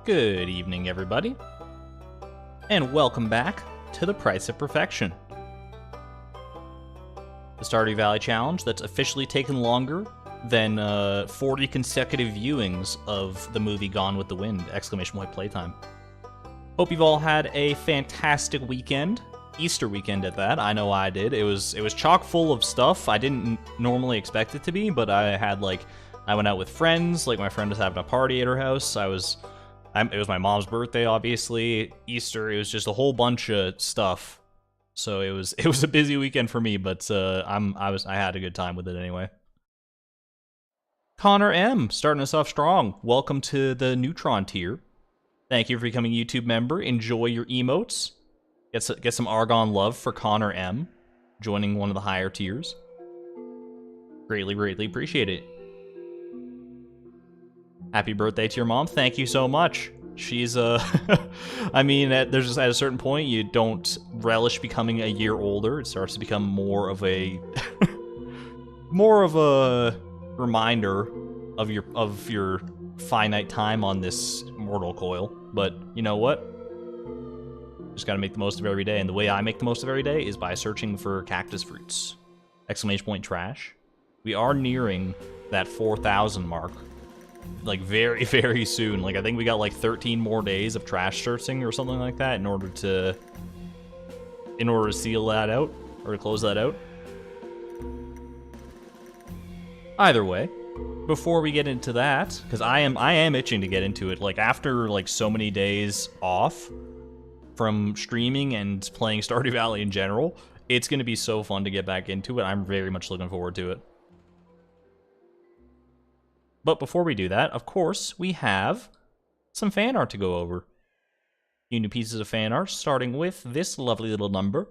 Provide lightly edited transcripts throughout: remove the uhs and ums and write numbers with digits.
Good evening, everybody, and welcome back to The Price of Perfection, the Stardew Valley challenge that's officially taken longer than 40 consecutive viewings of the movie Gone with the Wind! Playtime. Hope you've all had a fantastic weekend, Easter weekend at that. I know I did. It was chock full of stuff I didn't normally expect it to be, but I went out with friends. Like, my friend was having a party at her house. It was my mom's birthday, obviously. Easter. It was just a whole bunch of stuff. So it was a busy weekend for me, but I had a good time with it anyway. Connor M, starting us off strong. Welcome to the Neutron tier. Thank you for becoming a YouTube member. Enjoy your emotes. Get some Argon love for Connor M, joining one of the higher tiers. Greatly appreciate it. Happy birthday to your mom. Thank you so much. She's, I mean, there's just at a certain point, you don't relish becoming a year older. It starts to become more of a, more of a reminder of your finite time on this mortal coil. But you know what? Just gotta make the most of every day. And the way I make the most of every day is by searching for cactus fruits. Exclamation point trash. We are nearing that 4,000 mark. Like, very, very soon. Like, I think we got like 13 more days of trash searching or something like that in order to seal that out, or to close that out. Either way, before we get into that, because I am itching to get into it. Like, after like so many days off from streaming and playing Stardew Valley in general, it's going to be so fun to get back into it. I'm very much looking forward to it. But before we do that, of course, we have some fan art to go over. A few new pieces of fan art, starting with this lovely little number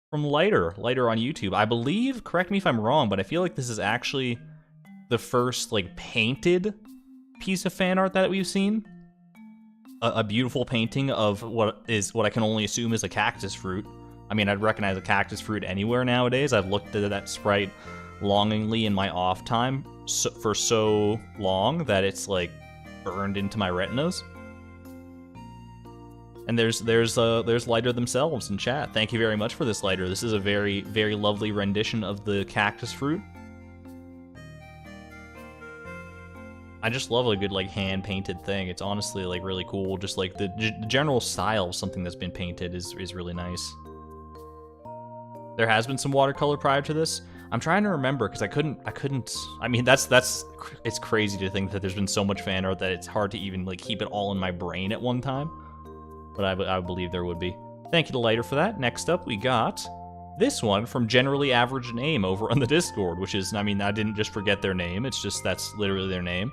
from Lighter on YouTube. I believe, correct me if I'm wrong, but I feel like this is actually the first, like, painted piece of fan art that we've seen. A beautiful painting of what I can only assume is a cactus fruit. I mean, I'd recognize a cactus fruit anywhere nowadays. I've looked at that sprite longingly in my off time for so long that it's like burned into my retinas. And there's Lighter themselves in chat. Thank you very much for this, Lighter. This is a very, very lovely rendition of the cactus fruit. I just love a good, like, hand-painted thing. It's honestly, like, really cool. Just, like, the general style of something that's been painted is really nice. There has been some watercolor prior to this. I'm trying to remember, because I couldn't, I mean, it's crazy to think that there's been so much fan art that it's hard to even, like, keep it all in my brain at one time. But I believe there would be. Thank you to Lighter for that. Next up, we got this one from Generally Average Name over on the Discord, which is, I mean, I didn't just forget their name. It's just, that's literally their name.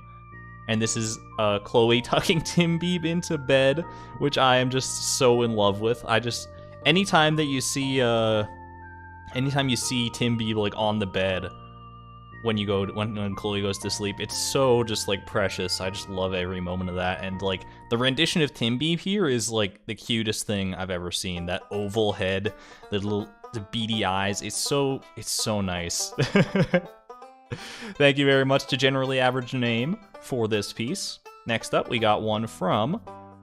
And this is Chloe tucking Tim Beeb into bed, which I am just so in love with. Anytime you see Tim Beeb, like, on the bed when Chloe goes to sleep, it's so just, like, precious. I just love every moment of that. And, like, the rendition of Tim Beeb here is, like, the cutest thing I've ever seen. That oval head, the beady eyes. It's so nice. Thank you very much to Generally Average Name for this piece. Next up, we got one from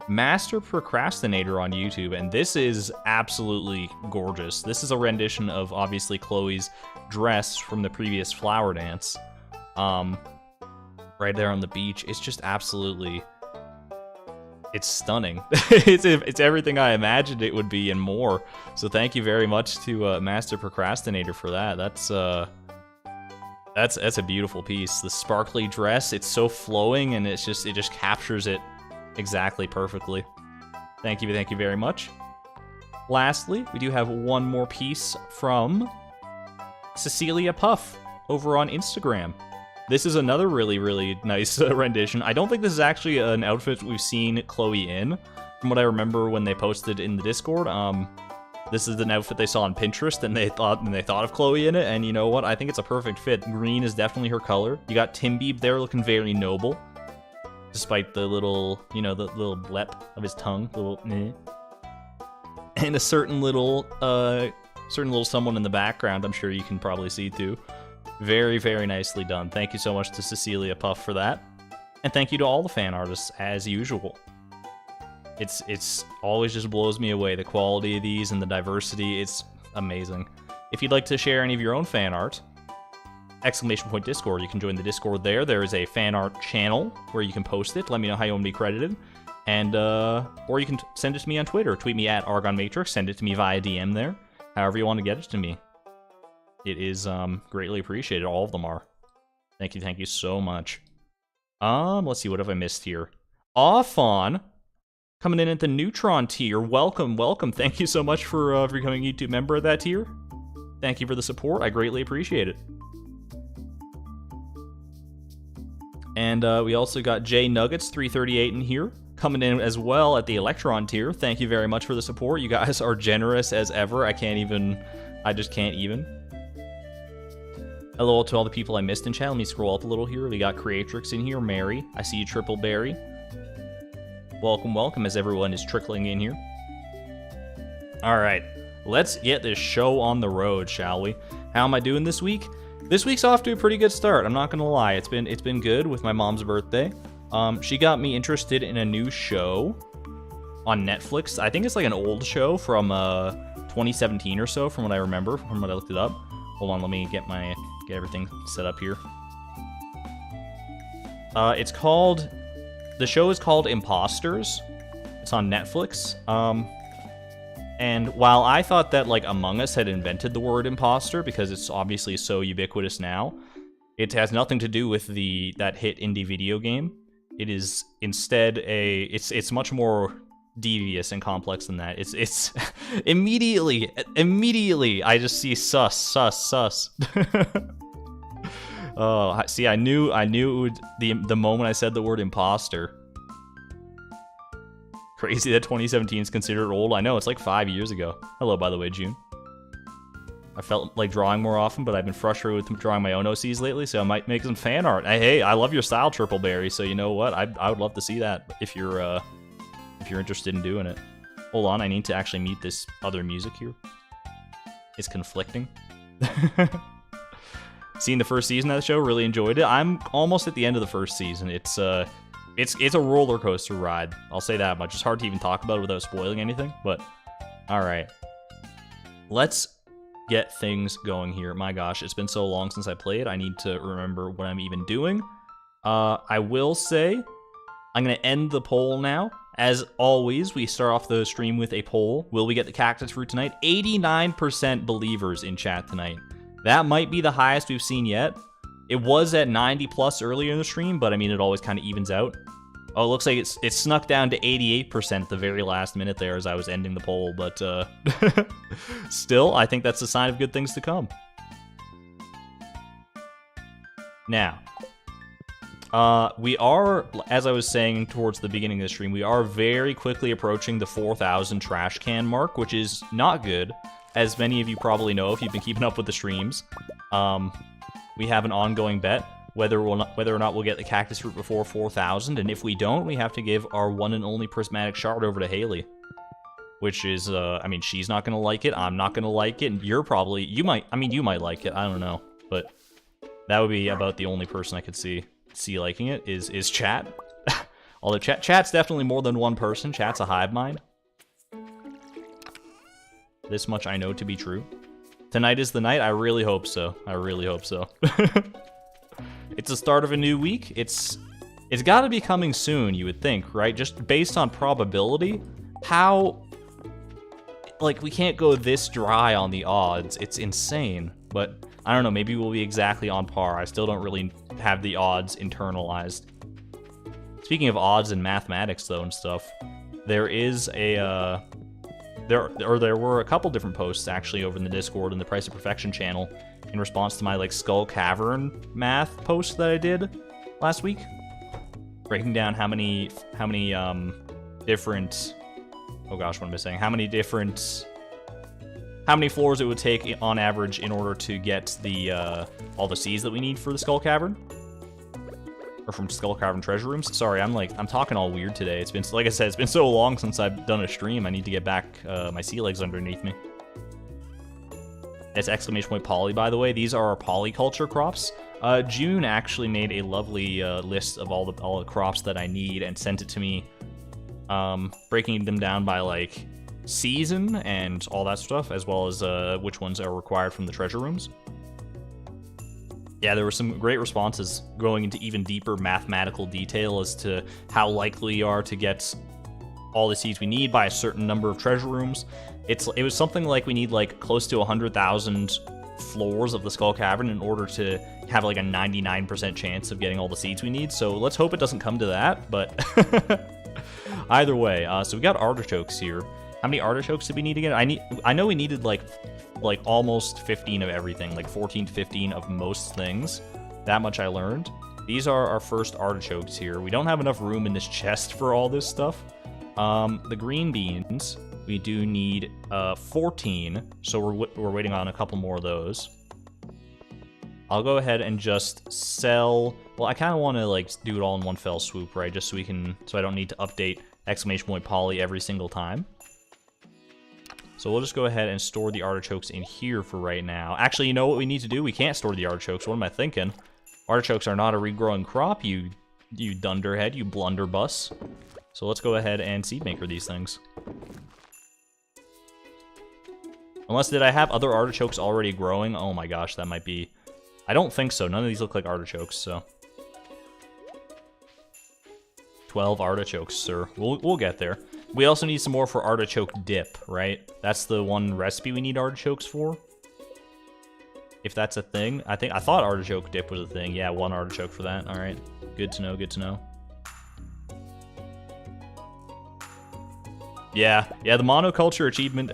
Master Procrastinator on YouTube, and this is absolutely gorgeous. This is a rendition of, obviously, Chloe's dress from the previous flower dance. Right there on the beach. It's just absolutely... It's stunning. It's everything I imagined it would be and more. So thank you very much to Master Procrastinator for that. That's a beautiful piece. The sparkly dress, it's so flowing, and it just captures it exactly perfectly. Thank you very much. Lastly, we do have one more piece from Cecilia Puff over on Instagram. This is another really, really nice rendition. I don't think this is actually an outfit we've seen Chloe in, from what I remember when they posted in the Discord. This is an outfit they saw on Pinterest, and they thought of Chloe in it, and you know what? I think it's a perfect fit. Green is definitely her color. You got Tim Beeb there looking very noble, despite the little, the little blep of his tongue, little meh. And a certain little someone in the background, I'm sure you can probably see too. Very, very nicely done. Thank you so much to Cecilia Puff for that. And thank you to all the fan artists, as usual. It's always just blows me away, the quality of these and the diversity. It's amazing. If you'd like to share any of your own fan art, !Discord, you can join the Discord there. There is a fan art channel where you can post it. Let me know how you want to be credited. And, or you can send it to me on Twitter. Tweet me at ArgonMatrix. Send it to me via DM there. However you want to get it to me. It is, greatly appreciated. All of them are. Thank you so much. Let's see, what have I missed here? Offon, coming in at the Neutron tier. Welcome. Thank you so much for becoming a YouTube member of that tier. Thank you for the support. I greatly appreciate it. And we also got J Nuggets 338 in here, coming in as well at the Electron tier. Thank you very much for the support. You guys are generous as ever. I just can't even. Hello to all the people I missed in chat. Let me scroll up a little here. We got Creatrix in here, Mary. I see you, Triple Berry. Welcome as everyone is trickling in here. All right, let's get this show on the road, shall we? How am I doing this week? This week's off to a pretty good start. I'm not gonna lie. It's been good with my mom's birthday. She got me interested in a new show on Netflix. I think it's like an old show from 2017 or so, from what I remember, from what I looked it up. Hold on, let me get everything set up here. The show is called Imposters. It's on Netflix. And while I thought that like Among Us had invented the word imposter because it's obviously so ubiquitous now, it has nothing to do with that hit indie video game. It is instead it's much more devious and complex than that. It's immediately I just see sus. Oh, see, I knew it would, the moment I said the word imposter. Crazy that 2017 is considered old. I know, it's like 5 years ago. Hello, by the way, June. I felt like drawing more often, but I've been frustrated with drawing my own OCs lately, so I might make some fan art. Hey, I love your style, Triple Berry, so you know what? I would love to see that if you're interested in doing it. Hold on, I need to actually mute this other music here. It's conflicting. Seen the first season of the show, really enjoyed it. I'm almost at the end of the first season. It's a roller coaster ride. I'll say that much. It's hard to even talk about it without spoiling anything, but all right. Let's get things going here. My gosh, it's been so long since I played. I need to remember what I'm even doing. I will say I'm going to end the poll now. As always, we start off the stream with a poll. Will we get the cactus fruit tonight? 89% believers in chat tonight. That might be the highest we've seen yet. It was at 90 plus earlier in the stream, but I mean, it always kind of evens out. Oh, it looks like it snuck down to 88% at the very last minute there as I was ending the poll, but still, I think that's a sign of good things to come. Now, we are, as I was saying towards the beginning of the stream, we are very quickly approaching the 4,000 trash can mark, which is not good, as many of you probably know if you've been keeping up with the streams. We have an ongoing bet whether or not we'll get the cactus fruit before 4,000, and if we don't, we have to give our one and only prismatic shard over to Haley. Which is, I mean, she's not gonna like it, I'm not gonna like it, and you might like it, I don't know. But that would be about the only person I could see liking it, is chat. Although chat's definitely more than one person, chat's a hive mind. This much I know to be true. Tonight is the night, I really hope so. I really hope so. It's the start of a new week. It's gotta be coming soon, you would think, right? Just based on probability, how... Like, we can't go this dry on the odds. It's insane. But, I don't know, maybe we'll be exactly on par. I still don't really have the odds internalized. Speaking of odds and mathematics, though, and stuff, there is a... There were a couple different posts, actually, over in the Discord and the Price of Perfection channel in response to my, like, Skull Cavern math post that I did last week. Breaking down how many different... Oh gosh, what am I saying? How many floors it would take on average in order to get the all the seeds that we need for the Skull Cavern? Or from Skull Cavern treasure rooms? Sorry, I'm talking all weird today. It's been, like I said, it's been so long since I've done a stream. I need to get back my sea legs underneath me. That's exclamation point poly, by the way. These are our polyculture crops. June actually made a lovely list of all the crops that I need and sent it to me breaking them down by like season and all that stuff, as well as which ones are required from the treasure rooms. Yeah, there were some great responses going into even deeper mathematical detail as to how likely you are to get all the seeds we need by a certain number of treasure rooms. It was something like we need like close to 100,000 floors of the Skull Cavern in order to have like a 99% chance of getting all the seeds we need. So let's hope it doesn't come to that, but either way. So we got artichokes here. How many artichokes did we need again? I know we needed like almost 15 of everything, like 14 to 15 of most things. That much I learned. These are our first artichokes here. We don't have enough room in this chest for all this stuff. The green beans, we do need 14, so we're waiting on a couple more of those. I'll go ahead and just sell. Well, I kind of want to like do it all in one fell swoop, right? Just so I don't need to update !poly every single time. So we'll just go ahead and store the artichokes in here for right now. Actually, you know what we need to do? We can't store the artichokes. What am I thinking? Artichokes are not a regrowing crop, you dunderhead, you blunderbuss. So let's go ahead and seed maker these things. Unless, did I have other artichokes already growing? Oh my gosh, that might be... I don't think so. None of these look like artichokes, so... 12 artichokes, sir. We'll get there. We also need some more for artichoke dip, right? That's the one recipe we need artichokes for. If that's a thing. I thought artichoke dip was a thing. Yeah, 1 artichoke for that. All right. Good to know, good to know. Yeah, the monoculture achievement,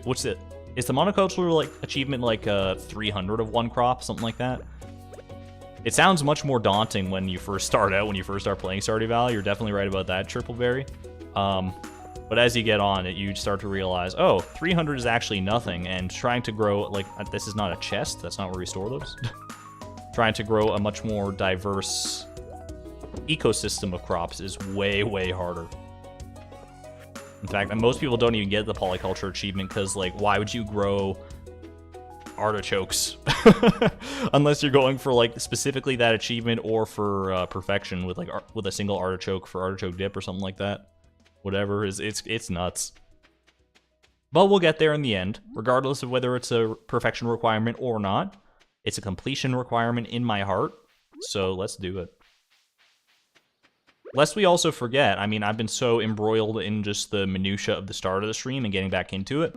what's it? Is the monoculture like achievement like 300 of one crop, something like that? It sounds much more daunting when you first start out, when you first start playing Stardew Valley. You're definitely right about that, Tripleberry. But as you get on it, you start to realize, oh, 300 is actually nothing, and trying to grow, like, this is not a chest, that's not where we store those. Trying to grow a much more diverse ecosystem of crops is way, way harder. In fact, most people don't even get the polyculture achievement because, like, why would you grow artichokes? Unless you're going for, like, specifically that achievement or for perfection with, like, with a single artichoke for artichoke dip or something like that. Whatever, it's nuts. But we'll get there in the end, regardless of whether it's a perfection requirement or not. It's a completion requirement in my heart, so let's do it. Lest we also forget, I mean, I've been so embroiled in just the minutia of the start of the stream and getting back into it.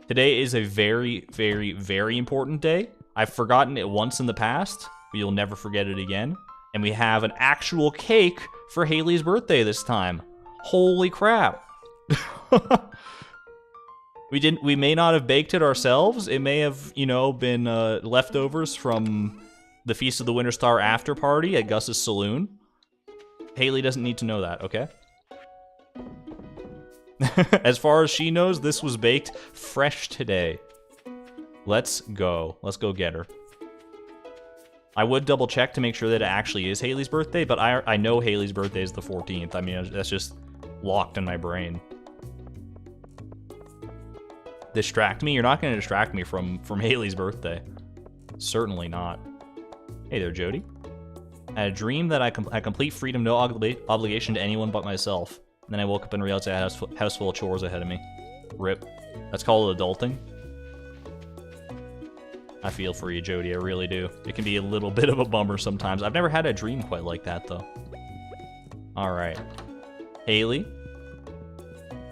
Today is a very, very, very important day. I've forgotten it once in the past, but you'll never forget it again. And we have an actual cake for Haley's birthday this time. Holy crap. We may not have baked it ourselves. It may have, you know, been leftovers from the Feast of the Winter Star after party at Gus's Saloon. Haley doesn't need to know that, okay? As far as she knows, this was baked fresh today. Let's go. Let's go get her. I would double check to make sure that it actually is Haley's birthday, but I know Haley's birthday is the 14th. I mean, that's just locked in my brain. Distract me? You're not going to distract me from Haley's birthday. Certainly not. Hey there, Jody. I had a dream that I had complete freedom, no obligation to anyone but myself. And then I woke up and realized I had a house full of chores ahead of me. Rip. That's called adulting. I feel for you, Jody, I really do. It can be a little bit of a bummer sometimes. I've never had a dream quite like that, though. Alright. Haley,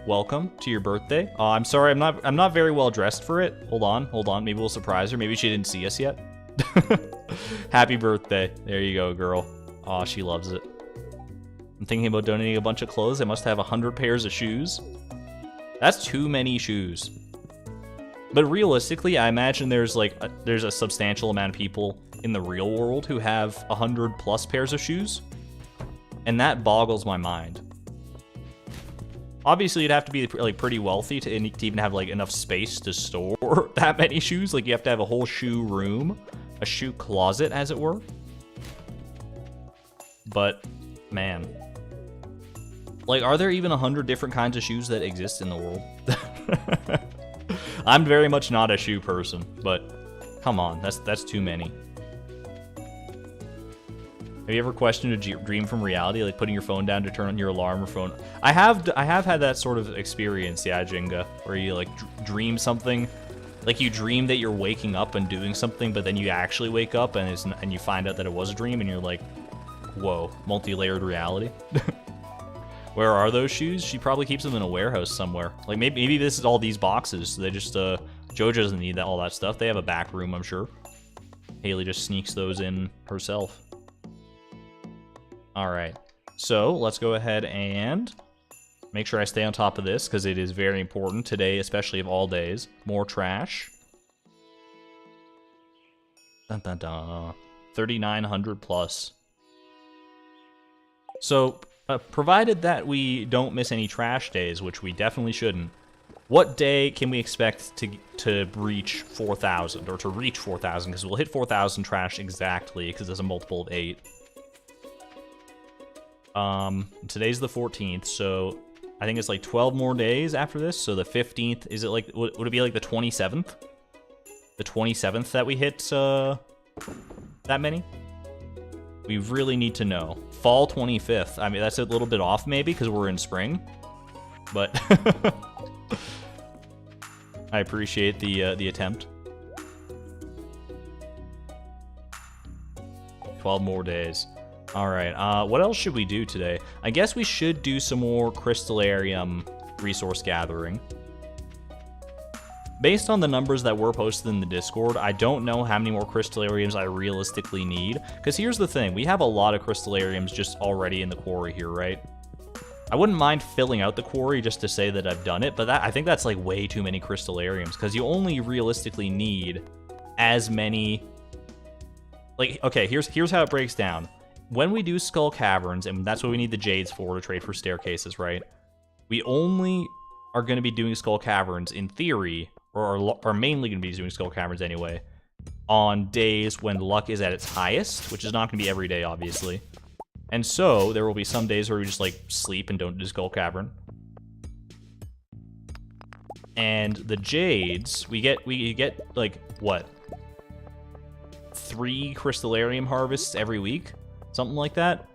welcome to your birthday. I'm sorry, I'm not very well dressed for it. Hold on. Maybe we'll surprise her. Maybe she didn't see us yet. Happy birthday. There you go, girl. Aw, she loves it. I'm thinking about donating a bunch of clothes. I must have 100 pairs of shoes. That's too many shoes. But realistically, I imagine there's a substantial amount of people in the real world who have 100 plus pairs of shoes. And that boggles my mind. Obviously, you'd have to be like pretty wealthy to even have like enough space to store that many shoes. Like you have to have a whole shoe room, a shoe closet, as it were. But man, like, are there even 100 different kinds of shoes that exist in the world? I'm very much not a shoe person, but come on, that's too many. Have you ever questioned a dream from reality, like putting your phone down to turn on your alarm or phone? I have had that sort of experience, yeah, Jenga, where you like dream something, like you dream that you're waking up and doing something, but then you actually wake up and you find out that it was a dream, and you're like, whoa, multi-layered reality. Where are those shoes? She probably keeps them in a warehouse somewhere. Like maybe this is all these boxes. So they just Jojo doesn't need all that stuff. They have a back room, I'm sure. Haley just sneaks those in herself. All right, so let's go ahead and make sure I stay on top of this because it is very important today, especially of all days. More trash. Dun, dun, dun. 3,900 plus. So, provided that we don't miss any trash days, which we definitely shouldn't, what day can we expect to reach 4,000, or to reach 4,000? Because we'll hit 4,000 trash exactly, because there's a multiple of 8. Today's the 14th, so I think it's like 12 more days after this. So the 15th, is it like, would it be like the 27th? The 27th that we hit, that many? We really need to know. Fall 25th. I mean, that's a little bit off maybe, because we're in spring. But I appreciate the attempt. 12 more days. All right, what else should we do today? I guess we should do some more Crystallarium resource gathering. Based on the numbers that were posted in the Discord, I don't know how many more Crystallariums I realistically need. Because here's the thing, we have a lot of Crystallariums just already in the quarry here, right? I wouldn't mind filling out the quarry just to say that I've done it, but I think that's like way too many Crystallariums, because you only realistically need as many... Like, okay, here's how it breaks down. When we do Skull Caverns, and that's what we need the Jades for, to trade for staircases, right? We only are going to be doing Skull Caverns, in theory, or are mainly going to be doing Skull Caverns anyway, on days when luck is at its highest, which is not going to be every day, obviously. And so, there will be some days where we just, like, sleep and don't do Skull Cavern. And the Jades, we get like, what? 3 Crystallarium harvests every week? Something like that.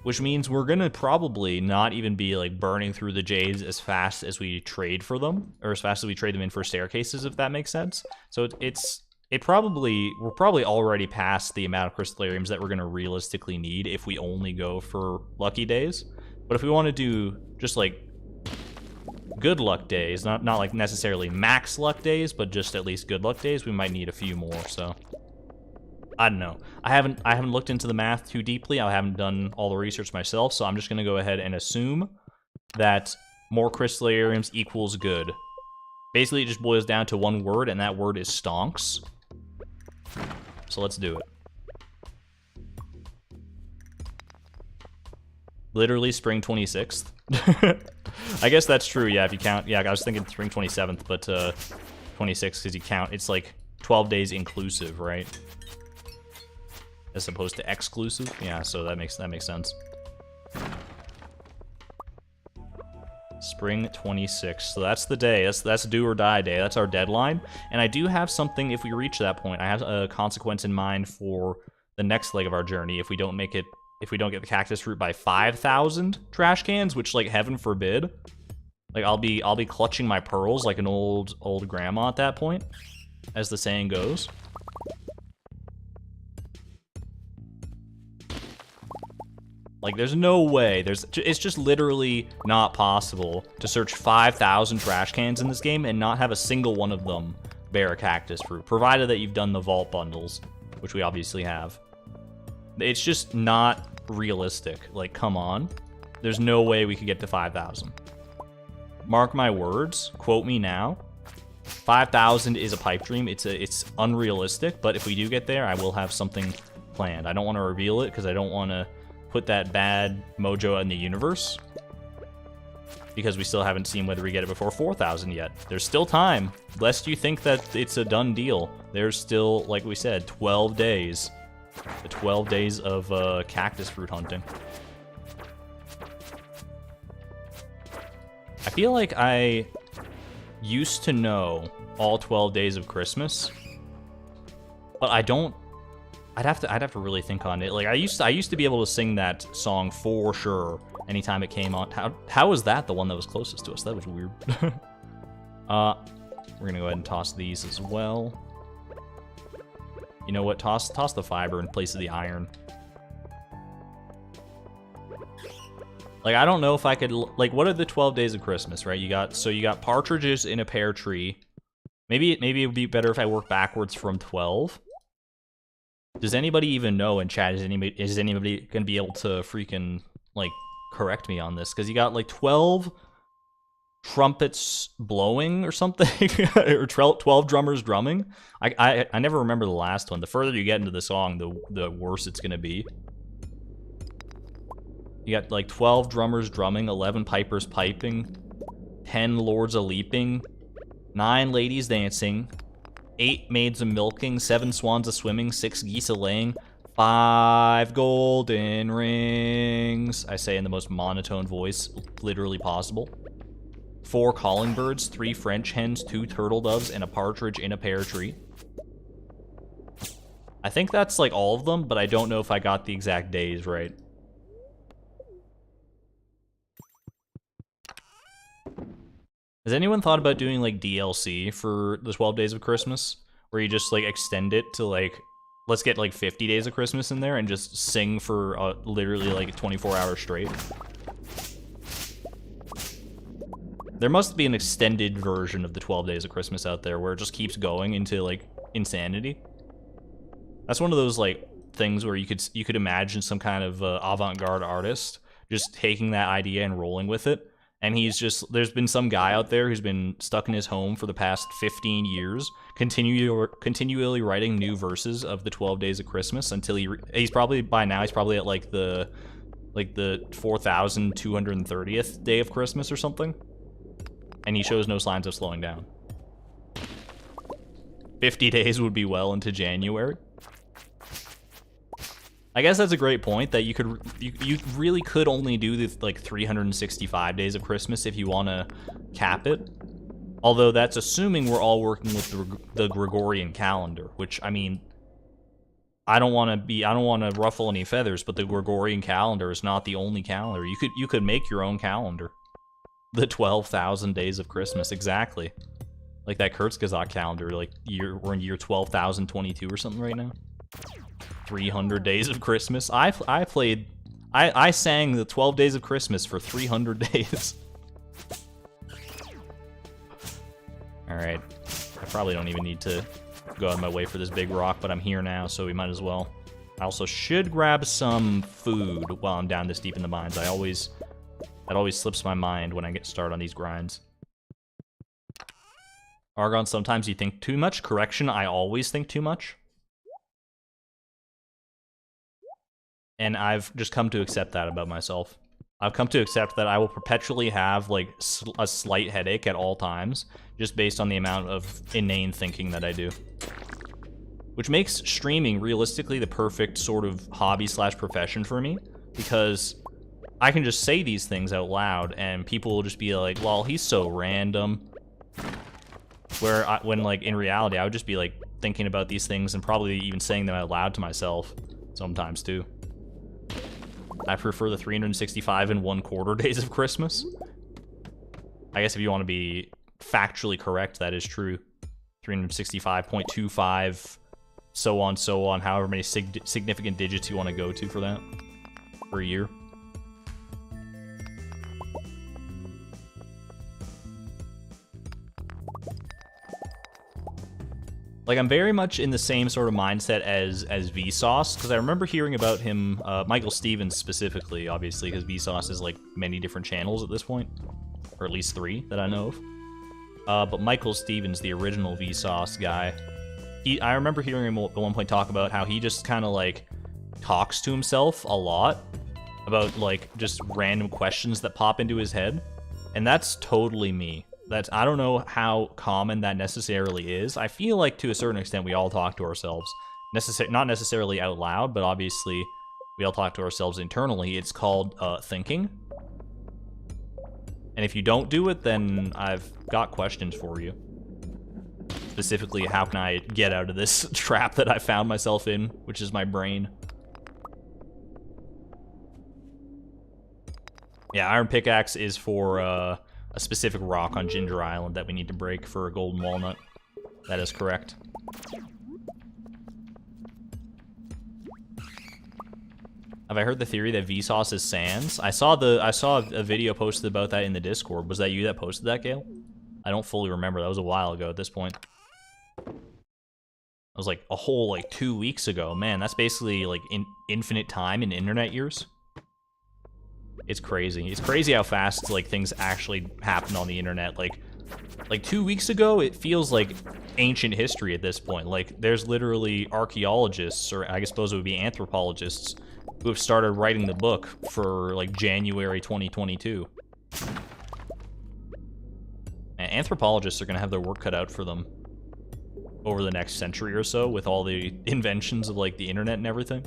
Which means we're gonna probably not even be like burning through the Jades as fast as we trade for them, or as fast as we trade them in for staircases, if that makes sense. So we're probably already past the amount of Crystallariums that we're gonna realistically need if we only go for lucky days. But if we want to do just like good luck days, not like necessarily max luck days, but just at least good luck days, we might need a few more. So I don't know. I haven't looked into the math too deeply. I haven't done all the research myself, so I'm just gonna go ahead and assume that more Crystallariums equals good. Basically, it just boils down to one word, and that word is stonks. So let's do it. Literally spring 26th. I guess that's true, yeah, if you count. Yeah, I was thinking spring 27th, but 26th, because you count. It's like 12 days inclusive, right? As opposed to exclusive. Yeah, so that makes sense. Spring 26th. So that's the day. That's do or die day. That's our deadline. And I do have something if we reach that point. I have a consequence in mind for the next leg of our journey if we don't make it, if we don't get the cactus fruit by 5,000 trash cans, which, like, heaven forbid. Like, I'll be clutching my pearls like an old grandma at that point, as the saying goes. Like, there's no way. It's just literally not possible to search 5,000 trash cans in this game and not have a single one of them bear a cactus fruit, provided that you've done the vault bundles, which we obviously have. It's just not realistic. Like, come on. There's no way we could get to 5,000. Mark my words. Quote me now. 5,000 is a pipe dream. It's unrealistic, but if we do get there, I will have something planned. I don't want to reveal it because I don't want to put that bad mojo in the universe, because we still haven't seen whether we get it before 4,000 yet. There's still time, lest you think that it's a done deal. There's still, like we said, 12 days. The 12 days of cactus fruit hunting. I feel like I used to know all 12 days of Christmas, but I don't I'd have to really think on it. Like I used to be able to sing that song for sure anytime it came on. How was that the one that was closest to us? That was weird. We're gonna go ahead and toss these as well. You know what? Toss the fiber in place of the iron. Like I don't know if I could like what are the 12 days of Christmas, right? You got partridges in a pear tree. Maybe it would be better if I work backwards from 12. Does anybody even know in chat? Is anybody gonna be able to freaking like correct me on this? Because you got like 12 trumpets blowing or something, or 12 drummers drumming. I never remember the last one. The further you get into the song, the worse it's gonna be. You got like 12 drummers drumming, 11 pipers piping, 10 lords a leaping, 9 ladies dancing, 8 maids a milking, 7 swans a swimming, 6 geese a laying, 5 golden rings, I say in the most monotone voice literally possible, 4 calling birds, 3 French hens, 2 turtle doves, and a partridge in a pear tree. I think that's like all of them, but I don't know if I got the exact days right. Has anyone thought about doing like DLC for the 12 days of Christmas? Where you just like extend it to like, let's get like 50 days of Christmas in there and just sing for literally like 24 hours straight. There must be an extended version of the 12 days of Christmas out there where it just keeps going into like insanity. That's one of those like things where you could imagine some kind of avant-garde artist just taking that idea and rolling with it. And he's just, there's been some guy out there who's been stuck in his home for the past 15 years, continually writing new verses of the 12 days of Christmas until he's probably, by now, he's probably at like the 4,230th day of Christmas or something. And he shows no signs of slowing down. 50 days would be well into January. I guess that's a great point that you really could only do the like 365 days of Christmas if you want to cap it. Although that's assuming we're all working with the Gregorian calendar, which I mean, I don't want to ruffle any feathers, but the Gregorian calendar is not the only calendar. You could make your own calendar. The 12,000 days of Christmas, exactly. Like that Kurzgesagt calendar, like we're in year 12,022 or something right now. 300 days of Christmas. I sang the 12 days of Christmas for 300 days. Alright. I probably don't even need to go out of my way for this big rock, but I'm here now, so we might as well. I also should grab some food while I'm down this deep in the mines. That always slips my mind when I get started on these grinds. Argon, sometimes you think too much. Correction, I always think too much. And I've just come to accept that about myself. I've come to accept that I will perpetually have, like, a slight headache at all times, just based on the amount of inane thinking that I do. Which makes streaming, realistically, the perfect sort of hobby/profession for me, because I can just say these things out loud, and people will just be like, lol, he's so random. When, like, in reality, I would just be, like, thinking about these things and probably even saying them out loud to myself sometimes, too. I prefer the 365 and 1/4 days of Christmas. I guess if you want to be factually correct, that is true. 365.25, so on, however many significant digits you want to go to for that per year. Like, I'm very much in the same sort of mindset as Vsauce, because I remember hearing about him, Michael Stevens specifically, obviously, because Vsauce is, like, many different channels at this point. Or at least 3 that I know of. But Michael Stevens, the original Vsauce guy, I remember hearing him at one point talk about how he just kind of, like, talks to himself a lot about, like, just random questions that pop into his head. And that's totally me. I don't know how common that necessarily is. I feel like to a certain extent we all talk to ourselves. Not necessarily out loud, but obviously we all talk to ourselves internally. It's called thinking. And if you don't do it, then I've got questions for you. Specifically, how can I get out of this trap that I found myself in, which is my brain. Yeah, iron pickaxe is for a specific rock on Ginger Island that we need to break for a golden walnut. That is correct. Have I heard the theory that Vsauce is sans? I saw a video posted about that in the Discord. Was that you that posted that, Gale? I don't fully remember. That was a while ago at this point. That was like a whole like 2 weeks ago. Man, that's basically like infinite time in internet years. It's crazy. It's crazy how fast like things actually happen on the internet. Like 2 weeks ago, it feels like ancient history at this point. Like there's literally archaeologists, or I suppose it would be anthropologists, who have started writing the book for like January 2022. And anthropologists are gonna have their work cut out for them over the next century or so with all the inventions of like the internet and everything.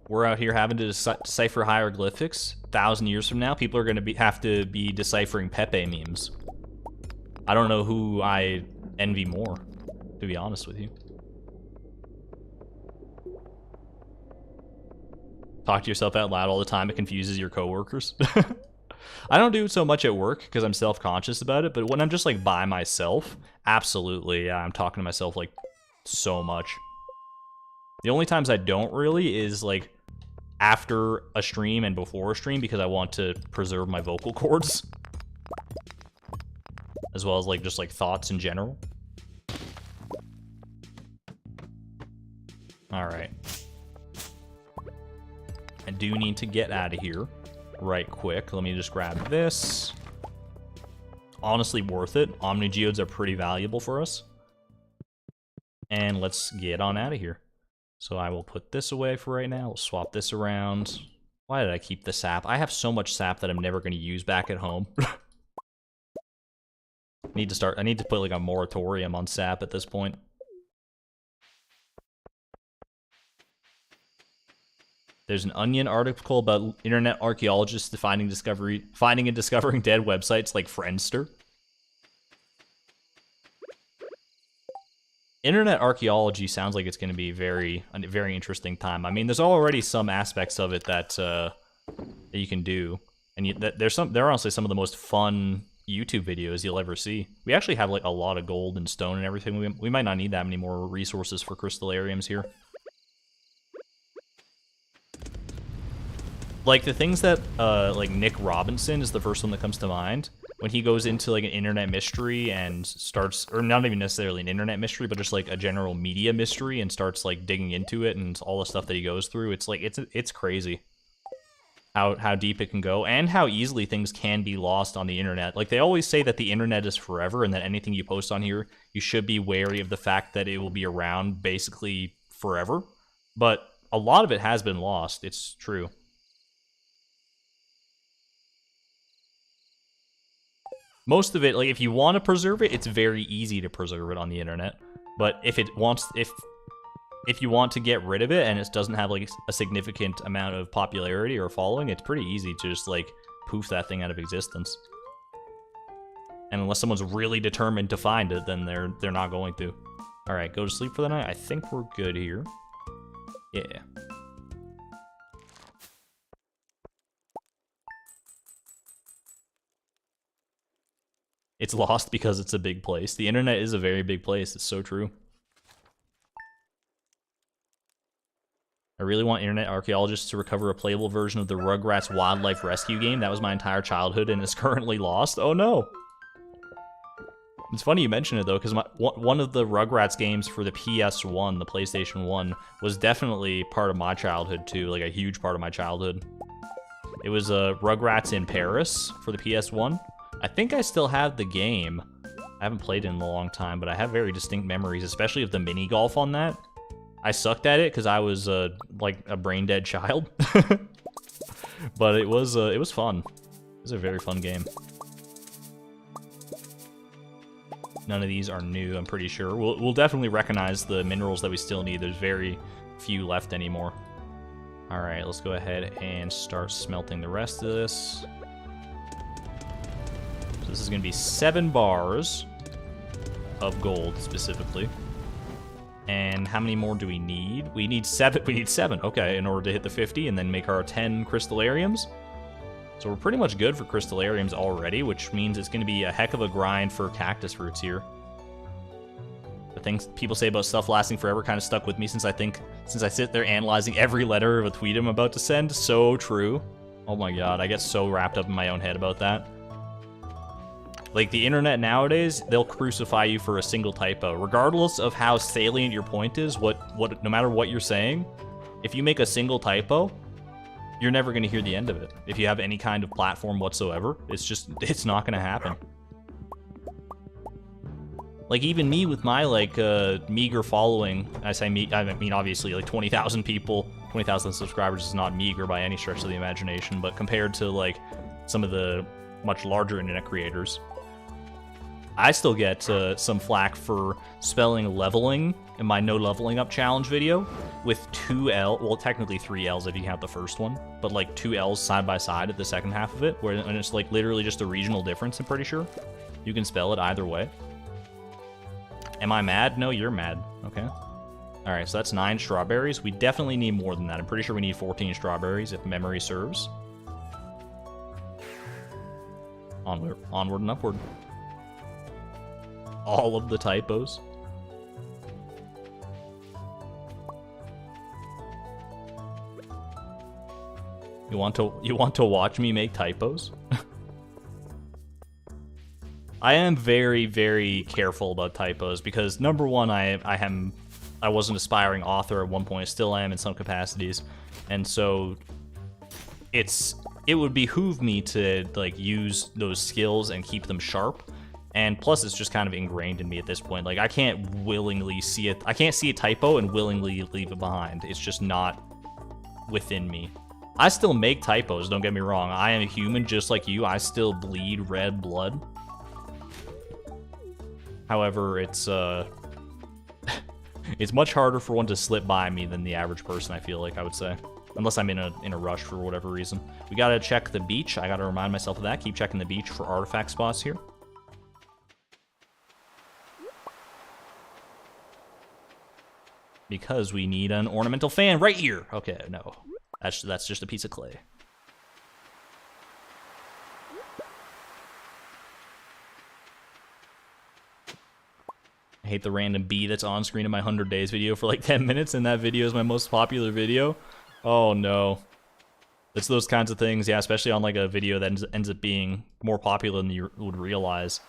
We're out here having to decipher hieroglyphics. 1,000 years from now, people are gonna have to be deciphering Pepe memes. I don't know who I envy more, to be honest with you. Talk to yourself out loud all the time. It confuses your coworkers. I don't do it so much at work because I'm self-conscious about it, but when I'm just like by myself, absolutely, yeah, I'm talking to myself like so much. The only times I don't really is like after a stream and before a stream because I want to preserve my vocal cords. As well as like just like thoughts in general. Alright. I do need to get out of here right quick. Let me just grab this. Honestly worth it. Omni geodes are pretty valuable for us. And let's get on out of here. So I will put this away for right now. We'll swap this around. Why did I keep the sap? I have so much sap that I'm never going to use back at home. I need to put like a moratorium on sap at this point. There's an Onion article about internet archaeologists finding and discovering dead websites like Friendster. Internet archaeology sounds like it's going to be a very interesting time. I mean, there's already some aspects of it that that you can do, and they're honestly some of the most fun YouTube videos you'll ever see. We actually have like a lot of gold and stone and everything. We might not need that many more resources for crystallariums here. Like the things that like Nick Robinson is the first one that comes to mind. When he goes into like an internet mystery and starts, or not even necessarily an internet mystery, but just like a general media mystery and starts like digging into it and all the stuff that he goes through, it's like it's crazy how deep it can go and how easily things can be lost on the internet. Like they always say that the internet is forever and that anything you post on here, you should be wary of the fact that it will be around basically forever. But a lot of it has been lost. It's true. Most of it, like if you want to preserve it, it's very easy to preserve it on the internet. But if you want to get rid of it and it doesn't have like a significant amount of popularity or following, it's pretty easy to just like poof that thing out of existence. And unless someone's really determined to find it, then they're not going to. All right, go to sleep for the night. I think we're good here. Yeah. It's lost because it's a big place. The internet is a very big place. It's so true. I really want internet archaeologists to recover a playable version of the Rugrats Wildlife Rescue game. That was my entire childhood and is currently lost. Oh no! It's funny you mention it though, because one of the Rugrats games for the PS1, the PlayStation 1, was definitely part of my childhood too, like a huge part of my childhood. It was Rugrats in Paris for the PS1. I think I still have the game. I haven't played it in a long time, but I have very distinct memories, especially of the mini golf on that. I sucked at it because I was like a brain dead child, but it was fun. It was a very fun game. None of these are new, I'm pretty sure. We'll definitely recognize the minerals that we still need. There's very few left anymore. All right, let's go ahead and start smelting the rest of this. This is going to be 7 bars of gold, specifically. And how many more do we need? We need 7. We need 7, okay, in order to hit the 50 and then make our 10 crystallariums. So we're pretty much good for crystallariums already, which means it's going to be a heck of a grind for cactus fruits here. The things people say about stuff lasting forever kind of stuck with me since I sit there analyzing every letter of a tweet I'm about to send. So true. Oh my god, I get so wrapped up in my own head about that. Like, the internet nowadays, they'll crucify you for a single typo. Regardless of how salient your point is, no matter what you're saying, if you make a single typo, you're never going to hear the end of it. If you have any kind of platform whatsoever, it's not going to happen. Like, even me with my, like, meager following, I mean, obviously, like, 20,000 people, 20,000 subscribers is not meager by any stretch of the imagination, but compared to, like, some of the much larger internet creators, I still get some flack for spelling leveling in my no leveling up challenge video with 2 L, well, technically 3 L's if you count the first one, but like 2 L's side by side at the second half of it, and it's like literally just a regional difference, I'm pretty sure. You can spell it either way. Am I mad? No, you're mad. Okay. Alright, so that's 9 strawberries. We definitely need more than that. I'm pretty sure we need 14 strawberries if memory serves. Onward and upward. All of the typos. You want to watch me make typos? I am very, very careful about typos because, number one, I was an aspiring author at one point, still am in some capacities, and so it would behoove me to like use those skills and keep them sharp. And plus, it's just kind of ingrained in me at this point. Like, I can't willingly see it. I can't see a typo and willingly leave it behind. It's just not within me. I still make typos, don't get me wrong. I am a human just like you. I still bleed red blood. However, it's it's much harder for one to slip by me than the average person, I feel like, I would say. Unless I'm in a rush for whatever reason. We gotta check the beach. I gotta remind myself of that. Keep checking the beach for artifact spots here. Because we need an ornamental fan right here. Okay, no. That's just a piece of clay. I hate the random bee that's on screen in my 100 days video for like 10 minutes, and that video is my most popular video. Oh no. It's those kinds of things, yeah, especially on like a video that ends up being more popular than you would realize.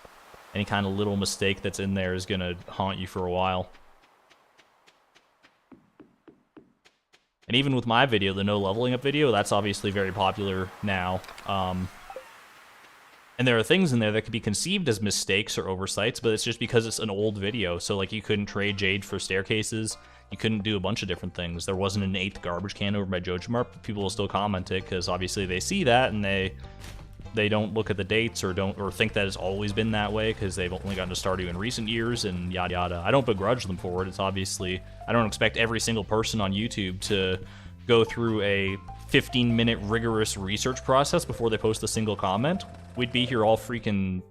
Any kind of little mistake that's in there is gonna haunt you for a while. And even with my video, the no leveling up video, that's obviously very popular now. And there are things in there that could be conceived as mistakes or oversights, but it's just because it's an old video. So, like, you couldn't trade jade for staircases. You couldn't do a bunch of different things. There wasn't an 8th garbage can over by Jojimart, but people will still comment it because obviously they see that and they don't look at the dates or think that it's always been that way because they've only gotten to Stardew in recent years and yada yada. I don't begrudge them for it. It's obviously, I don't expect every single person on YouTube to go through a 15-minute rigorous research process before they post a single comment. We'd be here all freaking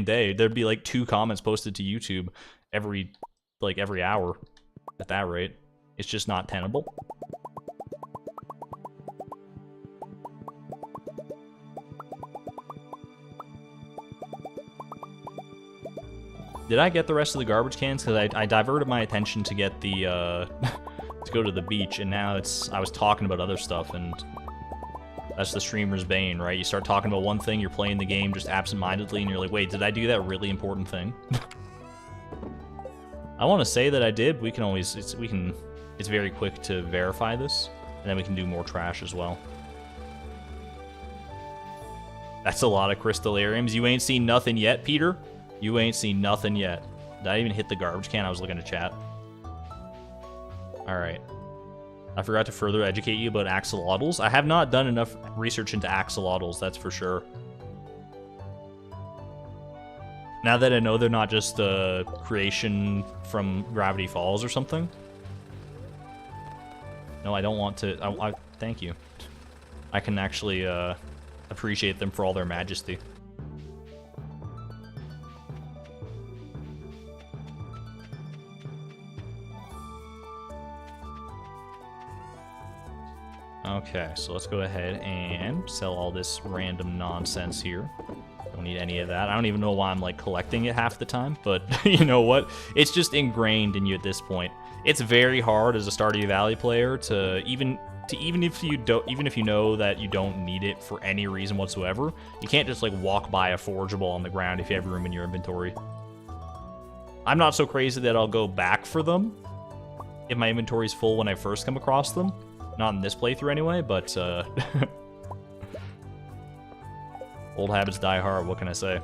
day. There'd be like 2 comments posted to YouTube every hour at that rate. It's just not tenable. Did I get the rest of the garbage cans? Because I diverted my attention to get the, to go to the beach, and now I was talking about other stuff, and that's the streamer's bane, right? You start talking about one thing, you're playing the game just absentmindedly, and you're like, wait, did I do that really important thing? I want to say that I did. We can always, it's very quick to verify this, and then we can do more trash as well. That's a lot of crystallariums. You ain't seen nothing yet, Peter? You ain't seen nothing yet. Did I even hit the garbage can? I was looking at chat. Alright. I forgot to further educate you about axolotls. I have not done enough research into axolotls, that's for sure. Now that I know they're not just a creation from Gravity Falls or something. No, I don't want to... thank you. I can actually appreciate them for all their majesty. Okay, so let's go ahead and sell all this random nonsense here. Don't need any of that. I don't even know why I'm like collecting it half the time, but you know what? It's just ingrained in you at this point. It's very hard as a Stardew Valley player to even if you know that you don't need it for any reason whatsoever, you can't just like walk by a forageable on the ground if you have room in your inventory. I'm not so crazy that I'll go back for them if my inventory's full when I first come across them. Not in this playthrough anyway, but old habits die hard, what can I say?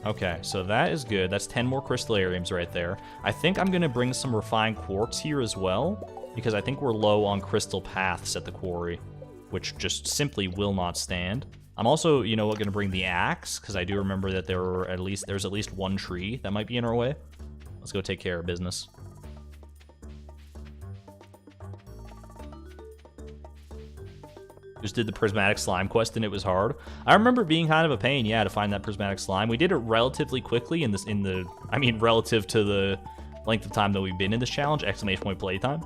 Okay, so that is good. That's 10 more crystallariums right there. I think I'm gonna bring some refined quartz here as well, because I think we're low on crystal paths at the quarry, which just simply will not stand. I'm also, you know what, gonna bring the axe, because I do remember that there's at least one tree that might be in our way. Let's go take care of business. Just did the prismatic slime quest and it was hard. I remember being kind of a pain, yeah, to find that prismatic slime. We did it relatively quickly relative to the length of time that we've been in this challenge, exclamation point playtime.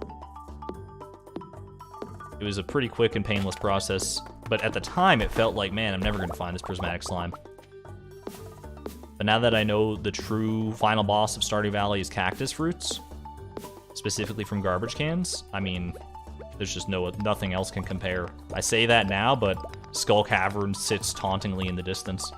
It was a pretty quick and painless process, but at the time it felt like, man, I'm never gonna find this prismatic slime. But now that I know the true final boss of Stardew Valley is cactus fruits, specifically from garbage cans, I mean, there's just nothing else can compare. I say that now, but Skull Cavern sits tauntingly in the distance.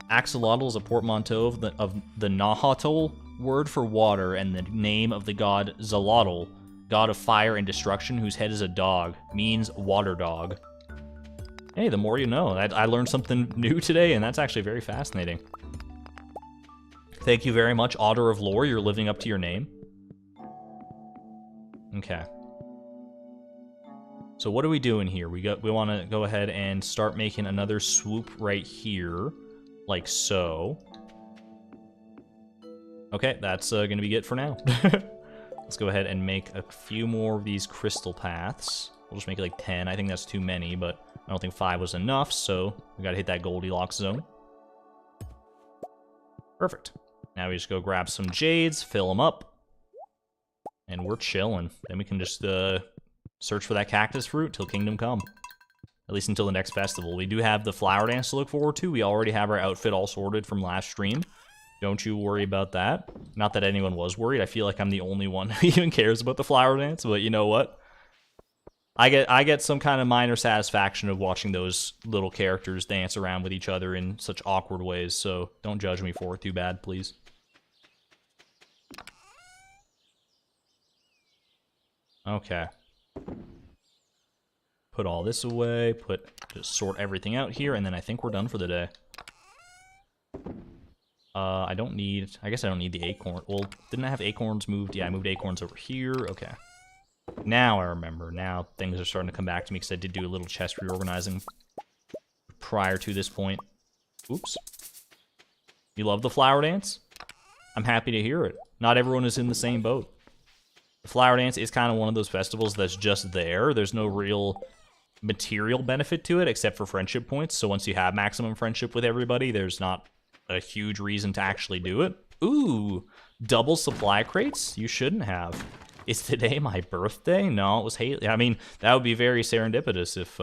Axolotl is a portmanteau of the Nahuatl word for water and the name of the god Zalotl, god of fire and destruction, whose head is a dog, means water dog. Hey, the more you know. I learned something new today, and that's actually very fascinating. Thank you very much, Otter of Lore. You're living up to your name. Okay. So what are we doing here? We want to go ahead and start making another swoop right here, like so. Okay, that's going to be it for now. Let's go ahead and make a few more of these crystal paths. We'll just make it like 10. I think that's too many, but I don't think 5 was enough, so we got to hit that Goldilocks zone. Perfect. Now we just go grab some jades, fill them up, and we're chilling. Then we can just search for that cactus fruit till Kingdom Come. At least until the next festival. We do have the flower dance to look forward to. We already have our outfit all sorted from last stream. Don't you worry about that. Not that anyone was worried. I feel like I'm the only one who even cares about the flower dance, but you know what? I get some kind of minor satisfaction of watching those little characters dance around with each other in such awkward ways, so don't judge me for it too bad, please. Okay. Put all this away, just sort everything out here, and then I think we're done for the day. I guess I don't need the acorn. Well, didn't I have acorns moved? Yeah, I moved acorns over here. Okay. Now I remember. Now things are starting to come back to me because I did do a little chest reorganizing prior to this point. Oops. You love the flower dance? I'm happy to hear it. Not everyone is in the same boat. The flower dance is kind of one of those festivals that's just there. There's no real material benefit to it except for friendship points. So once you have maximum friendship with everybody, there's not a huge reason to actually do it. Ooh, double supply crates? You shouldn't have. Is today my birthday? No, it was Haley. I mean, that would be very serendipitous if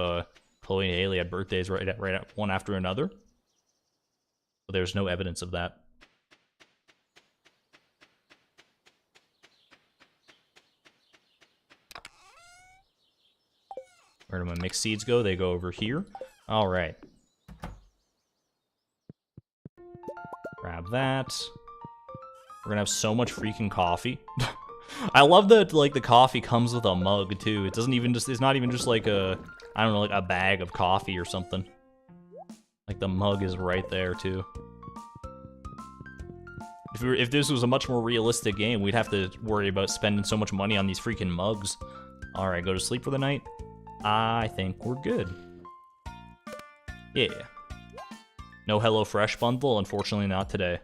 Chloe and Haley had birthdays right one after another. But there's no evidence of that. Where do my mixed seeds go? They go over here. All right. Grab that. We're gonna have so much freaking coffee. I love that, like, the coffee comes with a mug, too. It's not even just like a, I don't know, like a bag of coffee or something. Like, the mug is right there, too. If this was a much more realistic game, we'd have to worry about spending so much money on these freaking mugs. Alright, go to sleep for the night. I think we're good. Yeah. No HelloFresh bundle? Unfortunately not today.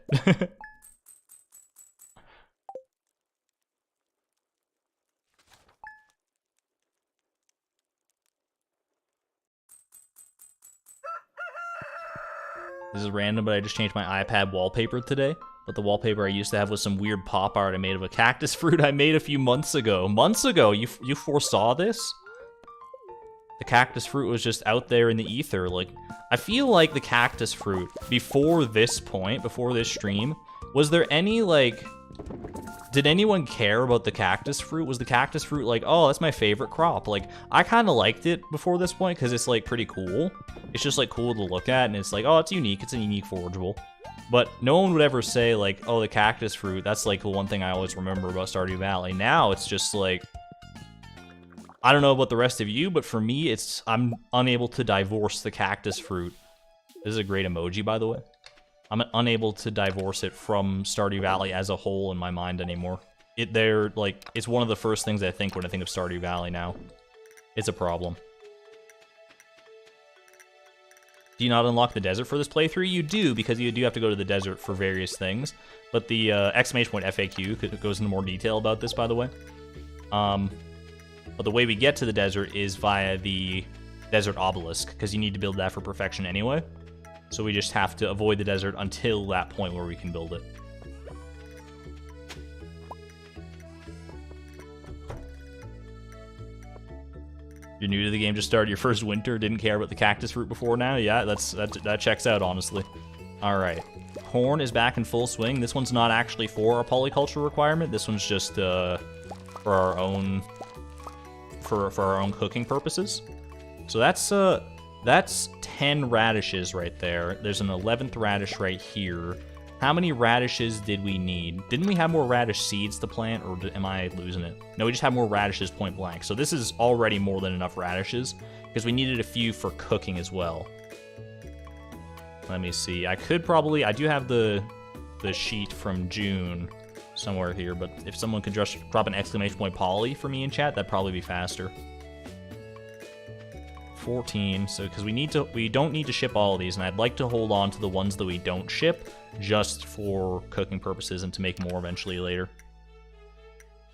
This is random, but I just changed my iPad wallpaper today. But the wallpaper I used to have was some weird pop art I made of a cactus fruit I made a few months ago. Months ago? You foresaw this? The cactus fruit was just out there in the ether. Like, I feel like the cactus fruit, before this point, before this stream, was there any, like... Did anyone care about the cactus fruit? Was the cactus fruit like, oh, that's my favorite crop? Like, I kind of liked it before this point because it's, like, pretty cool. It's just, like, cool to look at, and it's like, oh, it's unique. It's a unique forageable. But no one would ever say, like, oh, the cactus fruit, that's, like, the one thing I always remember about Stardew Valley. Now, it's just, like... I don't know about the rest of you, but for me, I'm unable to divorce the cactus fruit. This is a great emoji, by the way. I'm unable to divorce it from Stardew Valley as a whole in my mind anymore. It's one of the first things I think when I think of Stardew Valley now. It's a problem. Do you not unlock the desert for this playthrough? You do, because you do have to go to the desert for various things. But the exclamation point FAQ goes into more detail about this, by the way. But the way we get to the desert is via the desert obelisk, because you need to build that for perfection anyway. So we just have to avoid the desert until that point where we can build it. You're new to the game, just started your first winter, didn't care about the cactus fruit before now? Yeah, that checks out, honestly. Alright. Corn is back in full swing. This one's not actually for our polyculture requirement. This one's just for our own... For our own cooking purposes. So that's 10 radishes right there. There's an 11th radish right here. How many radishes did we need? Didn't we have more radish seeds to plant, or am I losing it? No, we just have more radishes point blank. So this is already more than enough radishes, because we needed a few for cooking as well. Let me see. I do have the sheet from June somewhere here, but if someone could just drop an exclamation point poly for me in chat, that'd probably be faster. 14, so because we don't need to ship all of these, and I'd like to hold on to the ones that we don't ship just for cooking purposes and to make more eventually later.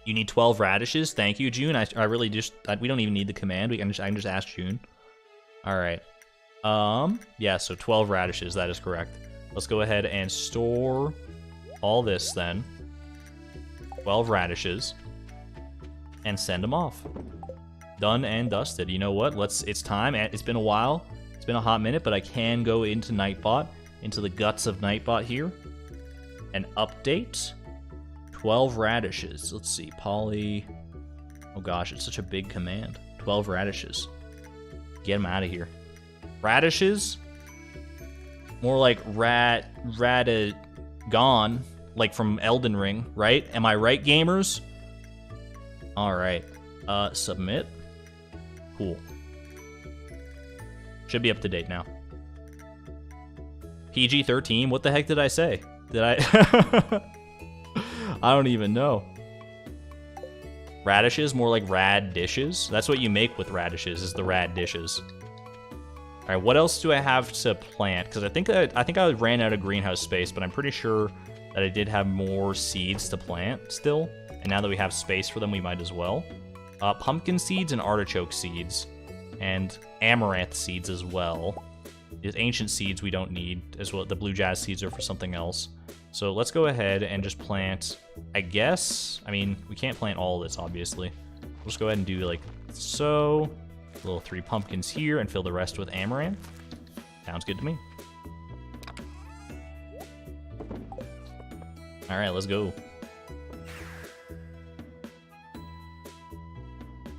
You need 12 radishes. Thank you, June. I really just we don't even need the command. I can just ask June. All right. Yeah, so 12 radishes. That is correct. Let's go ahead and store all this then. 12 radishes, and send them off. Done and dusted. You know what? It's time. It's been a while. It's been a hot minute, but I can go into Nightbot, into the guts of Nightbot here, and update 12 radishes. Let's see. Poly. Oh gosh, it's such a big command. 12 radishes. Get them out of here. Radishes? More like gone. Like from Elden Ring, right? Am I right, gamers? Alright. Submit. Cool. Should be up to date now. PG-13? What the heck did I say? Did I... I don't even know. Radishes? More like rad dishes? That's what you make with radishes, is the rad dishes. Alright, what else do I have to plant? Because I think I ran out of greenhouse space, but I'm pretty sure that I did have more seeds to plant still. And now that we have space for them, we might as well. Pumpkin seeds and artichoke seeds. And amaranth seeds as well. The ancient seeds we don't need as well. The blue jazz seeds are for something else. So let's go ahead and just plant, I guess. I mean, we can't plant all of this, obviously. We'll just go ahead and do like so. Little 3 pumpkins here and fill the rest with amaranth. Sounds good to me. All right, let's go.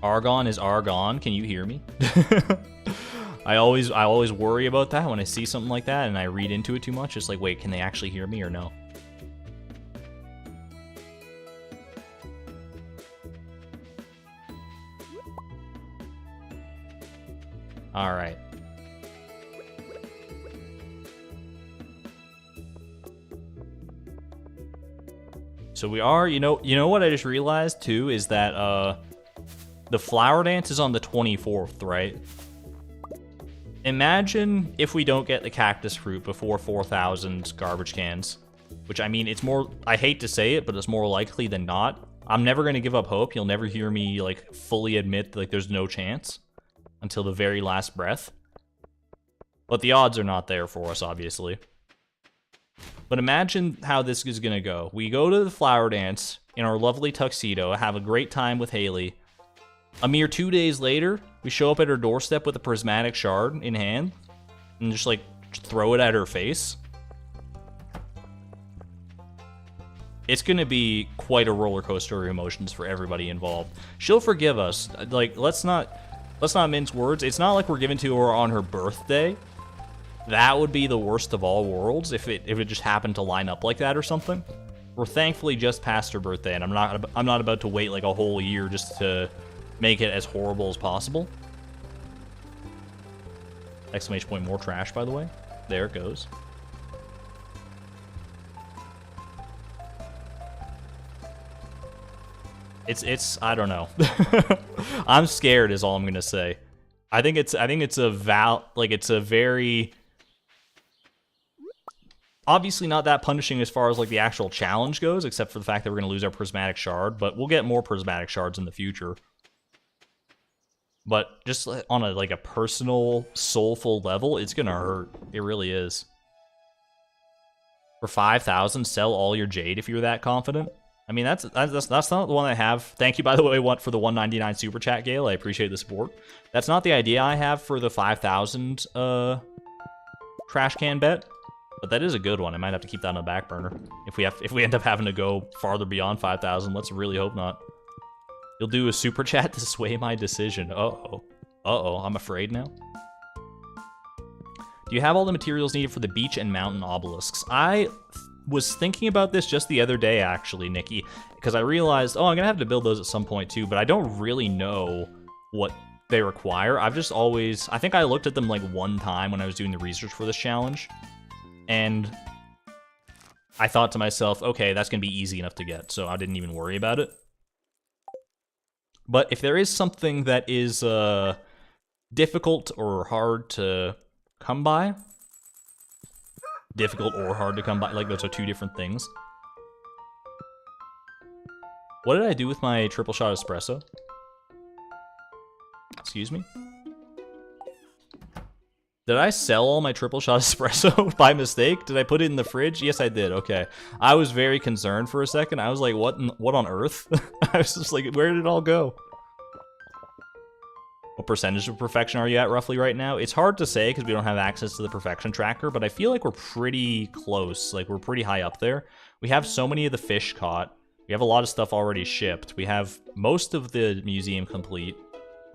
Argon is argon. Can you hear me? I always worry about that when I see something like that and I read into it too much. It's like, wait, can they actually hear me or no? All right. So we are, you know what I just realized too is that the flower dance is on the 24th, right? Imagine if we don't get the cactus fruit before 4,000 garbage cans, which I mean, it's more, I hate to say it, but it's more likely than not. I'm never going to give up hope. You'll never hear me like fully admit like there's no chance until the very last breath. But the odds are not there for us, obviously. But imagine how this is gonna go. We go to the flower dance in our lovely tuxedo, have a great time with Haley. A mere 2 days later, we show up at her doorstep with a prismatic shard in hand and just like throw it at her face. It's gonna be quite a roller coaster of emotions for everybody involved. She'll forgive us. Like, let's not mince words. It's not like we're giving to her on her birthday. That would be the worst of all worlds if it just happened to line up like that or something. We're thankfully just past her birthday, and I'm not about to wait like a whole year just to make it as horrible as possible. Exclamation point, more trash, by the way. There it goes. It's I don't know. I'm scared is all I'm gonna say. I think it's a very obviously not that punishing as far as like the actual challenge goes, except for the fact that we're gonna lose our prismatic shard, but we'll get more prismatic shards in the future. But just on a personal, soulful level, it's gonna hurt. It really is. For 5,000, sell all your jade if you're that confident. I mean, that's not the one I have. Thank you, by the way, for the 199 super chat, Gale. I appreciate the support. That's not the idea I have for the 5,000 trash can bet, but that is a good one. I might have to keep that on the back burner if we end up having to go farther beyond 5,000. Let's really hope not. You'll do a super chat to sway my decision. Uh-oh. Uh-oh, I'm afraid now. Do you have all the materials needed for the beach and mountain obelisks? I was thinking about this just the other day, actually, Nikki, because I realized, oh, I'm gonna have to build those at some point too, but I don't really know what they require. I've just always, I think I looked at them like one time when I was doing the research for this challenge, and I thought to myself, okay, that's gonna be easy enough to get, so I didn't even worry about it. But if there is something that is difficult or hard to come by, difficult or hard to come by, like those are two different things. What did I do with my triple shot espresso? Excuse me? Did I sell all my triple shot espresso by mistake? Did I put it in the fridge? Yes, I did. Okay. I was very concerned for a second. I was like, what on earth? I was just like, where did it all go? What percentage of perfection are you at roughly right now? It's hard to say because we don't have access to the perfection tracker, but I feel like we're pretty close. Like, we're pretty high up there. We have so many of the fish caught. We have a lot of stuff already shipped. We have most of the museum complete.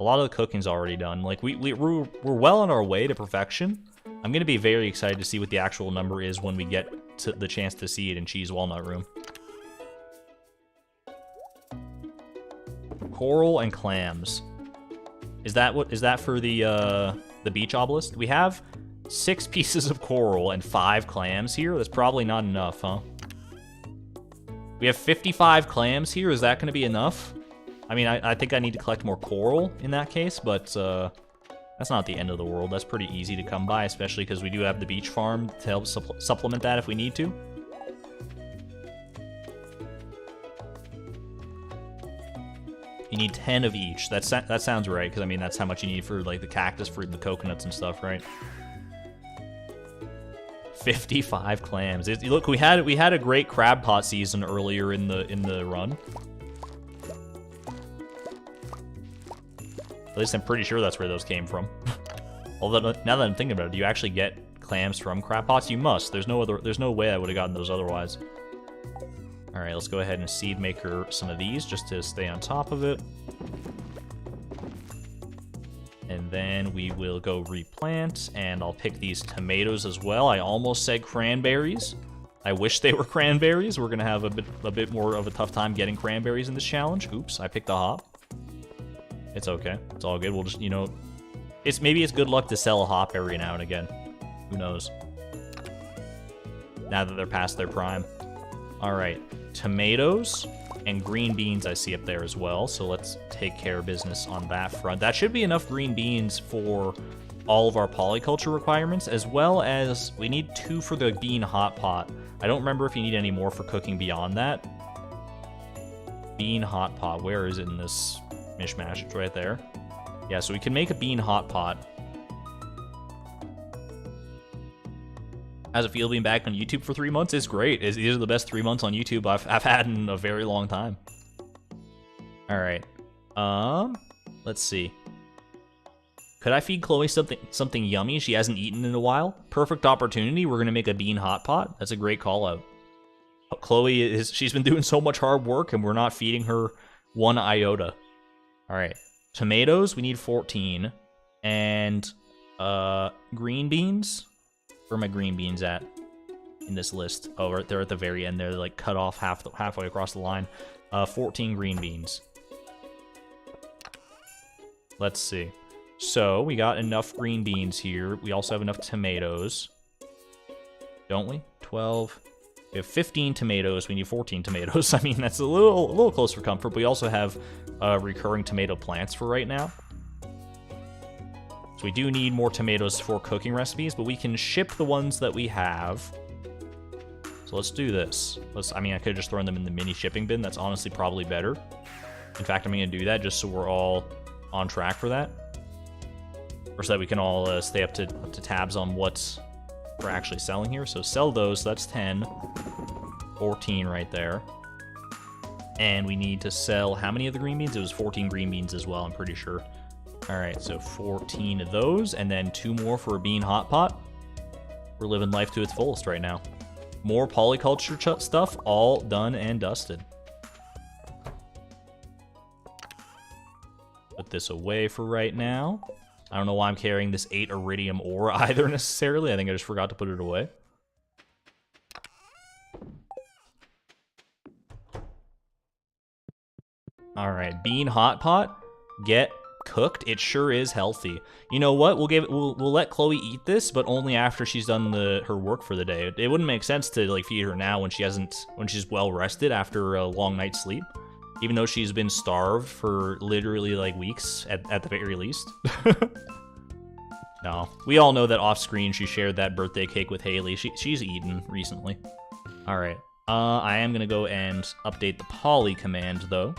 A lot of the cooking's already done. Like, we're well on our way to perfection. I'm going to be very excited to see what the actual number is when we get to the chance to see it in Cheese Walnut Room. Coral and clams. Is that for the beach obelisk? We have 6 pieces of coral and 5 clams here. That's probably not enough, huh? We have 55 clams here. Is that going to be enough? I mean, I think I need to collect more coral in that case, but that's not the end of the world. That's pretty easy to come by, especially because we do have the beach farm to help supplement that if we need to. You need 10 of each. That sounds right, because I mean that's how much you need for like the cactus fruit and the coconuts and stuff, right? 55 clams. Look, we had a great crab pot season earlier in the run. At least I'm pretty sure that's where those came from. Although now that I'm thinking about it, do you actually get clams from crab pots? You must. There's no way I would have gotten those otherwise. All right, let's go ahead and seed maker some of these just to stay on top of it. And then we will go replant, and I'll pick these tomatoes as well. I almost said cranberries. I wish they were cranberries. We're gonna have a bit more of a tough time getting cranberries in this challenge. Oops, I picked a hop. It's okay. It's all good. We'll just, maybe it's good luck to sell a hop every now and again. Who knows? Now that they're past their prime. All right. Tomatoes and green beans I see up there as well, so let's take care of business on that front. That should be enough green beans for all of our polyculture requirements, as well as we need 2 for the bean hot pot. I don't remember if you need any more for cooking beyond that. Bean hot pot, where is it in this mishmash? It's right there. Yeah, so we can make a bean hot pot. How's it feel being back on YouTube for 3 months? It's great. These are the best 3 months on YouTube I've had in a very long time. All right. Let's see. Could I feed Chloe something yummy she hasn't eaten in a while? Perfect opportunity. We're gonna make a bean hot pot. That's a great call out. Chloe she's been doing so much hard work and we're not feeding her 1 iota. All right. Tomatoes, we need 14. And green beans. Where are my green beans at in this list? Oh, right there at the very end. They're like cut off halfway across the line. 14 green beans. Let's see. So we got enough green beans here. We also have enough tomatoes. Don't we? 12. We have 15 tomatoes. We need 14 tomatoes. I mean, that's a little close for comfort. But we also have recurring tomato plants for right now. So we do need more tomatoes for cooking recipes, but we can ship the ones that we have. So let's do this. I mean, I could have just thrown them in the mini shipping bin. That's honestly probably better. In fact, I'm going to do that just so we're all on track for that. Or so that we can all stay up to tabs on what we're actually selling here. So sell those. So that's 10. 14 right there. And we need to sell how many of the green beans? It was 14 green beans as well, I'm pretty sure. All right, so 14 of those, and then 2 more for a bean hot pot. We're living life to its fullest right now. More polyculture stuff, all done and dusted. Put this away for right now. I don't know why I'm carrying this 8 iridium ore either necessarily. I think I just forgot to put it away. All right, bean hot pot, get cooked. It sure is healthy. You know what? We'll let Chloe eat this, but only after she's done her work for the day. It wouldn't make sense to like feed her now when she's well rested after a long night's sleep, even though she's been starved for literally like weeks at the very least. No, we all know that off screen she shared that birthday cake with Haley. She's eaten recently. All right. I am gonna go and update the Polly command though.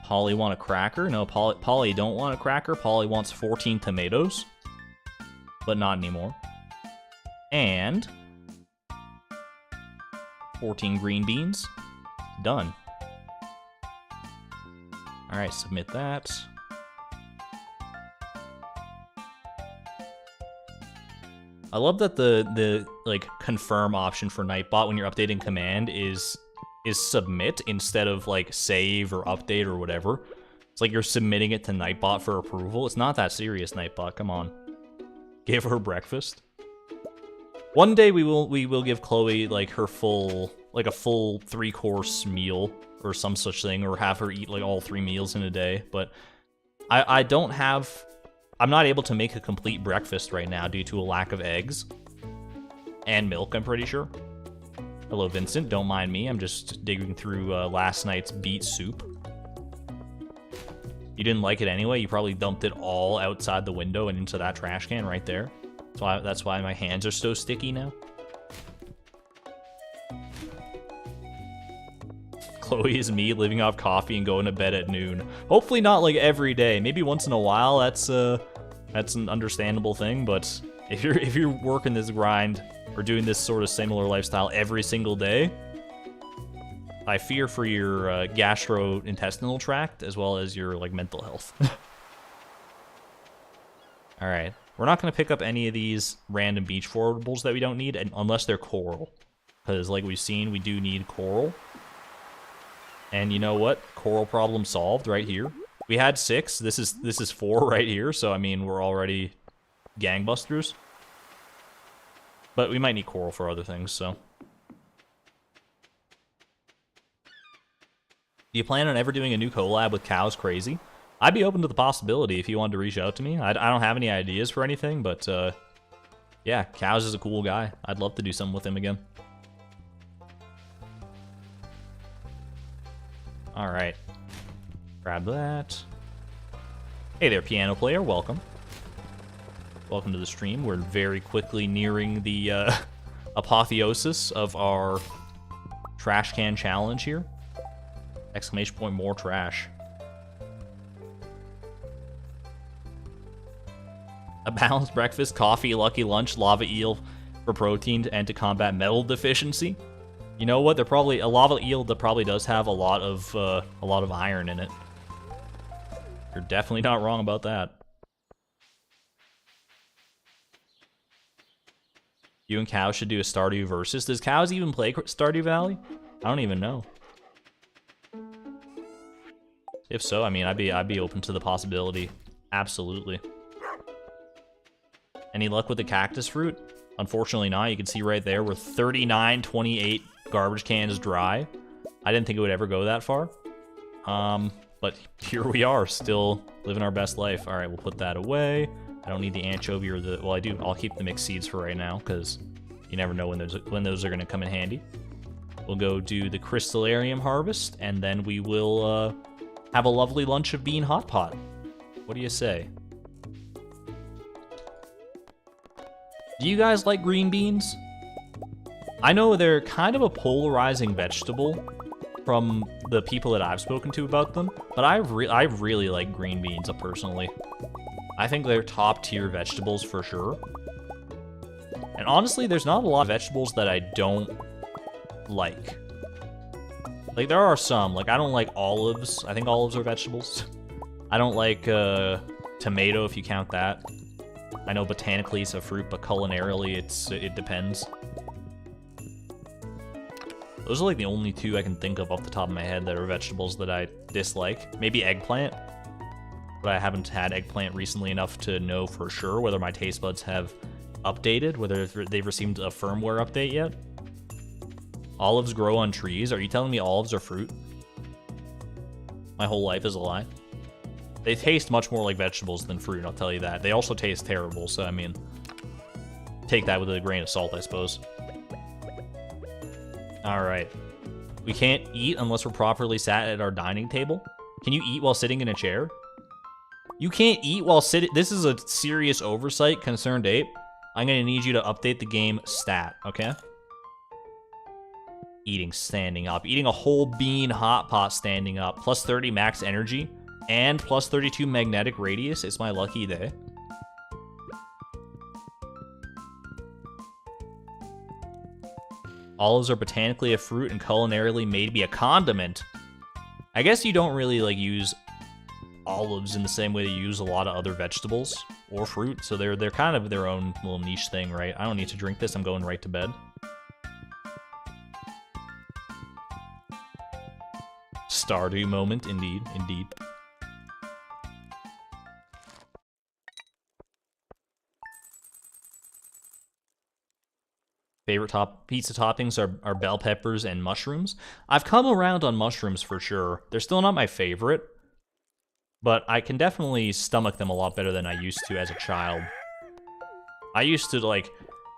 Polly want a cracker? No, Polly don't want a cracker. Polly wants 14 tomatoes, but not anymore. And 14 green beans. Done. All right, submit that. I love that the like confirm option for Nightbot when you're updating command is submit instead of like save or update or whatever. It's like you're submitting it to Nightbot for approval. It's not that serious, Nightbot. Come on. Give her breakfast. One day we will give Chloe like her full a full 3-course meal or some such thing, or have her eat like all 3 meals in a day. But I'm not able to make a complete breakfast right now due to a lack of eggs and milk, I'm pretty sure. Hello, Vincent. Don't mind me. I'm just digging through last night's beet soup. You didn't like it anyway? You probably dumped it all outside the window and into that trash can right there. That's why my hands are so sticky now. Chloe is me living off coffee and going to bed at noon. Hopefully not like every day. Maybe once in a while. That's an understandable thing. But if you're working this grind or doing this sort of similar lifestyle every single day, I fear for your gastrointestinal tract as well as your like mental health. All right, we're not going to pick up any of these random beach forwardables that we don't need unless they're coral, because like we've seen, we do need coral. And you know what? Coral problem solved right here. We had 6. This is 4 right here. So I mean, we're already gangbusters. But we might need coral for other things. So, do you plan on ever doing a new collab with Cows Crazy? I'd be open to the possibility if you wanted to reach out to me. I don't have any ideas for anything, but yeah, Cows is a cool guy. I'd love to do something with him again. All right, grab that. Hey there, piano player, welcome. Welcome to the stream. We're very quickly nearing the apotheosis of our trash can challenge here. Exclamation point, more trash. A balanced breakfast, coffee, lucky lunch, lava eel, for protein and to combat metal deficiency. You know what? They're probably a lava eel that probably does have a lot of iron in it. You're definitely not wrong about that. You and Cows should do a Stardew versus. Does Cows even play Stardew Valley? I don't even know. If so, I mean, I'd be open to the possibility. Absolutely. Any luck with the cactus fruit? Unfortunately not. You can see right there, we're 39-28 garbage cans dry. I didn't think it would ever go that far. But here we are, still living our best life. All right, we'll put that away. I don't need the anchovy or the... Well, I do. I'll keep the mixed seeds for right now, because you never know when those are going to come in handy. We'll go do the crystallarium harvest, and then we will have a lovely lunch of bean hot pot. What do you say? Do you guys like green beans? I know they're kind of a polarizing vegetable from the people that I've spoken to about them, but I really like green beans personally. I think they're top tier vegetables for sure. And honestly, there's not a lot of vegetables that I don't like. Like, there are some. Like, I don't like olives. I think olives are vegetables. I don't like tomato, if you count that. I know botanically it's a fruit, but culinarily it depends. Those are like the only two I can think of off the top of my head that are vegetables that I dislike. Maybe eggplant. But I haven't had eggplant recently enough to know for sure whether my taste buds have updated, whether they've received a firmware update yet. Olives grow on trees. Are you telling me olives are fruit? My whole life is a lie. They taste much more like vegetables than fruit, I'll tell you that. They also taste terrible, so I mean, take that with a grain of salt, I suppose. Alright. We can't eat unless we're properly sat at our dining table. Can you eat while sitting in a chair? You can't eat while sitting. This is a serious oversight, Concerned Ape. I'm gonna need you to update the game stat, okay? Eating standing up. Eating a whole bean hot pot standing up. Plus 30 max energy. And plus 32 magnetic radius. It's my lucky day. Olives are botanically a fruit and culinarily made to be a condiment. I guess you don't really like use olives in the same way that you use a lot of other vegetables or fruit, so they're kind of their own little niche thing, right? I don't need to drink this, I'm going right to bed. Stardew moment, indeed, indeed. Favorite pizza toppings are bell peppers and mushrooms. I've come around on mushrooms for sure. They're still not my favorite, but I can definitely stomach them a lot better than I used to as a child. I used to, like,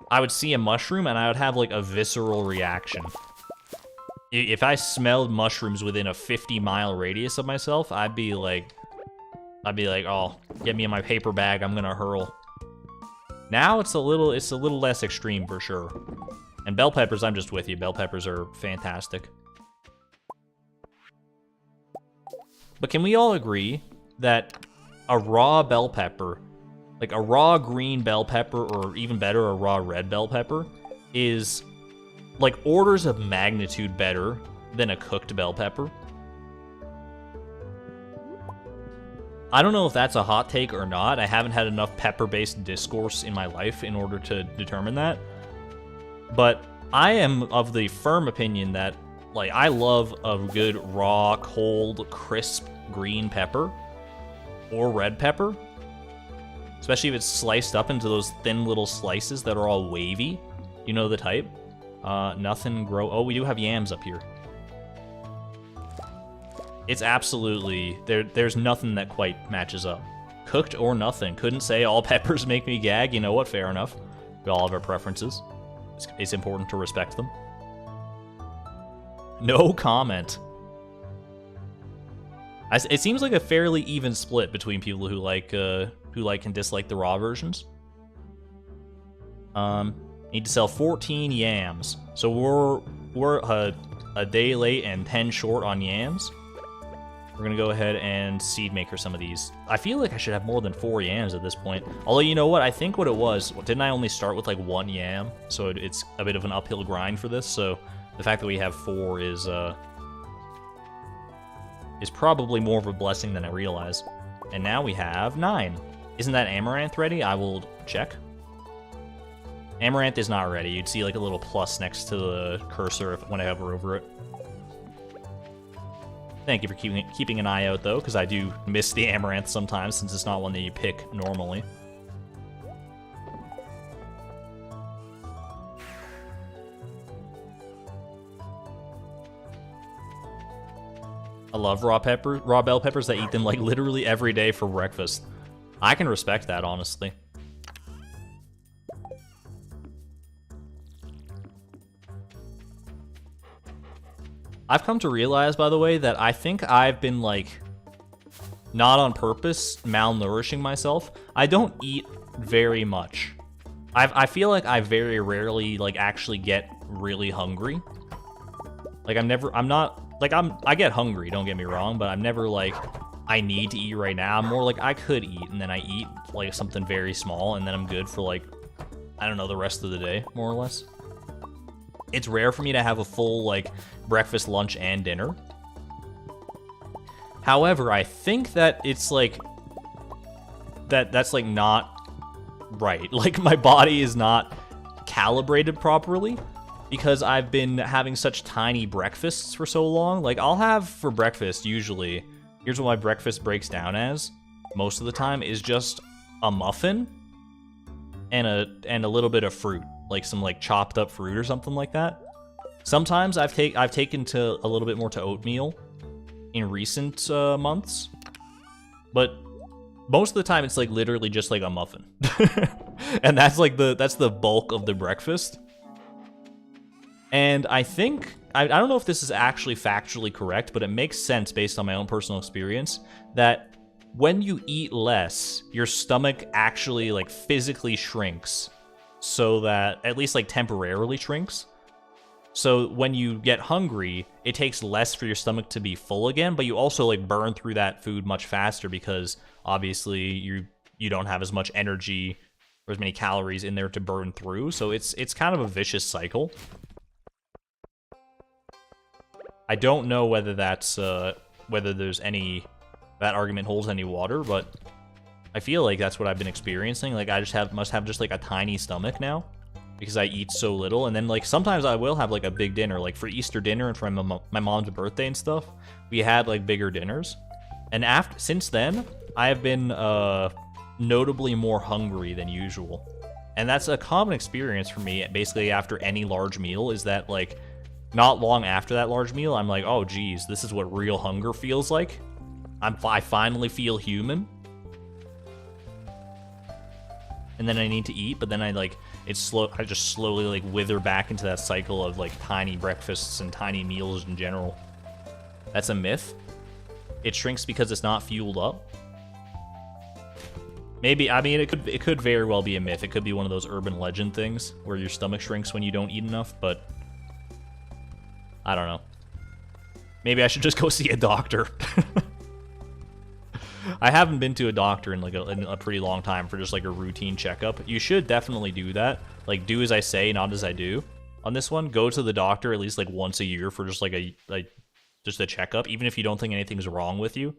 I would see a mushroom and I would have, like, a visceral reaction. If I smelled mushrooms within a 50-mile radius of myself, I'd be like, oh, get me in my paper bag, I'm gonna hurl. Now it's a little less extreme for sure. And bell peppers, I'm just with you. Bell peppers are fantastic. But can we all agree that a raw bell pepper, like a raw green bell pepper, or even better, a raw red bell pepper, is like orders of magnitude better than a cooked bell pepper? I don't know if that's a hot take or not. I haven't had enough pepper-based discourse in my life in order to determine that. But I am of the firm opinion that, like, I love a good, raw, cold, crisp green pepper or red pepper. Especially if it's sliced up into those thin little slices that are all wavy. You know the type. Nothing grow... Oh, we do have yams up here. It's absolutely... There's nothing that quite matches up. Cooked or nothing. Couldn't say all peppers make me gag. You know what? Fair enough. We all have our preferences. It's important to respect them. No comment. It seems like a fairly even split between people who like and dislike the raw versions. Need to sell 14 yams. So we're a day late and 10 short on yams. We're gonna go ahead and seed maker some of these. I feel like I should have more than 4 yams at this point. Although, you know what? I think what it was, didn't I only start with like 1 yam? So it's a bit of an uphill grind for this. So the fact that we have 4 is probably more of a blessing than I realize. And now we have 9. Isn't that amaranth ready? I will check. Amaranth is not ready. You'd see like a little plus next to the cursor when I hover over it. Thank you for keeping an eye out, though, because I do miss the amaranth sometimes, since it's not one that you pick normally. I love raw bell peppers. I eat them, like, literally every day for breakfast. I can respect that, honestly. I've come to realize, by the way, that I think I've been, like, not on purpose malnourishing myself. I don't eat very much. I feel like I very rarely, like, actually get really hungry. Like, I get hungry, don't get me wrong, but I'm never, like, I need to eat right now. I'm more like, I could eat, and then I eat, like, something very small, and then I'm good for, like, I don't know, the rest of the day, more or less. It's rare for me to have a full, like, breakfast, lunch, and dinner. However, I think that it's, like, that's, like, not right. Like, my body is not calibrated properly because I've been having such tiny breakfasts for so long. Like, I'll have for breakfast, usually, here's what my breakfast breaks down as, most of the time, is just a muffin and a little bit of fruit. Like some like chopped up fruit or something like that. Sometimes I've taken to a little bit more to oatmeal in recent months, but most of the time it's like literally just like a muffin, and that's the bulk of the breakfast. And I think I don't know if this is actually factually correct, but it makes sense based on my own personal experience that when you eat less, your stomach actually like physically shrinks. So that, at least like temporarily shrinks. So when you get hungry, it takes less for your stomach to be full again, but you also like burn through that food much faster because obviously you don't have as much energy or as many calories in there to burn through. So it's kind of a vicious cycle. I don't know whether that's whether there's any that argument holds any water, but I feel like that's what I've been experiencing. Like, I just must have just, like, a tiny stomach now because I eat so little. And then, like, sometimes I will have, like, a big dinner. Like, for Easter dinner and for my mom's birthday and stuff, we had, like, bigger dinners. And since then, I have been notably more hungry than usual. And that's a common experience for me, basically, after any large meal, is that, like, not long after that large meal, I'm like, oh, geez, this is what real hunger feels like. I finally feel human. And then I need to eat, but then I just slowly like wither back into that cycle of like tiny breakfasts and tiny meals in general. That's a myth. It shrinks because it's not fueled up. Maybe, I mean, it could very well be a myth. It could be one of those urban legend things where your stomach shrinks when you don't eat enough, but I don't know. Maybe I should just go see a doctor. I haven't been to a doctor in like a pretty long time for just like a routine checkup. You should definitely do that. Like, do as I say, not as I do. On this one, go to the doctor at least like once a year for just like just a checkup, even if you don't think anything's wrong with you.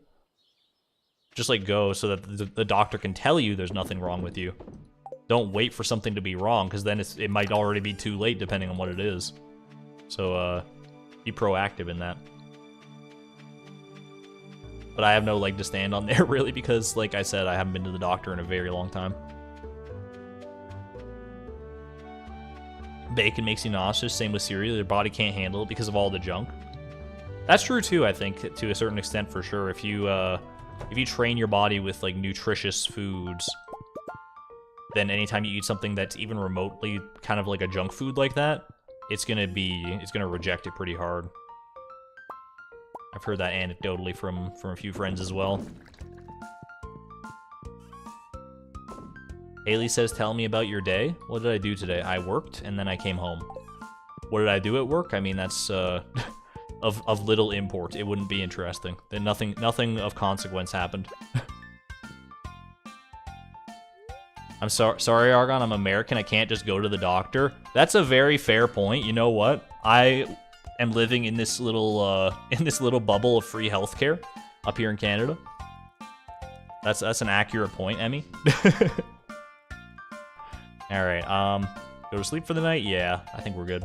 Just like go so that the doctor can tell you there's nothing wrong with you. Don't wait for something to be wrong, because then it might already be too late depending on what it is. So be proactive in that. But I have no leg to stand on there, really, because, like I said, I haven't been to the doctor in a very long time. Bacon makes you nauseous, same with cereal. Your body can't handle it because of all the junk. That's true, too, I think, to a certain extent, for sure. If you train your body with, like, nutritious foods, then anytime you eat something that's even remotely kind of like a junk food like that, it's gonna reject it pretty hard. I've heard that anecdotally from a few friends as well. Haley says, tell me about your day. What did I do today? I worked, and then I came home. What did I do at work? I mean, that's, of little import, it wouldn't be interesting. Then nothing of consequence happened. I'm sorry, Argon, I'm American, I can't just go to the doctor. That's a very fair point. You know what? I am living in this little bubble of free healthcare up here in Canada. That's an accurate point, Emmy. All right, go to sleep for the night? Yeah, I think we're good.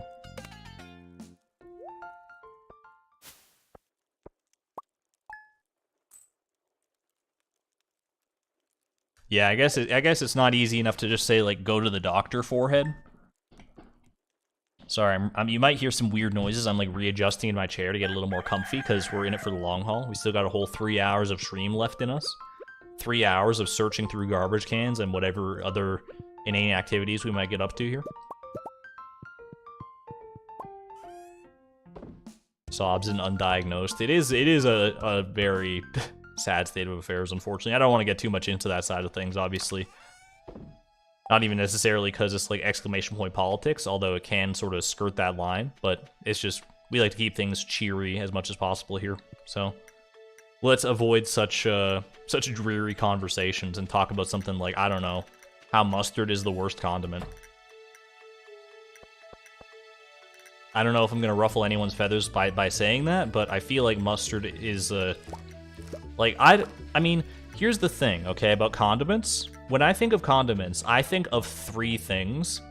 Yeah, I guess it's not easy enough to just say, like, go to the doctor, forehead. Sorry, you might hear some weird noises. I'm, like, readjusting in my chair to get a little more comfy, because we're in it for the long haul. We still got a whole 3 hours of stream left in us. 3 hours of searching through garbage cans and whatever other inane activities we might get up to here. Sobs and undiagnosed. It is a very... sad state of affairs, unfortunately. I don't want to get too much into that side of things, obviously. Not even necessarily because it's like exclamation point politics, although it can sort of skirt that line, but it's just, we like to keep things cheery as much as possible here. So let's avoid such dreary conversations and talk about something like, I don't know, how mustard is the worst condiment. I don't know if I'm going to ruffle anyone's feathers by saying that, but I feel like mustard is like, I mean, here's the thing, okay, about condiments. When I think of condiments, I think of 3 things.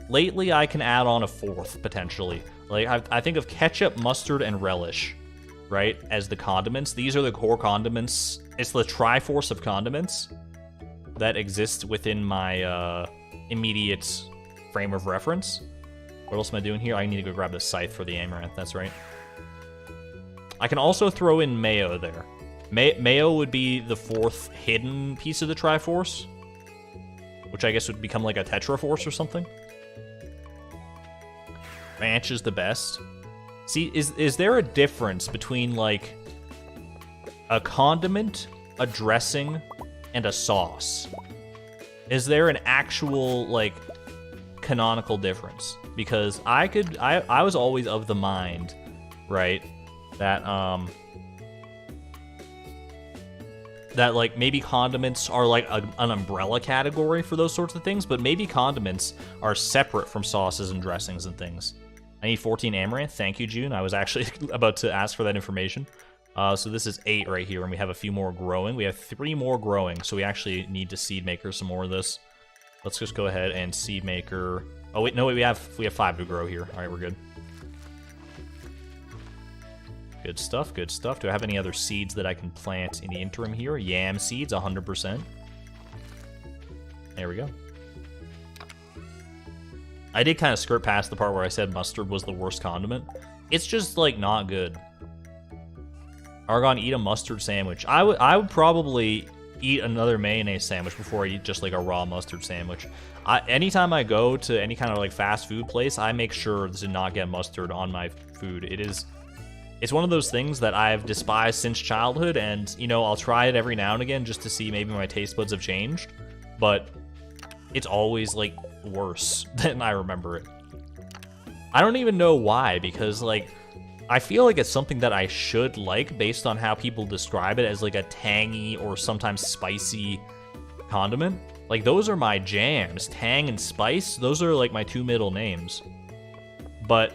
Lately, I can add on a 4th, potentially. Like, I think of ketchup, mustard, and relish, right, as the condiments. These are the core condiments. It's the triforce of condiments that exists within my immediate frame of reference. What else am I doing here? I need to go grab the scythe for the amaranth, that's right. I can also throw in mayo there. Mayo would be the 4th hidden piece of the Triforce, which I guess would become like a Tetraforce or something. Ranch is the best. See, is there a difference between, like, a condiment, a dressing, and a sauce? Is there an actual, like, canonical difference? Because I was always of the mind, right, that like maybe condiments are like an umbrella category for those sorts of things, but maybe condiments are separate from sauces and dressings and things. I need 14 amaranth. Thank you, June. I was actually about to ask for that information. So this is 8 right here, and we have a few more growing. We have 3 more growing, so we actually need to seed maker some more of this. Let's just go ahead and seed maker. Oh wait, no, wait, we have 5 to grow here. All right, we're good. Good stuff, good stuff. Do I have any other seeds that I can plant in the interim here? Yam seeds, 100%. There we go. I did kind of skirt past the part where I said mustard was the worst condiment. It's just, like, not good. Argon, eat a mustard sandwich. I would probably eat another mayonnaise sandwich before I eat just, like, a raw mustard sandwich. Anytime I go to any kind of, like, fast food place, I make sure to not get mustard on my food. It's one of those things that I've despised since childhood, and, you know, I'll try it every now and again just to see maybe my taste buds have changed, but it's always, like, worse than I remember it. I don't even know why, because, like, I feel like it's something that I should like based on how people describe it as, like, a tangy or sometimes spicy condiment. Like, those are my jams. Tang and spice, those are, like, my 2 middle names. But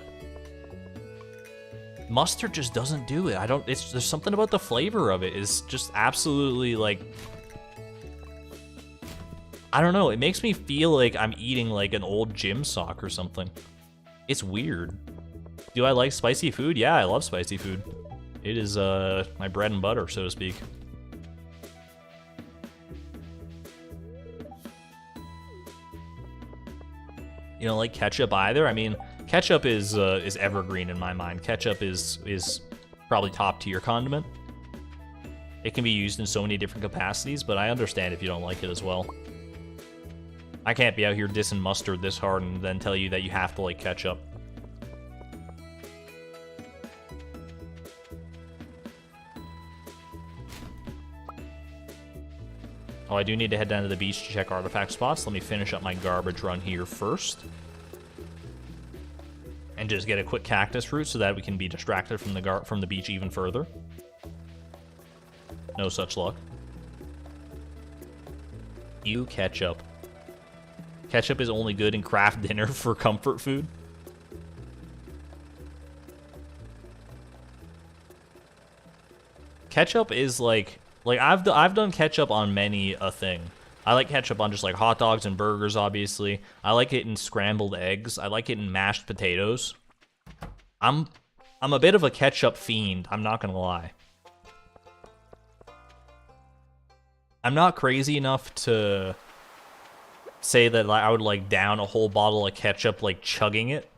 mustard just doesn't do it. There's something about the flavor of it is just absolutely, like, I don't know, it makes me feel like I'm eating, like, an old gym sock or something. It's weird. Do I like spicy food? Yeah, I love spicy food. It is, my bread and butter, so to speak. You don't like ketchup either? I mean, ketchup is evergreen in my mind. Ketchup is probably top tier condiment. It can be used in so many different capacities, but I understand if you don't like it as well. I can't be out here dissing mustard this hard and then tell you that you have to like ketchup. Oh, I do need to head down to the beach to check artifact spots. Let me finish up my garbage run here first. And just get a quick cactus root so that we can be distracted from the beach even further. No such luck. Ew, ketchup. Ketchup is only good in craft dinner for comfort food. Ketchup is like I've done ketchup on many a thing. I like ketchup on just like hot dogs and burgers, obviously. I like it in scrambled eggs. I like it in mashed potatoes. I'm a bit of a ketchup fiend, I'm not gonna lie. I'm not crazy enough to say that I would like down a whole bottle of ketchup like chugging it.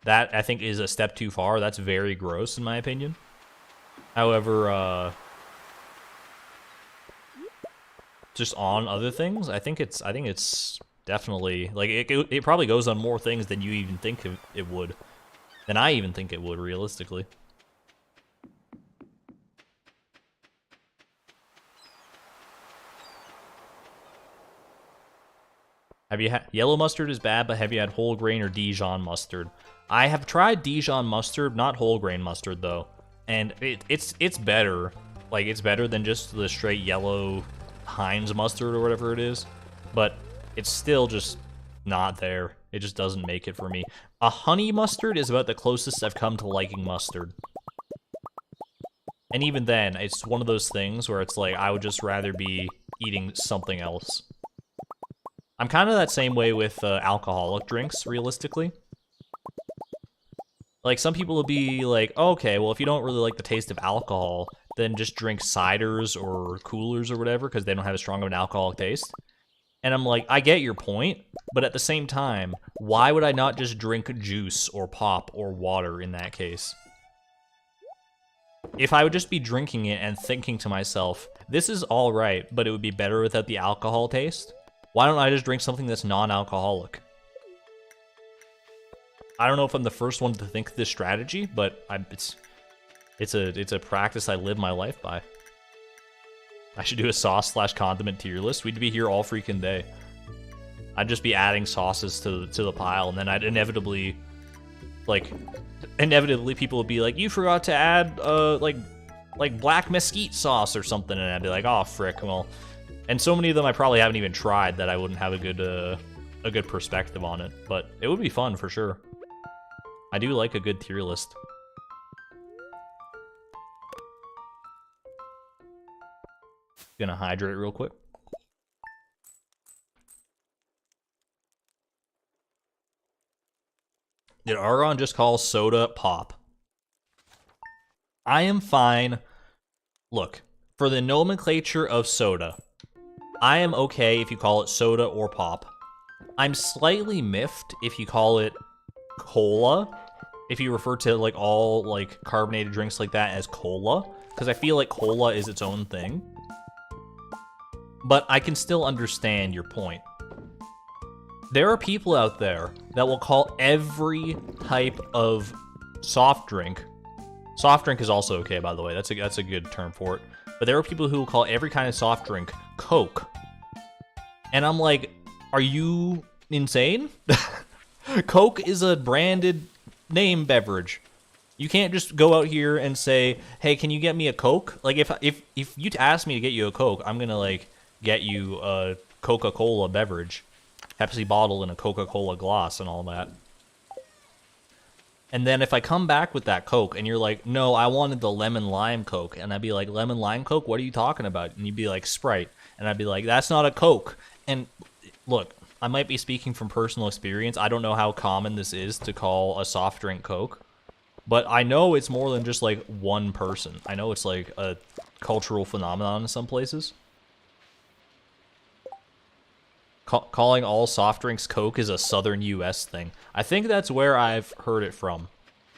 That I think is a step too far. That's very gross in my opinion. However, just on other things, I think it's definitely like it probably goes on more things than you even think it would, than I even think it would realistically. Have you had yellow mustard is bad, but have you had whole grain or Dijon mustard? I have tried Dijon mustard, not whole grain mustard though. And it's better. Like, it's better than just the straight yellow Heinz mustard or whatever it is. But it's still just not there. It just doesn't make it for me. A honey mustard is about the closest I've come to liking mustard. And even then, it's one of those things where it's like, I would just rather be eating something else. I'm kind of that same way with alcoholic drinks, realistically. Like, some people will be like, oh, okay, well, if you don't really like the taste of alcohol, then just drink ciders or coolers or whatever, because they don't have as strong of an alcoholic taste. And I'm like, I get your point, but at the same time, why would I not just drink juice or pop or water in that case? If I would just be drinking it and thinking to myself, this is all right, but it would be better without the alcohol taste, why don't I just drink something that's non-alcoholic? I don't know if I'm the first one to think this strategy, but it's a practice I live my life by. I should do a sauce/condiment tier list. We'd be here all freaking day. I'd just be adding sauces to the pile, and then I'd inevitably people would be like, "You forgot to add like black mesquite sauce or something," and I'd be like, "Oh frick, well." And so many of them I probably haven't even tried that I wouldn't have a good perspective on it, but it would be fun for sure. I do like a good tier list. Gonna hydrate real quick. Did Argon just call soda pop? I am fine. Look, for the nomenclature of soda, I am okay if you call it soda or pop. I'm slightly miffed if you call it cola, if you refer to like all like carbonated drinks like that as cola, because I feel like cola is its own thing. But I can still understand your point. There are people out there that will call every type of soft drink is also okay, by the way. That's a good term for it. But there are people who will call every kind of soft drink Coke. And I'm like, are you insane? Coke is a branded name beverage. You can't just go out here and say, "Hey, can you get me a Coke?" Like if you ask me to get you a Coke, I'm gonna like get you a Coca-Cola beverage, Pepsi bottle in a Coca-Cola glass and all that. And then if I come back with that Coke and you're like, "No, I wanted the lemon lime Coke," and I'd be like, "Lemon lime Coke? What are you talking about?" And you'd be like, "Sprite," and I'd be like, "That's not a Coke." And look, I might be speaking from personal experience. I don't know how common this is to call a soft drink Coke, but I know it's more than just like one person. I know it's like a cultural phenomenon in some places. Calling all soft drinks Coke is a southern US thing. I think that's where I've heard it from.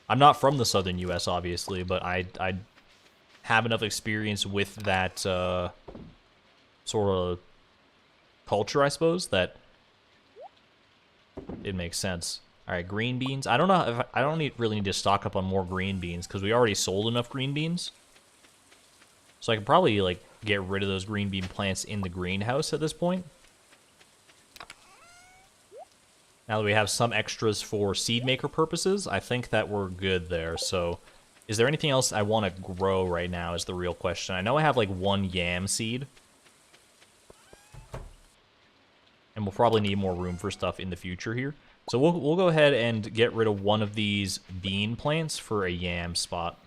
I'm not from the southern US, obviously, but I have enough experience with that sort of culture, I suppose, that it makes sense. All right, green beans. I don't know if I don't really need to stock up on more green beans because we already sold enough green beans. So I could probably like get rid of those green bean plants in the greenhouse at this point. Now that we have some extras for seed maker purposes, I think that we're good there. So, is there anything else I want to grow right now is the real question. I know I have like 1 yam seed. And we'll probably need more room for stuff in the future here. So we'll go ahead and get rid of one of these bean plants for a yam spot.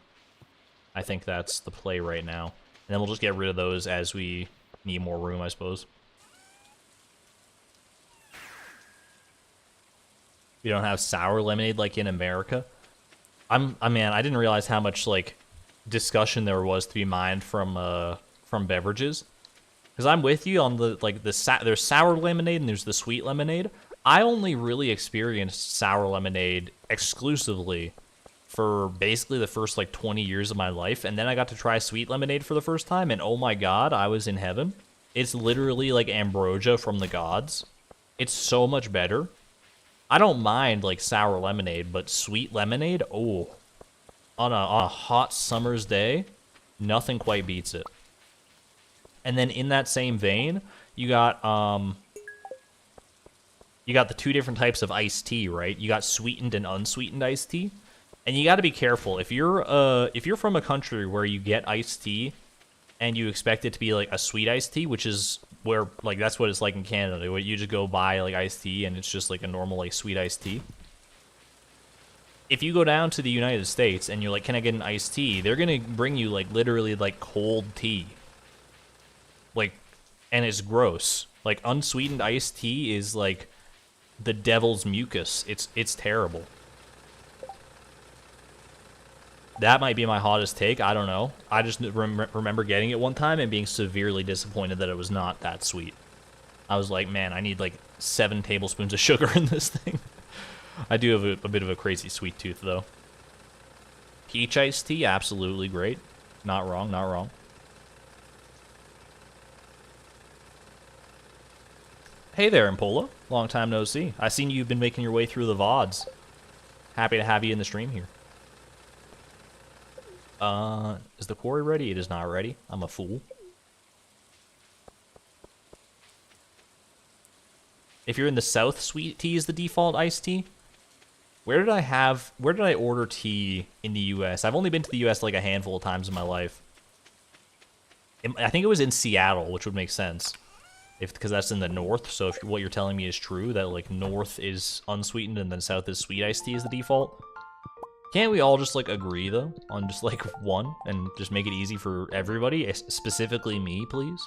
I think that's the play right now. And then we'll just get rid of those as we need more room, I suppose. We don't have sour lemonade like in America. Man, I didn't realize how much like discussion there was to be mined from beverages. Because I'm with you on there's sour lemonade and there's the sweet lemonade. I only really experienced sour lemonade exclusively for basically the first like 20 years of my life, and then I got to try sweet lemonade for the first time, and oh my god, I was in heaven. It's literally like ambrosia from the gods. It's so much better. I don't mind like sour lemonade, but sweet lemonade, oh, on a hot summer's day, nothing quite beats it. And then in that same vein, you got the 2 different types of iced tea, right? You got sweetened and unsweetened iced tea. And you got to be careful. If you're from a country where you get iced tea and you expect it to be like a sweet iced tea, which is where like that's what it's like in Canada, where you just go buy like iced tea and it's just like a normal like sweet iced tea. If you go down to the United States and you're like, "Can I get an iced tea?" They're going to bring you like literally like cold tea. Like, and it's gross. Like, unsweetened iced tea is like the devil's mucus. It's terrible. That might be my hottest take. I don't know. I just remember getting it one time and being severely disappointed that it was not that sweet. I was like, man, I need like 7 tablespoons of sugar in this thing. I do have a bit of a crazy sweet tooth, though. Peach iced tea, absolutely great. Not wrong, not wrong. Hey there, Impola. Long time no see. I seen you've been making your way through the VODs. Happy to have you in the stream here. Is the quarry ready? It is not ready. I'm a fool. If you're in the south, sweet tea is the default iced tea. Where did I order tea in the US? I've only been to the US like a handful of times in my life. I think it was in Seattle, which would make sense. Because that's in the north, so if what you're telling me is true, that like north is unsweetened and then south is sweet iced tea is the default. Can't we all just like agree though on just like one and just make it easy for everybody, specifically me, please?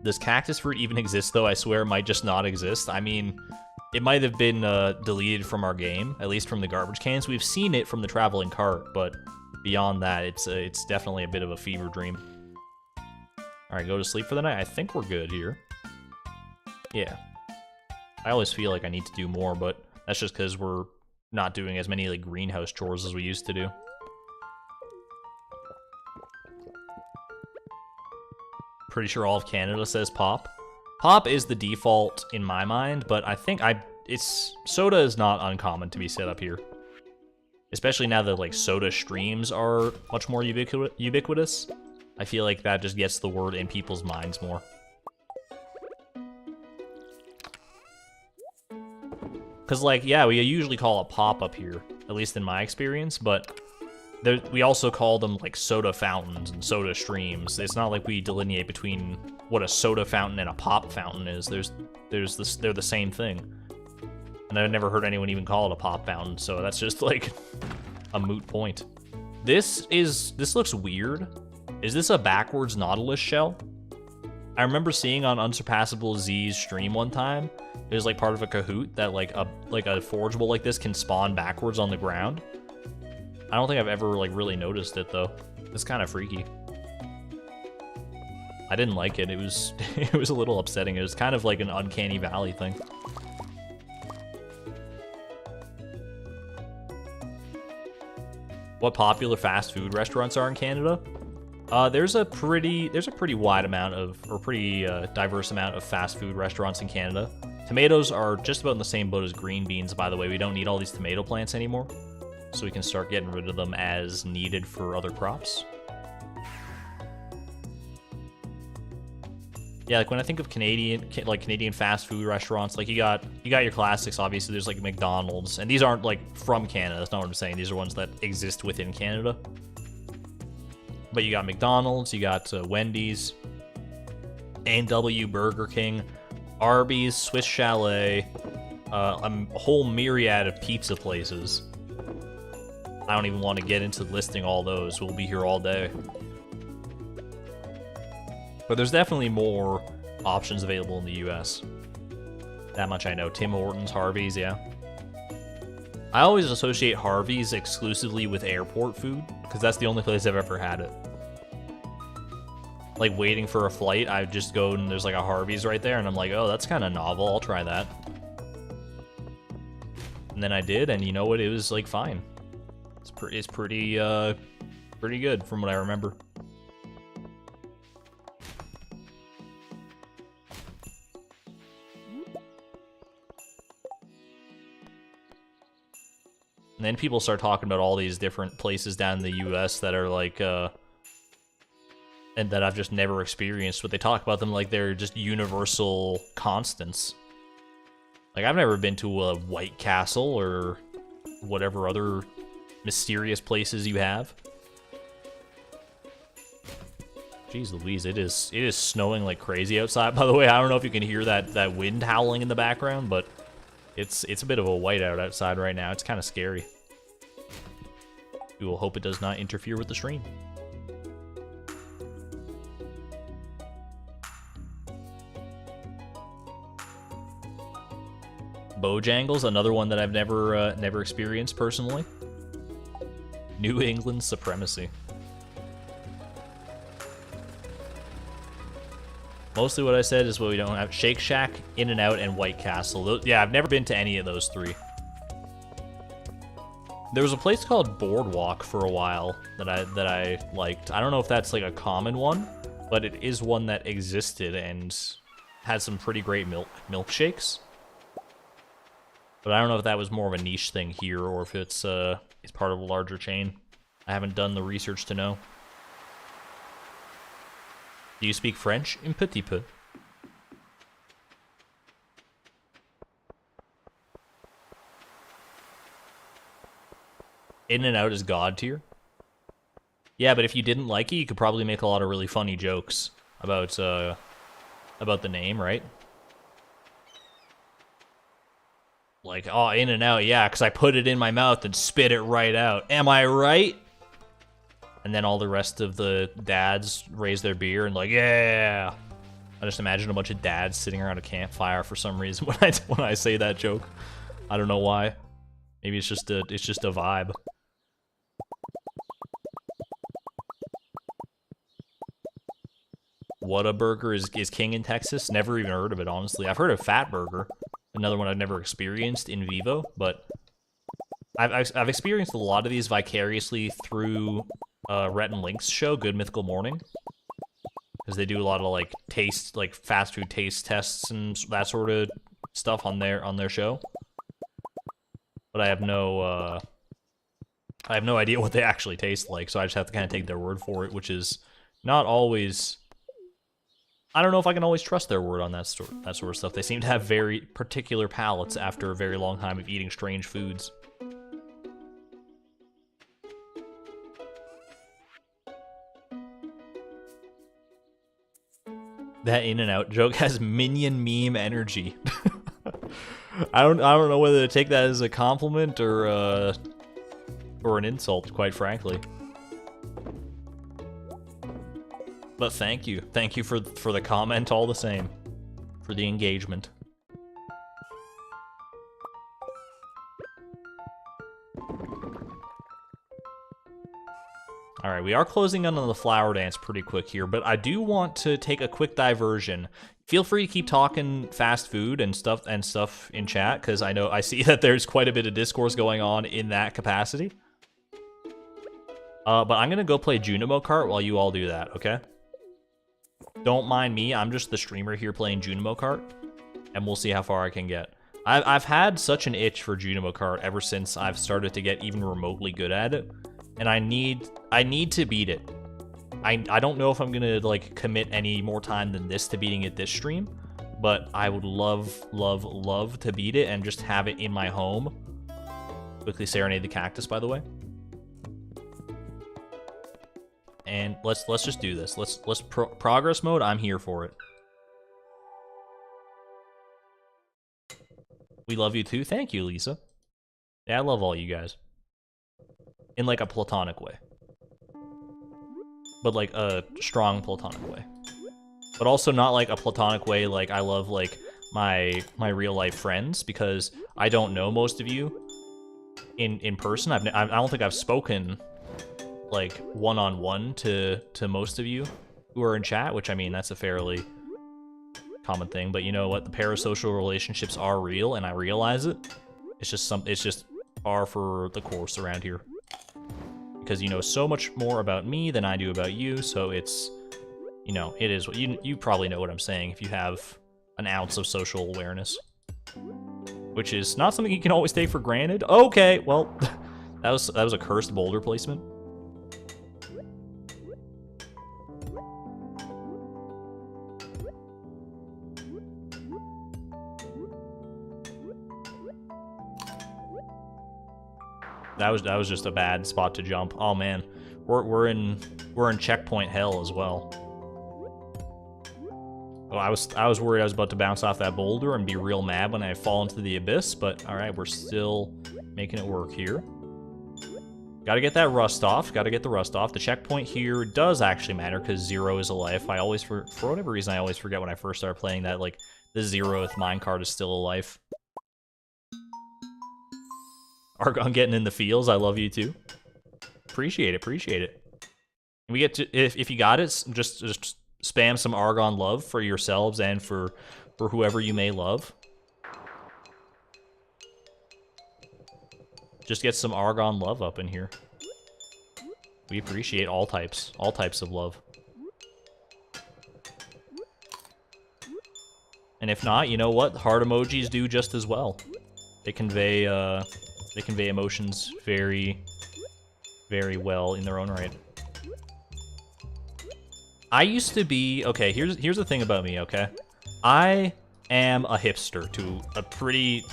Does cactus fruit even exist though? I swear it might just not exist. I mean, it might have been deleted from our game, at least from the garbage cans. We've seen it from the traveling cart, but beyond that, it's definitely a bit of a fever dream. Alright, go to sleep for the night. I think we're good here. Yeah. I always feel like I need to do more, but that's just because we're not doing as many like greenhouse chores as we used to do. Pretty sure all of Canada says pop. Pop is the default in my mind, but I think soda is not uncommon to be set up here. Especially now that like soda streams are much more ubiquitous. I feel like that just gets the word in people's minds more. Because, like, yeah, we usually call it pop up here, at least in my experience, but we also call them, like, soda fountains and soda streams. It's not like we delineate between what a soda fountain and a pop fountain is. They're the same thing. And I've never heard anyone even call it a pop fountain, so that's just, like, a moot point. This looks weird. Is this a backwards Nautilus shell? I remember seeing on Unsurpassable Z's stream one time, it was like part of a Kahoot that like a forgeable like this can spawn backwards on the ground. I don't think I've ever like really noticed it though. It's kind of freaky. I didn't like it. It was it was a little upsetting. It was kind of like an Uncanny Valley thing. What popular fast food restaurants are in Canada? There's a pretty wide amount of, or pretty diverse amount of fast food restaurants in Canada. Tomatoes are just about in the same boat as green beans, by the way. We don't need all these tomato plants anymore, so we can start getting rid of them as needed for other crops. Yeah, like when I think of Canadian fast food restaurants, like you got your classics. Obviously, there's like McDonald's, and these aren't like from Canada. That's not what I'm saying. These are ones that exist within Canada. But you got McDonald's, you got Wendy's, A&W, Burger King, Arby's, Swiss Chalet, a whole myriad of pizza places. I don't even want to get into listing all those. We'll be here all day. But there's definitely more options available in the US. That much I know. Tim Hortons, Harvey's, yeah. I always associate Harvey's exclusively with airport food, because that's the only place I've ever had it. Like waiting for a flight, I just go and there's like a Harvey's right there, and I'm like, oh, that's kind of novel, I'll try that. And then I did, and you know what, it was like fine. It's pretty good from what I remember. And then people start talking about all these different places down in the US that are like, and that I've just never experienced, but they talk about them like they're just universal constants. Like, I've never been to a White Castle or whatever other mysterious places you have. Jeez Louise, it is snowing like crazy outside. By the way, I don't know if you can hear that wind howling in the background, but it's a bit of a whiteout outside right now. It's kind of scary. We will hope it does not interfere with the stream. Bojangles, another one that I've never experienced personally. New England supremacy. Mostly what I said is what we don't have. Shake Shack, In-N-Out, and White Castle. Yeah, I've never been to any of those three. There was a place called Boardwalk for a while that I liked. I don't know if that's like a common one, but it is one that existed and had some pretty great milkshakes. But I don't know if that was more of a niche thing here or if it's part of a larger chain. I haven't done the research to know. Do you speak French? Un petit peu. In-N-Out is god tier. Yeah, but if you didn't like it, you could probably make a lot of really funny jokes about the name, right? Like, oh, In-N-Out, yeah, because I put it in my mouth and spit it right out. Am I right? And then all the rest of the dads raise their beer and like, yeah. I just imagine a bunch of dads sitting around a campfire for some reason when I say that joke. I don't know why. Maybe it's just a vibe. Whataburger is king in Texas. Never even heard of it, honestly. I've heard of Fatburger, another one I've never experienced in vivo, but I've experienced a lot of these vicariously through Rhett and Link's show, Good Mythical Morning, because they do a lot of like fast food taste tests and that sort of stuff on their show. But I have no idea what they actually taste like, so I just have to kind of take their word for it, which is not always. I don't know if I can always trust their word on that sort of stuff. They seem to have very particular palates after a very long time of eating strange foods. That In-N-Out joke has minion meme energy. I don't know whether to take that as a compliment or an insult, quite frankly. But thank you for the comment all the same, for the engagement. All right, we are closing in on the flower dance pretty quick here, but I do want to take a quick diversion. Feel free to keep talking fast food and stuff in chat, because I see that there's quite a bit of discourse going on in that capacity. But I'm gonna go play Junimo Kart while you all do that, okay? Don't mind me, I'm just the streamer here playing Junimo Kart, and we'll see how far I can get. I've had such an itch for Junimo Kart ever since I've started to get even remotely good at it, and I need to beat it. I don't know if I'm gonna like commit any more time than this to beating it this stream, but I would love to beat it and just have it in my home. Quickly serenade the cactus, by the way. And let's just do this. Let's progress mode. I'm here for it. We love you too. Thank you, Lisa. Yeah, I love all you guys. In like a platonic way. But like a strong platonic way. But also not like a platonic way like I love like my real life friends, because I don't know most of you in person. I don't think I've spoken like one-on-one to most of you who are in chat, which I mean that's a fairly common thing, but you know what, the parasocial relationships are real and I realize it. It's just par for the course around here, because you know so much more about me than I do about you, so it's, you know, it is what you probably know what I'm saying if you have an ounce of social awareness, which is not something you can always take for granted. Okay, well, that was a cursed boulder placement. That was just a bad spot to jump. Oh man, we're in checkpoint hell as well. Oh, I was worried I was about to bounce off that boulder and be real mad when I fall into the abyss, but all right, we're still making it work here. Got to get that rust off. Got to get the rust off. The checkpoint here does actually matter because 0 is a life. I always, for whatever reason, I always forget when I first start playing that like the 0th minecart is still a life. Argon getting in the feels. I love you too. Appreciate it. Appreciate it. We get to, if you got it, just spam some Argon love for yourselves and for whoever you may love. Just get some Argon love up in here. We appreciate all types of love. And if not, you know what? Heart emojis do just as well. They convey emotions very, very well in their own right. I used to be, okay, here's the thing about me, okay? I am a hipster to a pretty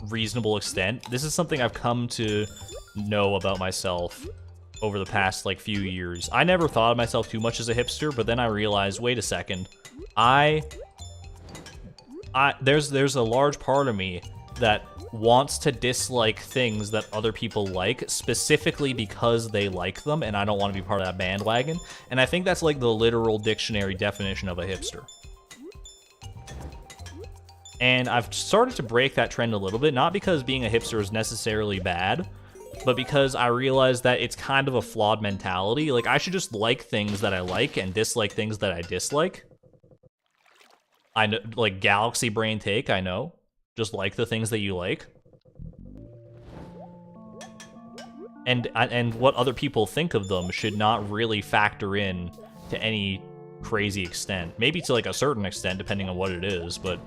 reasonable extent. This is something I've come to know about myself over the past like few years. I never thought of myself too much as a hipster, but then I realized, wait a second, there's a large part of me that wants to dislike things that other people like, specifically because they like them, and I don't want to be part of that bandwagon. And I think that's like the literal dictionary definition of a hipster. And I've started to break that trend a little bit, not because being a hipster is necessarily bad, but because I realize that it's kind of a flawed mentality. Like, I should just like things that I like and dislike things that I dislike. I know, like, galaxy brain take, I know. Just like the things that you like. And what other people think of them should not really factor in to any crazy extent. Maybe to like a certain extent, depending on what it is, but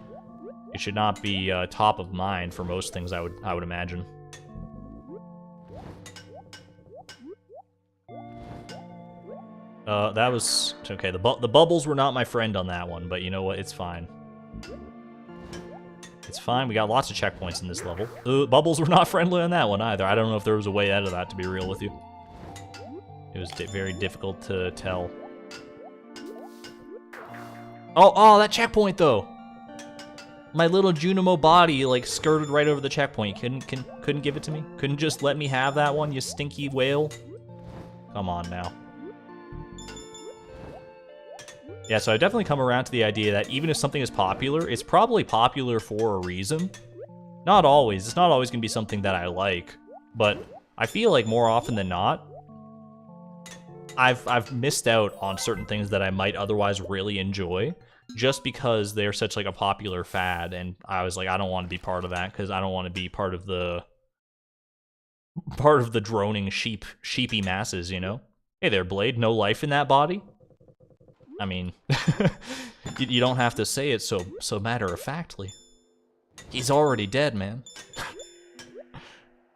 it should not be top of mind for most things, I would imagine. That was okay. The bubbles were not my friend on that one, but you know what? It's fine. It's fine. We got lots of checkpoints in this level. Bubbles were not friendly on that one either. I don't know if there was a way out of that, to be real with you. It was very difficult to tell. Oh, that checkpoint though. My little Junimo body like skirted right over the checkpoint. Couldn't give it to me. Couldn't just let me have that one, you stinky whale. Come on now. Yeah, so I've definitely come around to the idea that even if something is popular, it's probably popular for a reason. Not always. It's not always going to be something that I like, but I feel like more often than not, I've missed out on certain things that I might otherwise really enjoy just because they're such like a popular fad, and I was like, I don't want to be part of that because I don't want to be part of the droning sheepy masses, you know? Hey there, Blade. No life in that body? I mean, you don't have to say it so matter-of-factly. He's already dead, man.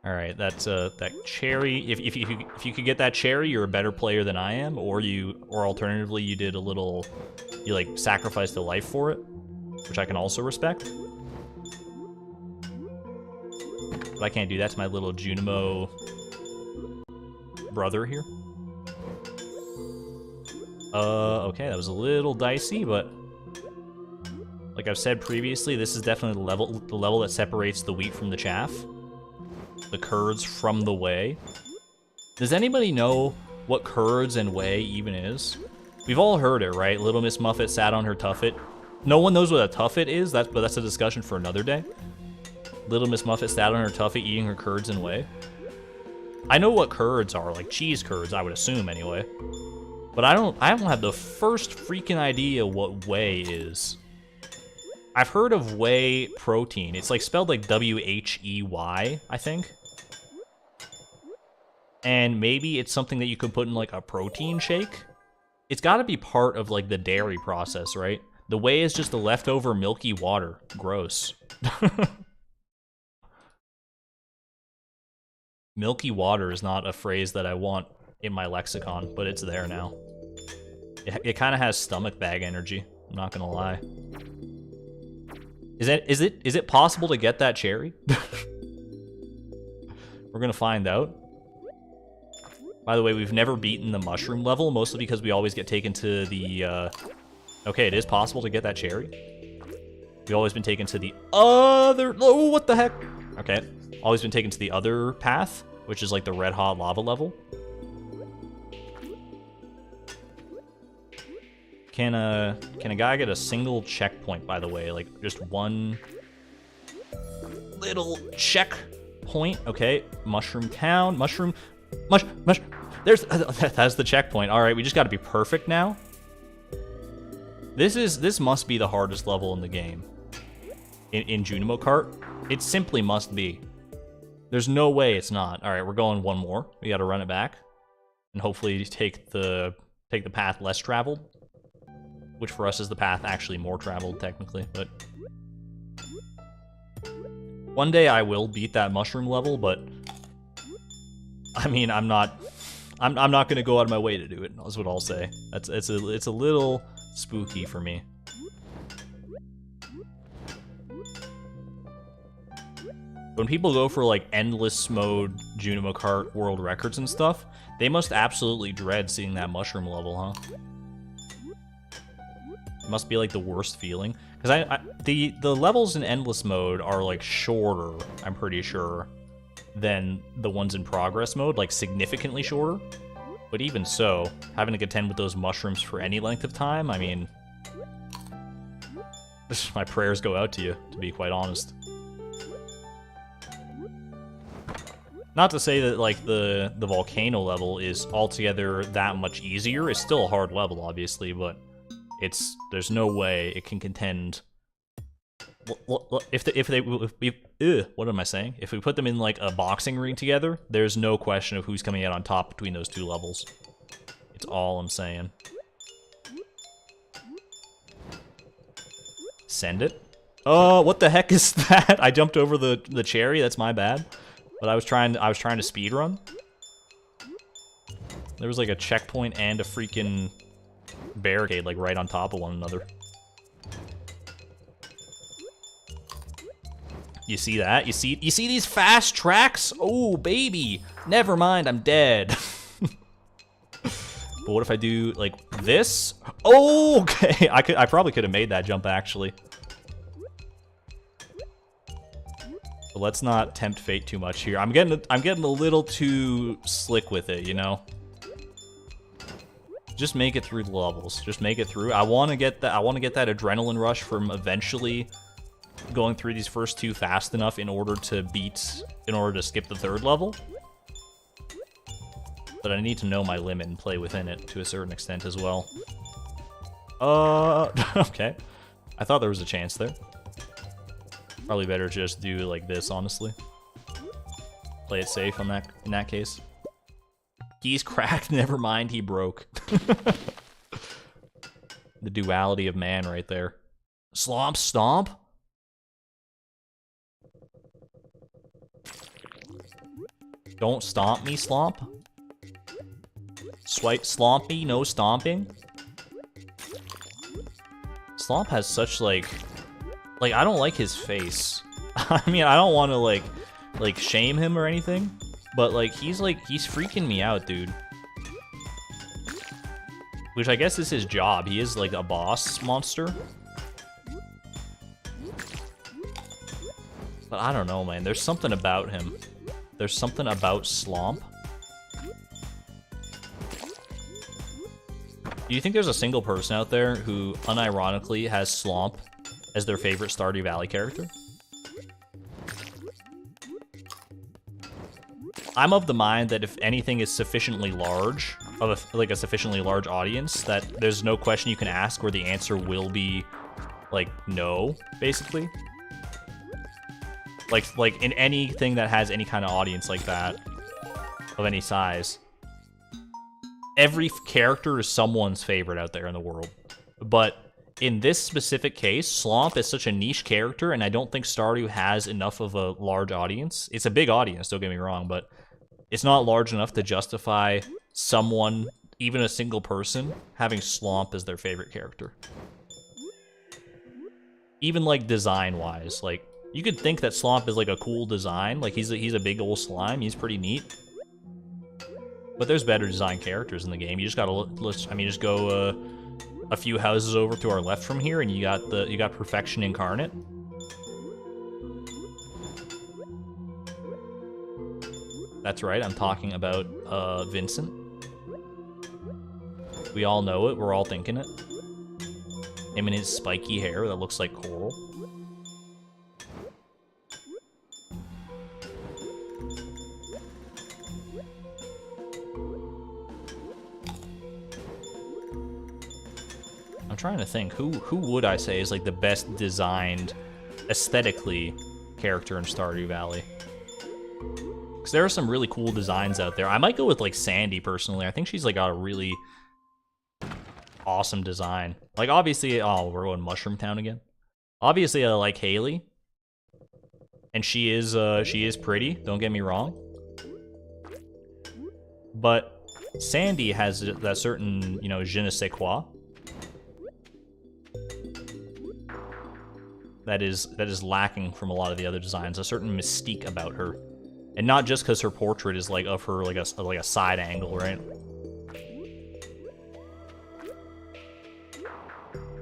All right, that's that cherry. If you could get that cherry, you're a better player than I am, or alternatively you did a little, you like sacrificed a life for it, which I can also respect. But I can't do that to my little Junimo brother here. Okay, that was a little dicey, but like I've said previously, this is definitely the level that separates the wheat from the chaff. The curds from the whey. Does anybody know what curds and whey even is? We've all heard it, right? Little Miss Muffet sat on her tuffet. No one knows what a tuffet is, but that's a discussion for another day. Little Miss Muffet sat on her tuffet eating her curds and whey. I know what curds are, like cheese curds, I would assume anyway. But I don't have the first freaking idea what whey is. I've heard of whey protein. It's like spelled like W-H-E-Y, I think. And maybe it's something that you could put in like a protein shake. It's gotta be part of like the dairy process, right? The whey is just the leftover milky water. Gross. Milky water is not a phrase that I want in my lexicon, but it's there now. It kind of has stomach bag energy, I'm not gonna lie. Is it possible to get that cherry? We're gonna find out. By the way, we've never beaten the mushroom level, mostly because we always get taken to the, okay, it is possible to get that cherry. We've always been taken to the other, oh, what the heck? Okay, always been taken to the other path, which is like the red hot lava level. Can a guy get a single checkpoint, by the way? Like, just one little checkpoint. Okay, Mushroom Town, mush. That's the checkpoint. All right, we just got to be perfect now. This must be the hardest level in the game. In Junimo Kart, it simply must be. There's no way it's not. All right, we're going one more. We got to run it back, and hopefully take the path less traveled, which for us is the path actually more traveled technically. But one day I will beat that mushroom level, but I mean I'm not gonna go out of my way to do it. That's what I'll say. It's a little spooky for me. When people go for like endless mode Junimo Kart world records and stuff, they must absolutely dread seeing that mushroom level, huh? It must be like the worst feeling. Because the levels in endless mode are like shorter, I'm pretty sure, than the ones in progress mode, like significantly shorter. But even so, having to contend with those mushrooms for any length of time, I mean, my prayers go out to you, to be quite honest. Not to say that like the volcano level is altogether that much easier. It's still a hard level, obviously, but there's no way it can contend. What am I saying? If we put them in like a boxing ring together, there's no question of who's coming out on top between those two levels. It's all I'm saying. Send it. Oh, what the heck is that? I jumped over the cherry. That's my bad. But I was trying to speedrun. There was like a checkpoint and a freaking barricade like right on top of one another. You see that? You see these fast tracks? Oh, baby. Never mind, I'm dead. But what if I do like this? Oh, okay. I probably could have made that jump actually. But let's not tempt fate too much here. I'm getting a little too slick with it, you know. Just make it through the levels. Just make it through. I want to get that adrenaline rush from eventually going through these first two fast enough in order to skip the third level. But I need to know my limit and play within it to a certain extent as well. Okay. I thought there was a chance there. Probably better just do like this, honestly. Play it safe in that case. He's cracked, never mind, he broke. The duality of man right there. Slomp stomp? Don't stomp me, Slomp. Swipe Slompy, no stomping. Slomp has such, like, I don't like his face. I mean, I don't want to, like, shame him or anything, but, like, he's freaking me out, dude. Which I guess is his job. He is, like, a boss monster. But I don't know, man. There's something about him. There's something about Slomp. Do you think there's a single person out there who unironically has Slomp as their favorite Stardew Valley character? I'm of the mind that if anything is sufficiently large, of a sufficiently large audience, that there's no question you can ask where the answer will be, like, no, basically. Like in anything that has any kind of audience like that, of any size. Every character is someone's favorite out there in the world. But in this specific case, Slomp is such a niche character, and I don't think Stardew has enough of a large audience. It's a big audience, don't get me wrong, but it's not large enough to justify someone, even a single person, having Slomp as their favorite character. Even, like, design-wise. Like, you could think that Slomp is, like, a cool design. Like, he's a big old slime. He's pretty neat. But there's better designed characters in the game. You just gotta just go a few houses over to our left from here, and you got Perfection Incarnate. That's right, I'm talking about Vincent. We all know it, we're all thinking it. Him and his spiky hair that looks like coral. I'm trying to think, who would I say is, like, the best designed, aesthetically, character in Stardew Valley? Because there are some really cool designs out there. I might go with, like, Sandy, personally. I think she's, like, got a really awesome design. Like, obviously, oh, we're going Mushroom Town again. Obviously, I like Haley. And she is pretty, don't get me wrong. But Sandy has that certain, you know, je ne sais quoi. That is lacking from a lot of the other designs, a certain mystique about her. And not just because her portrait is, like, of her, like a side angle, right?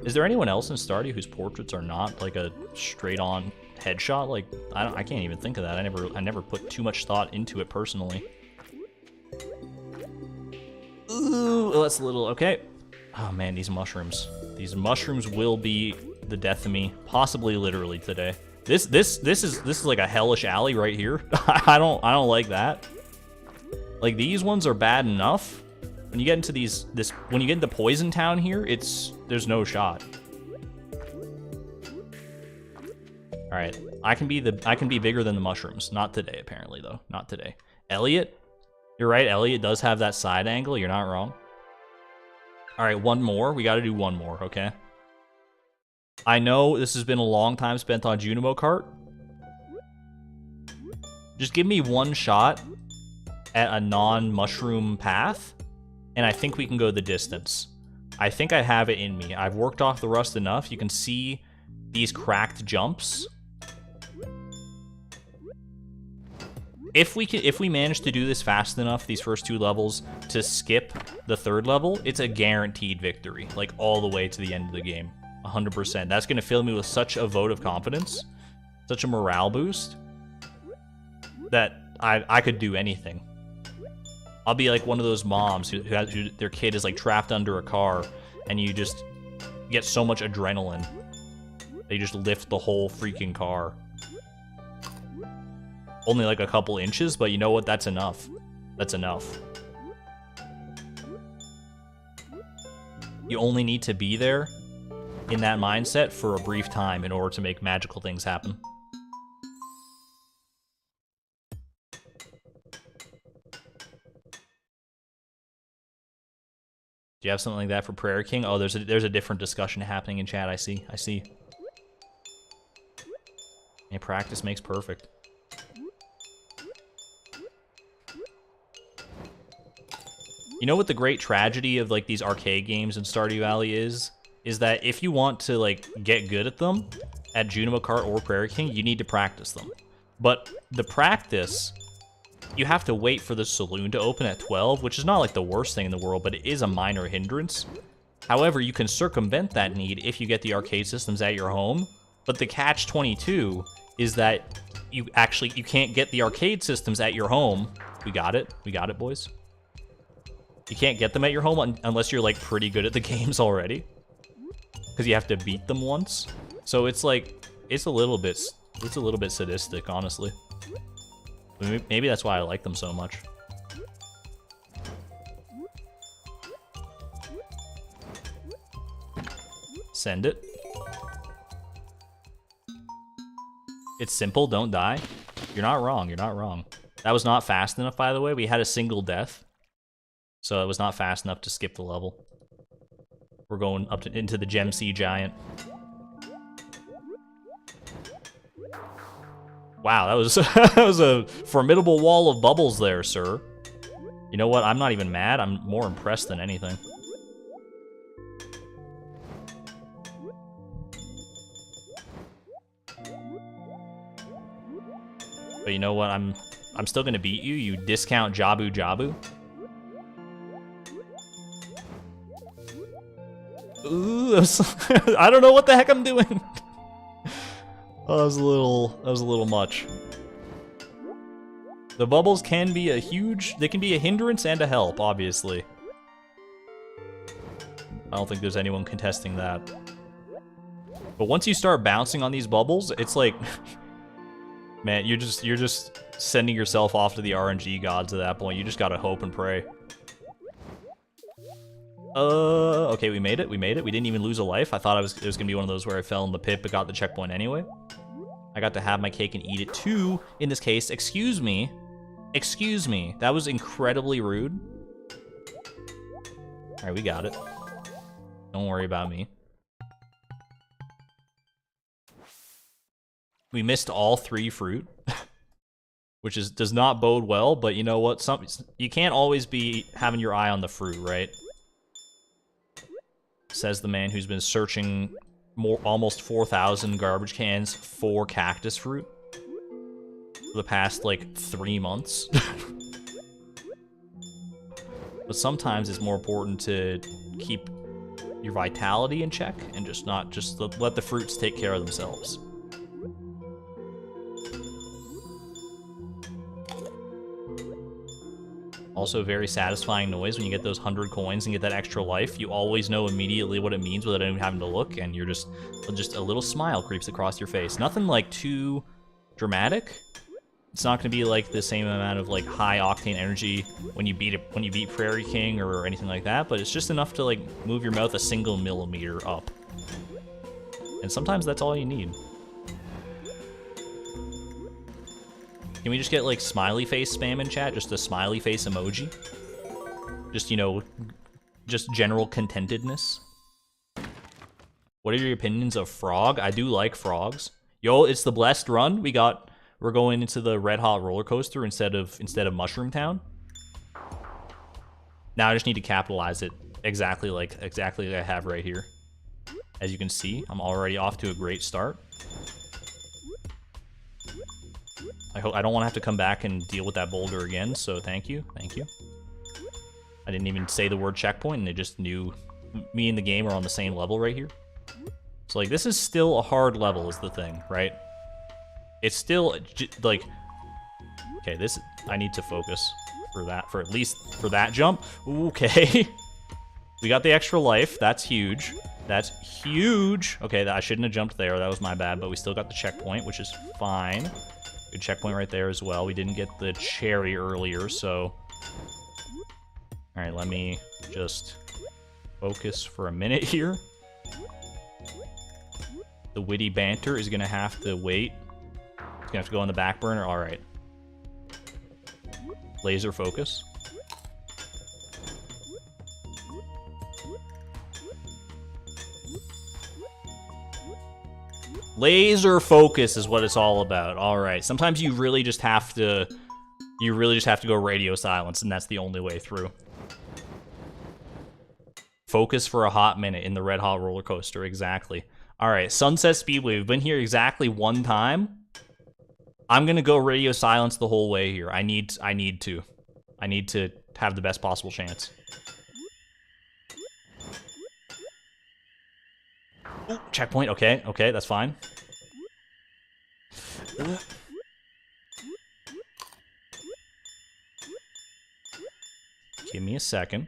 Is there anyone else in Stardew whose portraits are not, like, a straight-on headshot? Like, I can't even think of that. I never put too much thought into it personally. Ooh, that's a little, okay. Oh man, these mushrooms. These mushrooms will be the death of me, possibly literally today. This is like a hellish alley right here. I don't like that. Like, these ones are bad enough. When you get into when you get into Poison Town here, there's no shot. All right, I can be bigger than the mushrooms. Not today, apparently, though. Not today. Elliot, you're right. Elliot does have that side angle. You're not wrong. All right, one more. We got to do one more, okay? I know this has been a long time spent on Junimo Kart. Just give me one shot at a non-mushroom path, and I think we can go the distance. I think I have it in me. I've worked off the rust enough. You can see these cracked jumps. If we manage to do this fast enough, these first two levels, to skip the third level, it's a guaranteed victory, like all the way to the end of the game. 100%. That's going to fill me with such a vote of confidence, such a morale boost, that I could do anything. I'll be like one of those moms who their kid is, like, trapped under a car, and you just get so much adrenaline that you just lift the whole freaking car. Only like a couple inches, but you know what? That's enough. That's enough. You only need to be there in that mindset for a brief time in order to make magical things happen. Do you have something like that for Prayer King? Oh, there's a different discussion happening in chat. I see. And practice makes perfect. You know what the great tragedy of like these arcade games in Stardew Valley is that if you want to like get good at them at Junimo Kart or Prairie King, you need to practice them. But the practice, you have to wait for the saloon to open at 12, which is not like the worst thing in the world, but it is a minor hindrance. However, you can circumvent that need if you get the arcade systems at your home. But the catch-22 is that you can't get the arcade systems at your home. We got it, boys. You can't get them at your home unless you're like pretty good at the games already, because you have to beat them once. So it's like it's a little bit sadistic, honestly. Maybe that's why I like them so much. Send it. It's simple, don't die. You're not wrong, you're not wrong. That was not fast enough, by the way. We had a single death. So it was not fast enough to skip the level. We're going up into the Gem Sea Giant. Wow, that was that was a formidable wall of bubbles there, sir. You know what? I'm not even mad. I'm more impressed than anything. But you know what? I'm still gonna beat you, you discount Jabu Jabu. Ooh, I don't know what the heck I'm doing. Oh, that was a little much. The bubbles can be they can be a hindrance and a help, obviously. I don't think there's anyone contesting that. But once you start bouncing on these bubbles, it's like, man, you're just sending yourself off to the RNG gods at that point. You just gotta hope and pray. Okay, we made it. We didn't even lose a life. I thought it was gonna be one of those where I fell in the pit but got the checkpoint anyway. I got to have my cake and eat it too, in this case. Excuse me. Excuse me. That was incredibly rude. Alright, we got it. Don't worry about me. We missed all 3 fruit, which does not bode well, but you know what? You can't always be having your eye on the fruit, right? Says the man who's been searching almost 4,000 garbage cans for cactus fruit for the past, like, 3 months. But sometimes it's more important to keep your vitality in check and just let the fruits take care of themselves. Also, very satisfying noise when you get those 100 coins and get that extra life. You always know immediately what it means without even having to look, and you're just a little smile creeps across your face. Nothing like too dramatic. It's not going to be like the same amount of like high octane energy when you beat Prairie King or anything like that, but it's just enough to like move your mouth a single millimeter up. And sometimes that's all you need. Can we just get, like, smiley face spam in chat? Just a smiley face emoji? Just, you know, just general contentedness? What are your opinions of Frog? I do like frogs. Yo, it's the blessed run. We're going into the Red Hot roller coaster instead of Mushroom Town. Now I just need to capitalize it exactly like I have right here. As you can see, I'm already off to a great start. I don't want to have to come back and deal with that boulder again, so thank you. I didn't even say the word checkpoint, and it just knew me and the game are on the same level right here. So, like, this is still a hard level is the thing, right? It's still, like... Okay, I need to focus for at least for that jump. Okay. We got the extra life. That's huge. That's huge. Okay, I shouldn't have jumped there. That was my bad, but we still got the checkpoint, which is fine. Good checkpoint right there as well. We didn't get the cherry earlier, so... Alright, let me just focus for a minute here. The witty banter is gonna have to wait. It's gonna have to go on the back burner. Alright. Laser focus. Laser focus is what it's all about. All right. Sometimes you really just have to go radio silence, and that's the only way through. Focus for a hot minute in the red hot roller coaster, exactly. All right, Sunset Speedway, we've been here exactly one time. I'm gonna go radio silence the whole way here. I need to have the best possible chance. Ooh, checkpoint, okay, that's fine. Give me a second.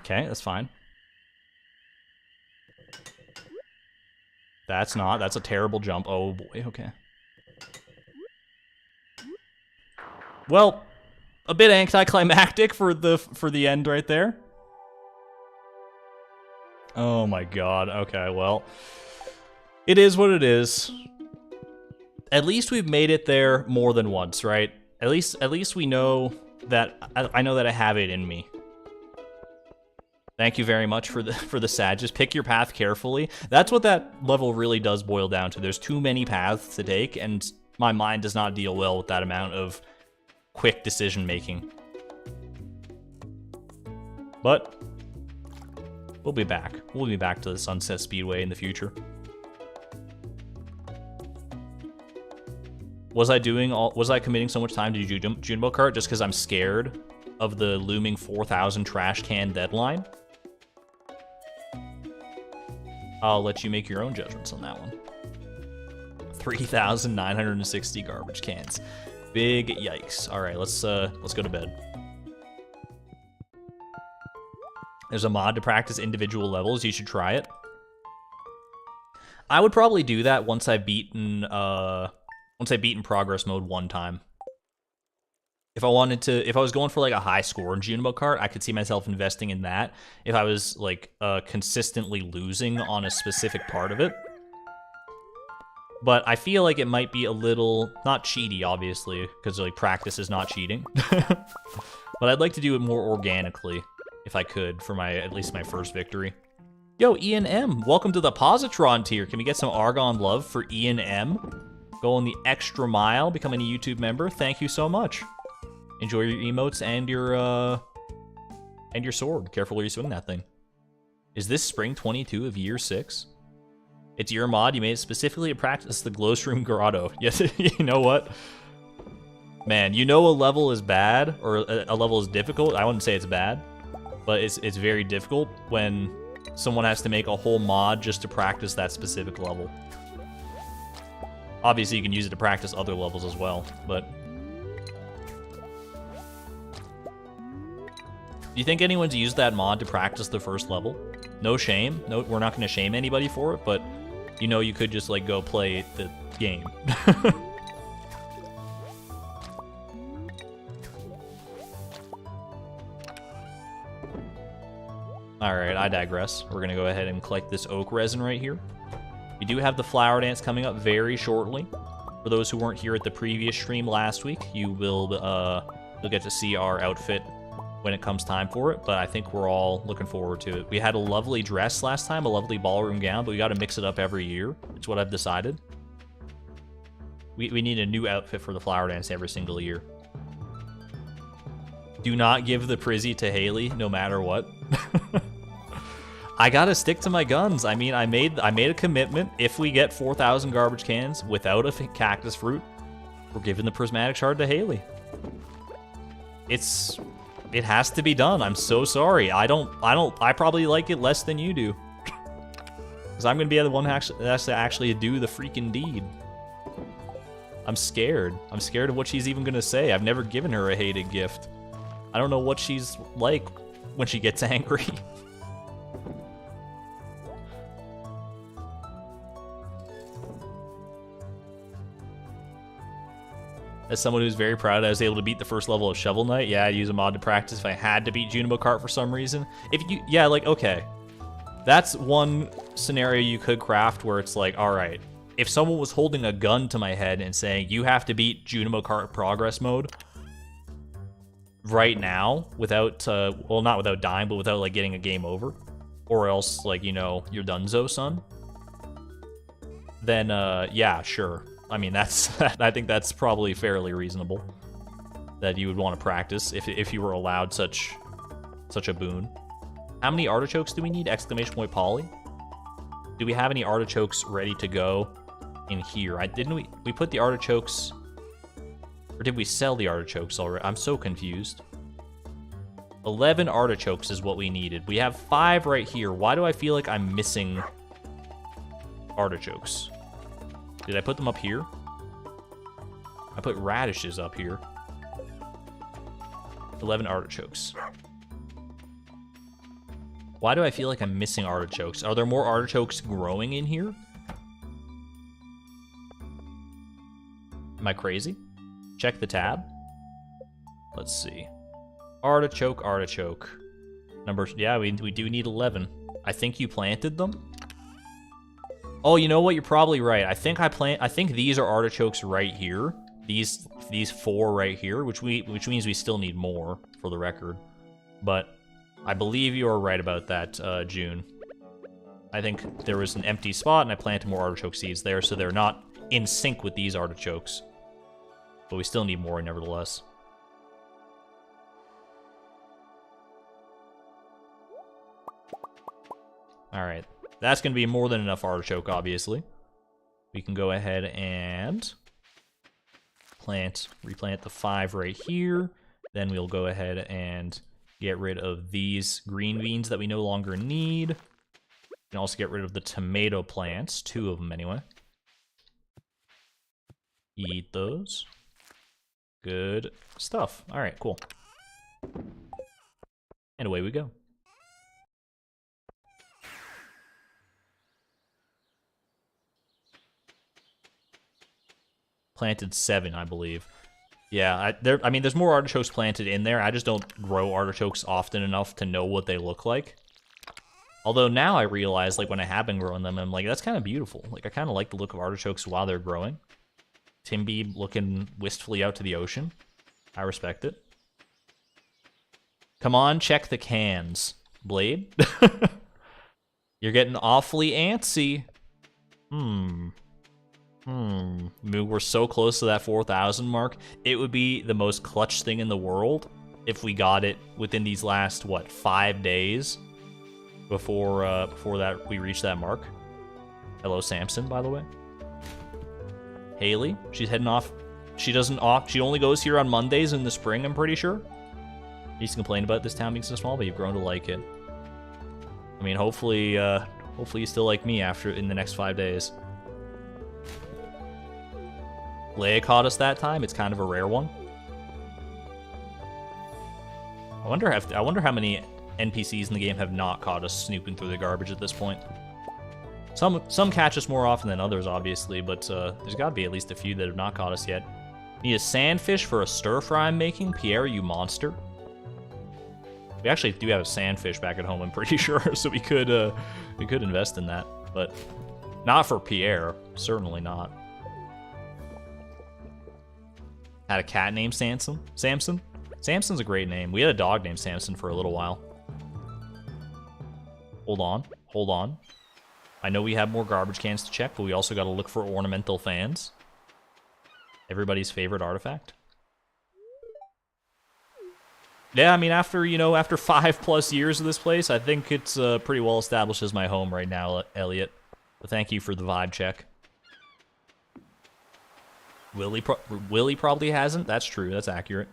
Okay, that's fine. That's a terrible jump. Oh boy, okay. Well, a bit anticlimactic for the end right there. Oh my god, okay, well. It is what it is. At least we've made it there more than once, right? At least we know that I know that I have it in me. Thank you very much for the sad. Just pick your path carefully. That's what that level really does boil down to. There's too many paths to take, and my mind does not deal well with that amount of quick decision making. But we'll be back. We'll be back to the Sunset Speedway in the future. Was I committing so much time to Junimo Kart just because I'm scared of the looming 4,000 trash can deadline? I'll let you make your own judgments on that one. 3,960 garbage cans. Big yikes. All right, let's go to bed. There's a mod to practice individual levels. You should try it. I would probably do that once I've beaten progress mode one time. If I was going for like a high score in Junimo Kart, I could see myself investing in that. If I was like consistently losing on a specific part of it. But I feel like it might be a little, not cheaty, obviously, because like practice is not cheating. But I'd like to do it more organically, if I could, for at least my first victory. Yo, Ian M, welcome to the Positron tier. Can we get some Argon love for Ian M? Going the extra mile, becoming a YouTube member. Thank you so much. Enjoy your emotes and your sword. Careful where you swing that thing. Is this spring 22 of year 6? It's your mod. You made it specifically to practice the Glowstream Grotto. Yes, you know what? Man, you know a level is bad or a level is difficult. I wouldn't say it's bad, but it's very difficult when someone has to make a whole mod just to practice that specific level. Obviously, you can use it to practice other levels as well, but... Do you think anyone's used that mod to practice the first level? No shame. No, we're not going to shame anybody for it, but you know you could just like go play the game. Alright, I digress. We're going to go ahead and collect this oak resin right here. We do have the flower dance coming up very shortly. For those who weren't here at the previous stream last week, you'll get to see our outfit when it comes time for it, but I think we're all looking forward to it. We had a lovely dress last time, a lovely ballroom gown, but we got to mix it up every year. It's what I've decided. We need a new outfit for the flower dance every single year. Do not give the Prizzy to Haley, no matter what. I gotta stick to my guns. I mean, I made a commitment. If we get 4,000 garbage cans without a cactus fruit, we're giving the prismatic shard to Haley. It has to be done. I'm so sorry. I probably like it less than you do. Because I'm gonna be the one that has to actually do the freaking deed. I'm scared. I'm scared of what she's even gonna say. I've never given her a hated gift. I don't know what she's like when she gets angry. As someone who's very proud I was able to beat the first level of Shovel Knight, yeah, I'd use a mod to practice if I had to beat Junimo Kart for some reason. Yeah, like, okay. That's one scenario you could craft where it's like, alright, if someone was holding a gun to my head and saying, you have to beat Junimo Kart progress mode right now, without, well, not without dying, but without, like, getting a game over, or else, like, you know, you're donezo, son, then, yeah, sure. I mean, I think that's probably fairly reasonable that you would want to practice if you were allowed such a boon. How many artichokes do we need? Exclamation point Polly. Do we have any artichokes ready to go in here? Didn't we put the artichokes, or did we sell the artichokes already? I'm so confused. 11 artichokes is what we needed. We have 5 right here. Why do I feel like I'm missing artichokes? Did I put them up here? I put radishes up here. 11 artichokes. Why do I feel like I'm missing artichokes? Are there more artichokes growing in here? Am I crazy? Check the tab. Let's see. Artichoke. Numbers, yeah, we do need 11. I think you planted them. Oh, you know what? You're probably right. I think these are artichokes right here. These 4 right here, which means we still need more for the record. But I believe you are right about that, June. I think there was an empty spot and I planted more artichoke seeds there, so they're not in sync with these artichokes. But we still need more nevertheless. Alright, that's going to be more than enough artichoke, obviously. We can go ahead and replant the 5 right here. Then we'll go ahead and get rid of these green beans that we no longer need. We can also get rid of the tomato plants, 2 of them anyway. Eat those. Good stuff. Alright, cool. And away we go. Planted 7, I believe. Yeah, I mean, there's more artichokes planted in there. I just don't grow artichokes often enough to know what they look like. Although now I realize, like, when I have been growing them, I'm like, that's kind of beautiful. Like, I kind of like the look of artichokes while they're growing. Timby looking wistfully out to the ocean. I respect it. Come on, check the cans. Blade? You're getting awfully antsy. We're so close to that 4,000 mark. It would be the most clutch thing in the world if we got it within these last, what, 5 days before that we reach that mark. Hello, Samson, by the way. Haley, she's heading off. She only goes here on Mondays in the spring, I'm pretty sure. You used to complain about this town being so small, but you've grown to like it. I mean, hopefully you still like me in the next 5 days. Leia caught us that time. It's kind of a rare one. I wonder how many NPCs in the game have not caught us snooping through the garbage at this point. Some catch us more often than others, obviously, but there's got to be at least a few that have not caught us yet. Need a sandfish for a stir fry I'm making? Pierre, you monster. We actually do have a sandfish back at home, I'm pretty sure, so we could invest in that, but not for Pierre. Certainly not. Had a cat named Samson? Samson's a great name. We had a dog named Samson for a little while. Hold on. I know we have more garbage cans to check, but we also got to look for ornamental fans. Everybody's favorite artifact. Yeah, I mean, after 5+ years of this place, I think it's pretty well established as my home right now, Elliot. But thank you for the vibe check. Willie probably hasn't. That's true. That's accurate.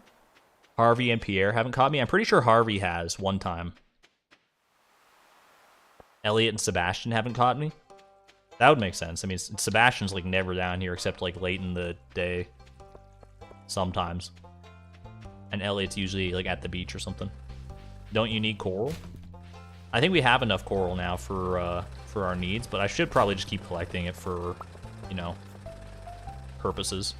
Harvey and Pierre haven't caught me. I'm pretty sure Harvey has one time. Elliot and Sebastian haven't caught me. That would make sense. I mean, Sebastian's like never down here except like late in the day. Sometimes. And Elliot's usually like at the beach or something. Don't you need coral? I think we have enough coral now for our needs, but I should probably just keep collecting it for, purposes.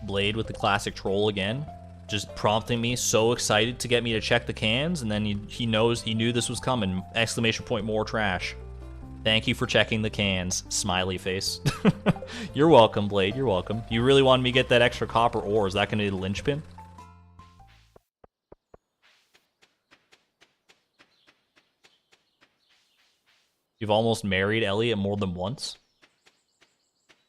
Blade with the classic troll again, just prompting me, so excited to get me to check the cans, and then he knew this was coming. Exclamation point, more trash. Thank you for checking the cans. Smiley face. You're welcome, Blade. You're welcome. You really wanted me to get that extra copper ore. Is that going to be the linchpin? You've almost married Elliot more than once?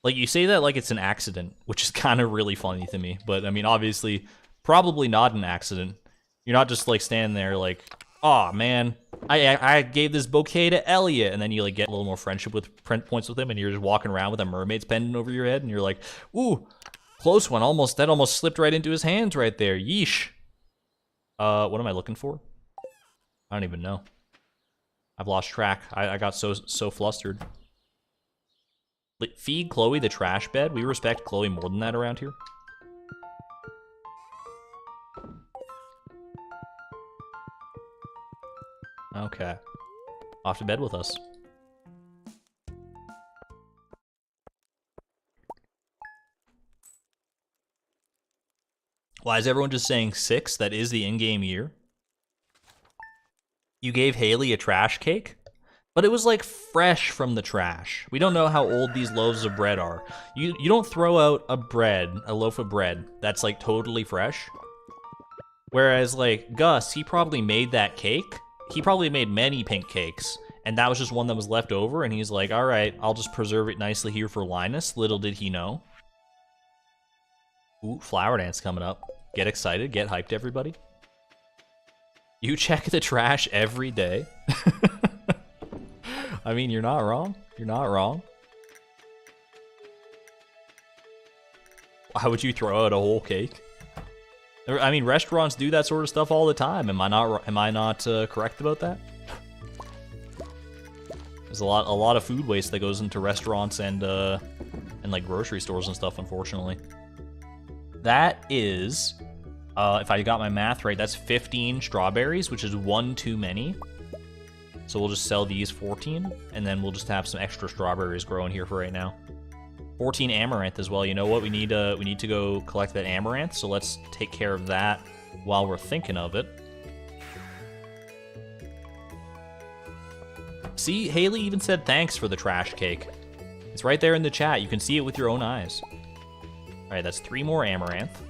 Like, you say that like it's an accident, which is kind of really funny to me. But, I mean, obviously, probably not an accident. You're not just like standing there like, oh man, I gave this bouquet to Elliot, and then you like get a little more friendship with points with him, and you're just walking around with a mermaid's pendant over your head, and you're like, ooh, close one, that almost slipped right into his hands right there. Yeesh. What am I looking for? I don't even know. I've lost track. I got so flustered. Feed Chloe the trash bed. We respect Chloe more than that around here. Okay. Off to bed with us. Why is everyone just saying 6? That is the in-game year. You gave Haley a trash cake? But it was like fresh from the trash. We don't know how old these loaves of bread are. You don't throw out a loaf of bread that's like totally fresh. Whereas like Gus, he probably made that cake. He probably made many pink cakes, and that was just one that was left over, and he's like, all right, I'll just preserve it nicely here for Linus. Little did he know. Ooh, flower dance coming up. Get excited, get hyped, everybody. You check the trash every day. I mean, you're not wrong. You're not wrong. Why would you throw out a whole cake? I mean, restaurants do that sort of stuff all the time. Am I not correct about that? There's a lot of food waste that goes into restaurants and like grocery stores and stuff, unfortunately. That is, if I got my math right, that's 15 strawberries, which is 1 too many. So we'll just sell these 14, and then we'll just have some extra strawberries growing here for right now. 14 amaranth as well. You know what? We need to go collect that amaranth, so let's take care of that while we're thinking of it. See, Haley even said thanks for the trash cake. It's right there in the chat. You can see it with your own eyes. All right, that's 3 more amaranth,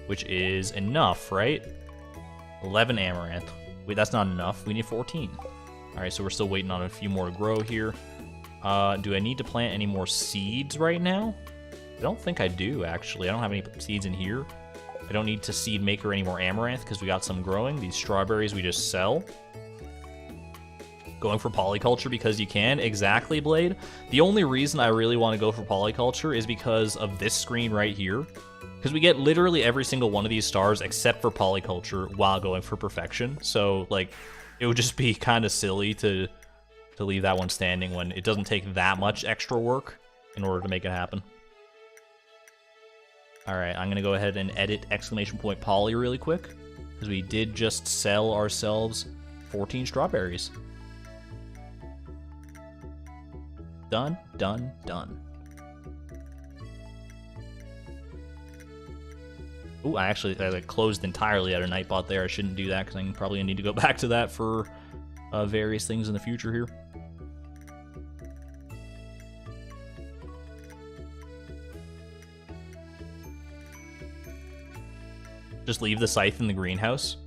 which is enough, right? 11 amaranth. Wait, that's not enough. We need 14. All right, so we're still waiting on a few more to grow here. Do I need to plant any more seeds right now? I don't think I do, actually. I don't have any seeds in here. I don't need to seed maker any more amaranth because we got some growing. These strawberries we just sell. Going for polyculture because you can. Exactly, Blade. The only reason I really want to go for polyculture is because of this screen right here. Because we get literally every single one of these stars except for polyculture while going for perfection. So, like, it would just be kind of silly to leave that one standing when it doesn't take that much extra work in order to make it happen. All right, I'm going to go ahead and edit ! poly really quick because we did just sell ourselves 14 strawberries. Done, done, done. Ooh, I like closed entirely out of Nightbot there. I shouldn't do that because I'm probably gonna need to go back to that for various things in the future here. Just leave the scythe in the greenhouse.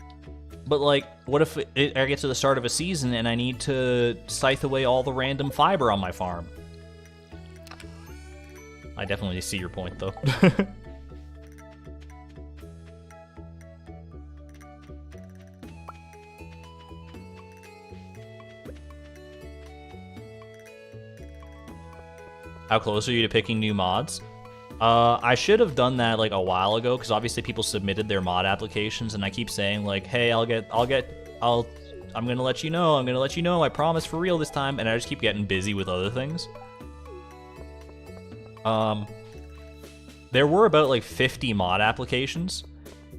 But like, what if I get to the start of a season and I need to scythe away all the random fiber on my farm? I definitely see your point, though. How close are you to picking new mods? I should have done that like a while ago because obviously people submitted their mod applications and I keep saying like, hey, I'm gonna let you know, I promise for real this time, and I just keep getting busy with other things. There were about like 50 mod applications,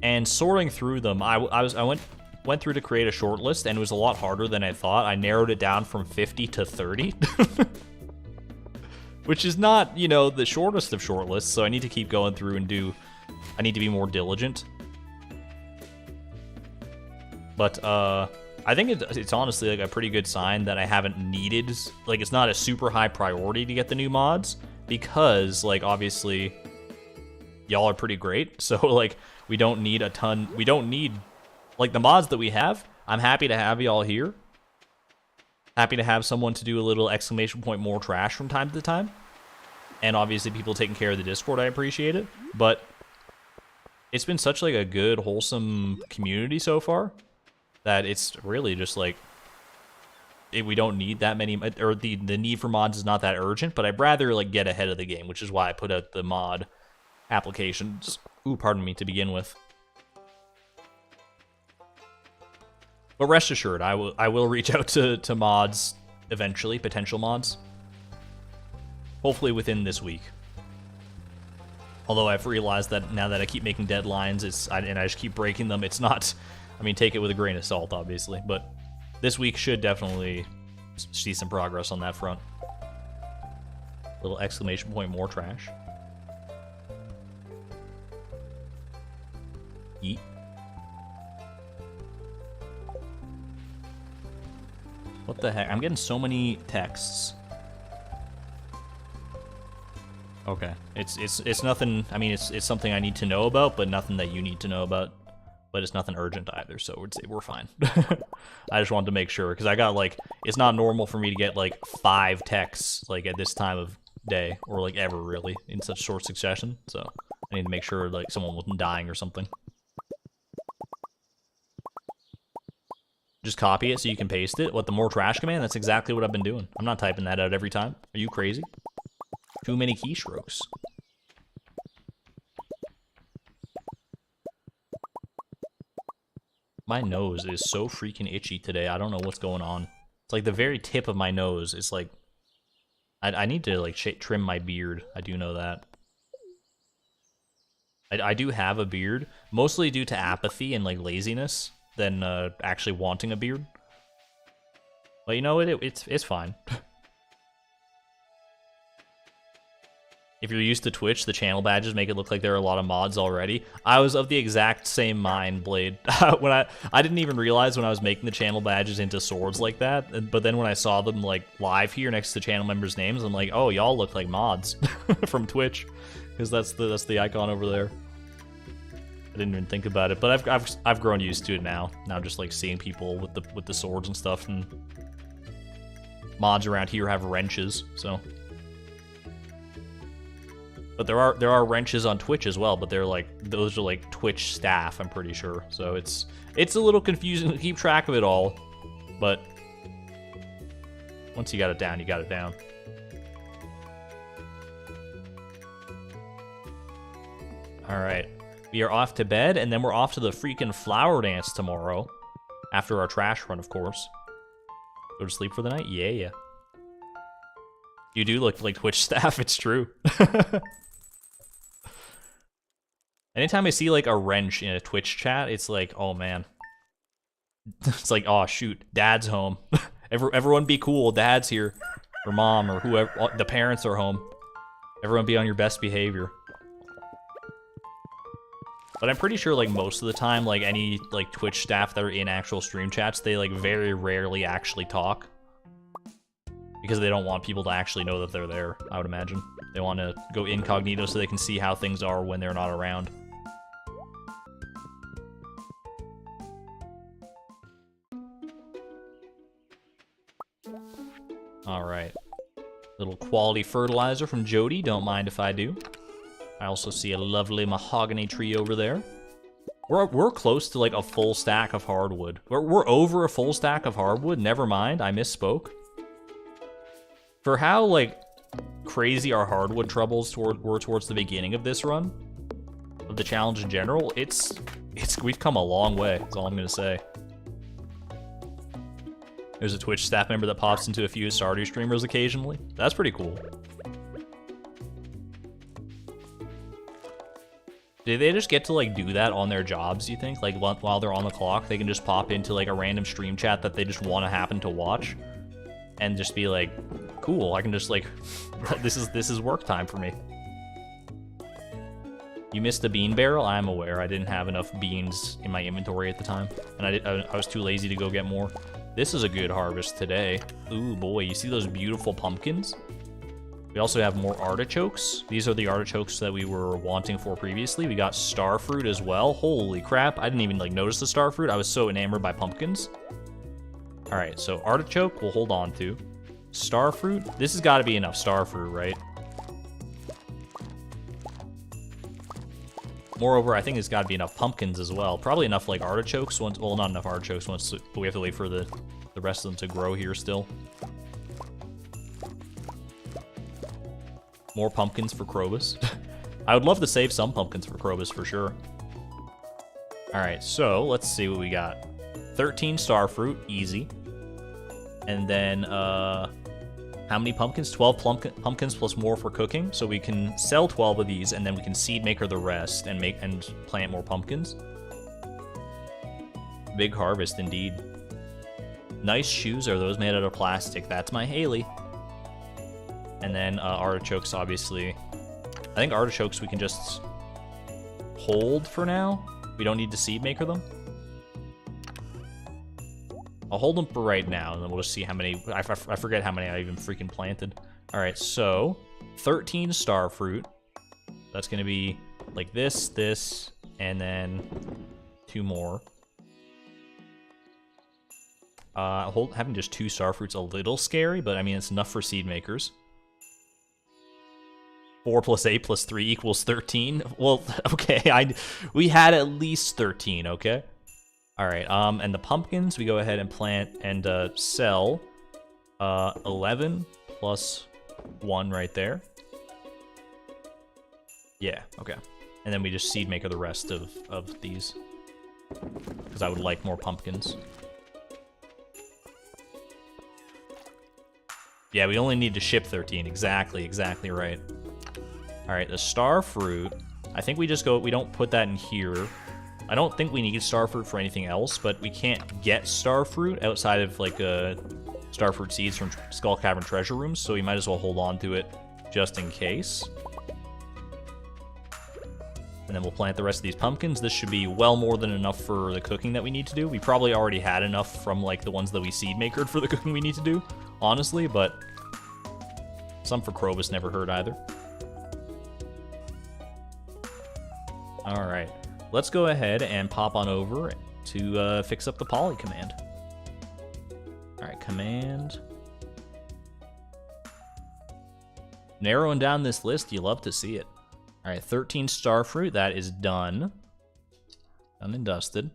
and sorting through them, I went through to create a short list, and it was a lot harder than I thought. I narrowed it down from 50 to 30. Which is not, you know, the shortest of short lists, so I need to keep going through and I need to be more diligent. But, I think it's honestly, like, a pretty good sign that I haven't needed, like, it's not a super high priority to get the new mods, because, like, obviously, y'all are pretty great, so, like, we don't need, like, the mods that we have, I'm happy to have y'all here. Happy to have someone to do a little ! more trash from time to time. And obviously people taking care of the Discord, I appreciate it. But it's been such like a good, wholesome community so far that it's really just like we don't need that many, or the need for mods is not that urgent. But I'd rather like get ahead of the game, which is why I put out the mod applications. Ooh, pardon me, to begin with. But rest assured, I will reach out to mods eventually, potential mods. Hopefully within this week. Although I've realized that now that I keep making deadlines, and I just keep breaking them, it's not. I mean, take it with a grain of salt, obviously, but this week should definitely see some progress on that front. Little exclamation point, more trash. Yeet. What the heck? I'm getting so many texts. Okay, it's nothing. I mean, it's something I need to know about, but nothing that you need to know about. But it's nothing urgent either, so we're fine. I just wanted to make sure, because I got like, it's not normal for me to get like 5 texts like at this time of day, or like ever really, in such short succession. So I need to make sure like someone wasn't dying or something. Just copy it so you can paste it. What, the more trash command? That's exactly what I've been doing. I'm not typing that out every time. Are you crazy? Too many keystrokes. My nose is so freaking itchy today. I don't know what's going on. It's like the very tip of my nose. It's like I need to like trim my beard. I do know that. I do have a beard, mostly due to apathy and like laziness than actually wanting a beard. But you know what? It's fine. If you're used to Twitch, the channel badges make it look like there are a lot of mods already. I was of the exact same mind, Blade. When I didn't even realize when I was making the channel badges into swords like that, but then when I saw them like live here next to channel members' names, I'm like, oh, y'all look like mods from Twitch, because that's the icon over there. I didn't even think about it, but I've grown used to it now. Now just like seeing people with the swords and stuff, and mods around here have wrenches, so. But there are wrenches on Twitch as well, but they're like, those are like Twitch staff, I'm pretty sure. So it's a little confusing to keep track of it all, but once you got it down, you got it down. All right, we are off to bed, and then we're off to the freaking flower dance tomorrow, after our trash run, of course. Go to sleep for the night? Yeah. You do look like Twitch staff, it's true. Anytime I see like a wrench in a Twitch chat, it's like, oh man. It's like, oh shoot, Dad's home. Everyone be cool, Dad's here. Or Mom, or whoever, the parents are home. Everyone be on your best behavior. But I'm pretty sure like most of the time, like any like Twitch staff that are in actual stream chats, they like very rarely actually talk. Because they don't want people to actually know that they're there, I would imagine. They want to go incognito so they can see how things are when they're not around. Alright. Little quality fertilizer from Jody, don't mind if I do. I also see a lovely mahogany tree over there. We're close to like a full stack of hardwood. We're over a full stack of hardwood, never mind, I misspoke. For how, like, crazy our hardwood troubles were towards the beginning of this run, of the challenge in general, we've come a long way, that's all I'm gonna say. There's a Twitch staff member that pops into a few Stardew streamers occasionally. That's pretty cool. Do they just get to, like, do that on their jobs, you think? Like, while they're on the clock, they can just pop into, like, a random stream chat that they just want to happen to watch? And just be like, cool, I can just like, this is work time for me. You missed the bean barrel? I'm aware, I didn't have enough beans in my inventory at the time. And I was too lazy to go get more. This is a good harvest today. Ooh boy, you see those beautiful pumpkins? We also have more artichokes. These are the artichokes that we were wanting for previously. We got starfruit as well. Holy crap, I didn't even like notice the starfruit. I was so enamored by pumpkins. Alright, so artichoke we'll hold on to. Starfruit? This has got to be enough starfruit, right? Moreover, I think it's got to be enough pumpkins as well. Probably enough like artichokes. Once, well, not enough artichokes once, but we have to wait for the rest of them to grow here still. More pumpkins for Krobus. I would love to save some pumpkins for Krobus for sure. All right, so let's see what we got. 13 starfruit, easy. And then, how many pumpkins? 12 pumpkins plus more for cooking. So we can sell 12 of these, and then we can seed maker the rest and plant more pumpkins. Big harvest indeed. Nice shoes. Are those made out of plastic? That's my Haley. And then artichokes, obviously. I think artichokes we can just hold for now. We don't need to seed maker them. I'll hold them for right now, and then we'll just see how many. I forget how many I even freaking planted. All right, so 13 starfruit. That's gonna be like this, and then 2 more. Having just 2 starfruit's a little scary, but I mean it's enough for seed makers. 4 plus 8 plus 3 equals 13. Well, okay, we had at least 13, okay? All right, and the pumpkins, we go ahead and plant and sell 11 plus 1 right there. Yeah, okay. And then we just seed maker the rest of these, because I would like more pumpkins. Yeah, we only need to ship 13. Exactly right. All right, the starfruit, I think we just go, we don't put that in here. I don't think we need starfruit for anything else, but we can't get starfruit outside of like starfruit seeds from Skull Cavern treasure rooms, so we might as well hold on to it just in case. And then we'll plant the rest of these pumpkins. This should be well more than enough for the cooking that we need to do. We probably already had enough from like the ones that we seed makered for the cooking we need to do, honestly, but some for Krobus never hurt either. All right, let's go ahead and pop on over to fix up the poly command. All right, command. Narrowing down this list, you love to see it. All right, 13 starfruit, that is done. Done and dusted.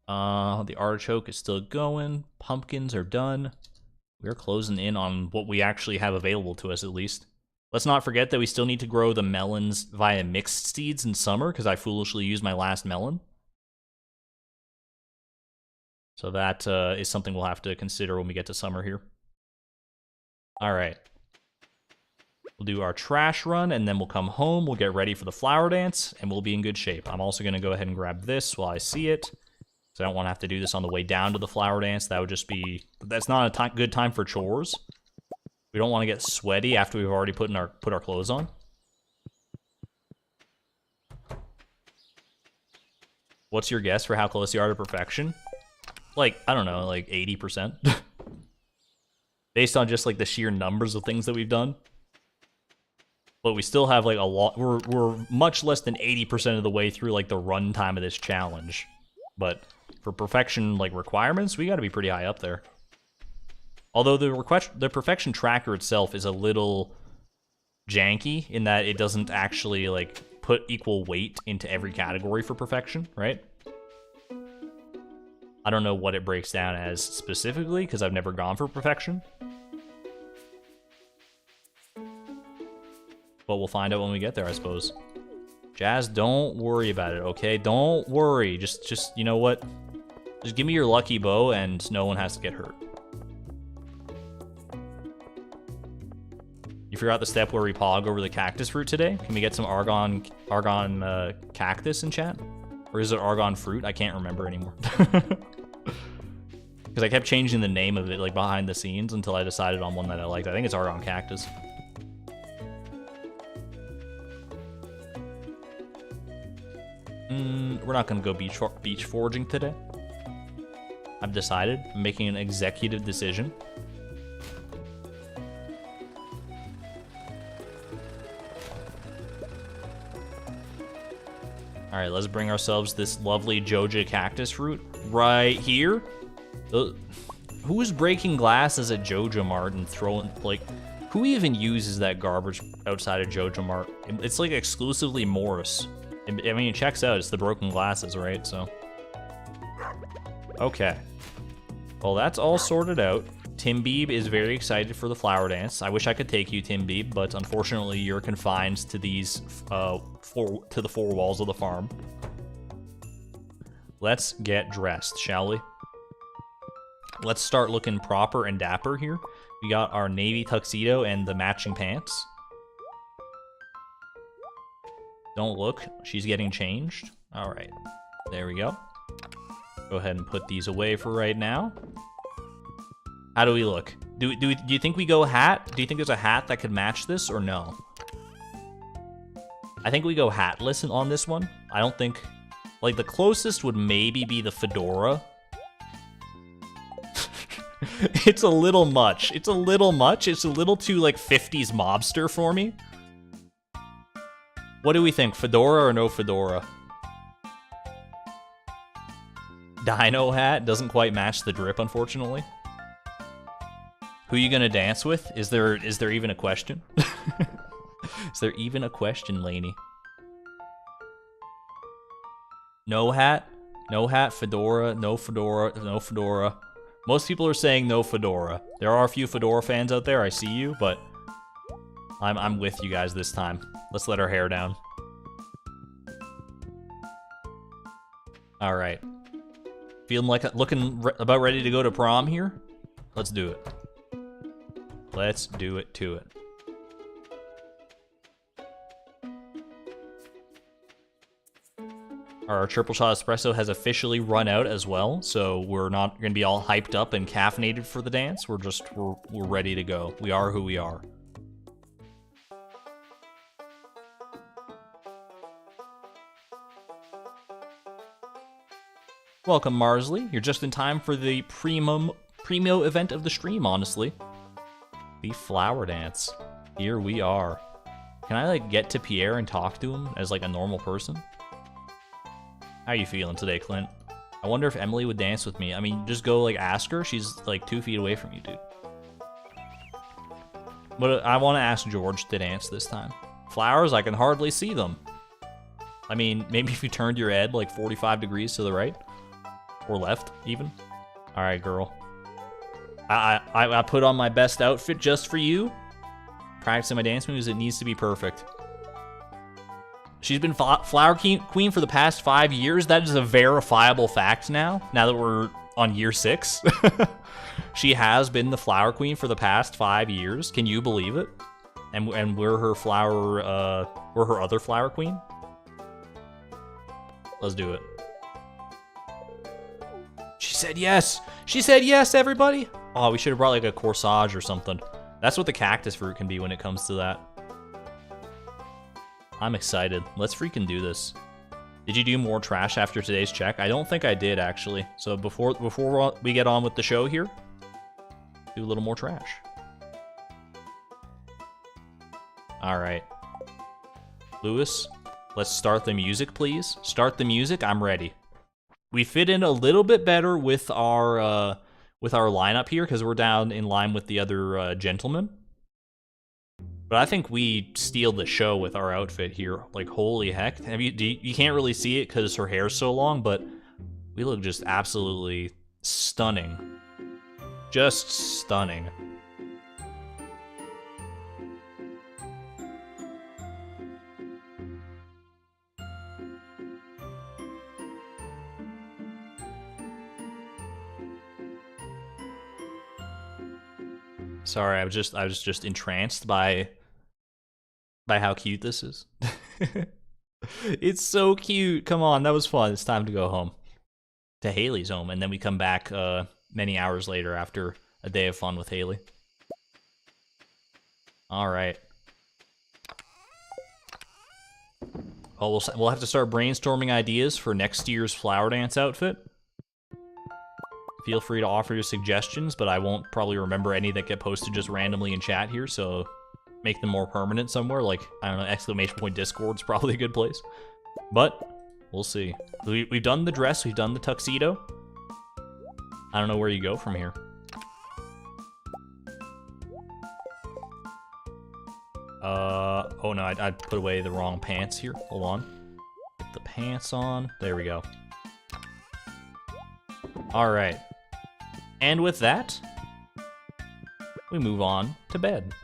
The artichoke is still going. Pumpkins are done. We're closing in on what we actually have available to us, at least. Let's not forget that we still need to grow the melons via mixed seeds in summer, because I foolishly used my last melon. So that is something we'll have to consider when we get to summer here. All right. We'll do our trash run, and then we'll come home, we'll get ready for the flower dance, and we'll be in good shape. I'm also going to go ahead and grab this while I see it, so I don't want to have to do this on the way down to the flower dance. That would just be... That's not a good time for chores. We don't want to get sweaty after we've already put our clothes on. What's your guess for how close you are to perfection? Like, I don't know, like 80%. Based on just like the sheer numbers of things that we've done. But we still have like a lot, we're much less than 80% of the way through like the run time of this challenge. But for perfection like requirements, we gotta be pretty high up there. Although the perfection tracker itself is a little janky in that it doesn't actually like put equal weight into every category for perfection, right? I don't know what it breaks down as specifically because I've never gone for perfection. But we'll find out when we get there, I suppose. Jazz, don't worry about it, okay? Don't worry. Just you know what? Just give me your lucky bow and no one has to get hurt. You forgot the step where we pog over the cactus fruit today? Can we get some argon cactus in chat? Or is it argon fruit? I can't remember anymore. Because I kept changing the name of it like behind the scenes until I decided on one that I liked. I think it's argon cactus. We're not gonna go beach foraging today. I've decided. I'm making an executive decision. All right, let's bring ourselves this lovely Joja cactus fruit right here. Who is breaking glass as a Joja Mart and throwing, like, who even uses that garbage outside of Joja Mart? It's like exclusively Morris. I mean, it checks out. It's the broken glasses, right? So. Okay. Well, that's all sorted out. Tim Beeb is very excited for the flower dance. I wish I could take you, Tim Beeb, but unfortunately you're confined to these, to the four walls of the farm. Let's get dressed, shall we? Let's start looking proper and dapper here. We got our navy tuxedo and the matching pants. Don't look, she's getting changed. All right, there we go. Go ahead and put these away for right now. How do we look? Do you think we go hat? Do you think there's a hat that could match this or no? I think we go hatless on this one. I don't think, like, the closest would maybe be the fedora. It's a little much. It's a little much. It's a little too, like, 50s mobster for me. What do we think? Fedora or no fedora? Dino hat doesn't quite match the drip, unfortunately. Who are you gonna dance with? Is there even a question? Is there even a question, Laney? No hat? No hat, fedora, no fedora, no fedora. Most people are saying no fedora. There are a few fedora fans out there, I see you, but I'm with you guys this time. Let's let our hair down. All right. Feeling like looking about ready to go to prom here? Let's do it. Let's do it to it. Our triple shot espresso has officially run out as well, so we're not gonna be all hyped up and caffeinated for the dance. We're ready to go. We are who we are. Welcome, Marsley. You're just in time for the primo event of the stream, honestly. The flower dance. Here we are. Can I, like, get to Pierre and talk to him as, like, a normal person? How you feeling today, Clint? I wonder if Emily would dance with me. I mean, just go, like, ask her. She's, like, 2 feet away from you, dude. But I want to ask George to dance this time. Flowers, I can hardly see them. I mean, maybe if you turned your head, like, 45 degrees to the right. Or left, even. All right, girl. I put on my best outfit just for you. Practicing my dance moves, it needs to be perfect. She's been flower queen for the past 5 years. That is a verifiable fact now that we're on year 6. She has been the flower queen for the past 5 years. Can you believe it? And we're her flower, we're her other flower queen. Let's do it. She said yes. She said yes, everybody. Oh, we should have brought like a corsage or something. That's what the cactus fruit can be when it comes to that. I'm excited. Let's freaking do this. Did you do more trash after today's check? I don't think I did, actually. So before we get on with the show here, do a little more trash. All right. Lewis, let's start the music, please. Start the music. I'm ready. We fit in a little bit better with our lineup here because we're down in line with the other gentlemen. But I think we steal the show with our outfit here. Like, holy heck. You can't really see it because her hair's so long, but we look just absolutely stunning. Just stunning. Sorry, I was just entranced by how cute this is. It's so cute. Come on, that was fun. It's time to go home. To Haley's home, and then we come back many hours later after a day of fun with Haley. All right. Well, we'll have to start brainstorming ideas for next year's flower dance outfit. Feel free to offer your suggestions, but I won't probably remember any that get posted just randomly in chat here, so make them more permanent somewhere, like, I don't know, exclamation point Discord's probably a good place. But, we'll see. We've done the dress, we've done the tuxedo. I don't know where you go from here. Oh no, I put away the wrong pants here. Hold on. pants on. There we go. All right. And with that, we move on to bed.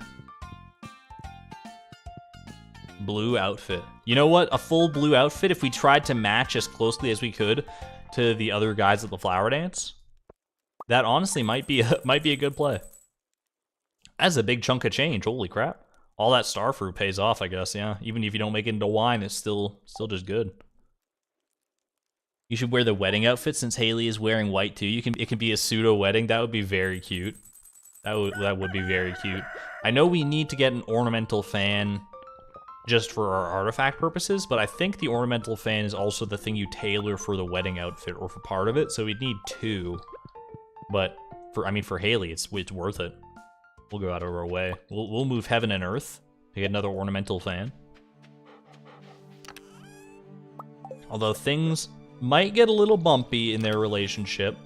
Blue outfit. You know what? A full blue outfit, if we tried to match as closely as we could to the other guys at the flower dance, that honestly might be a good play. That's a big chunk of change. Holy crap. All that star fruit pays off, I guess, yeah. Even if you don't make it into wine, it's still just good. You should wear the wedding outfit since Haley is wearing white too. It can be a pseudo wedding. That would be very cute. That would be very cute. I know we need to get an ornamental fan just for our artifact purposes, but I think the ornamental fan is also the thing you tailor for the wedding outfit or for part of it, so we'd need two. But for Haley, it's worth it. We'll go out of our way. We'll move heaven and earth to get another ornamental fan. Although things might get a little bumpy in their relationship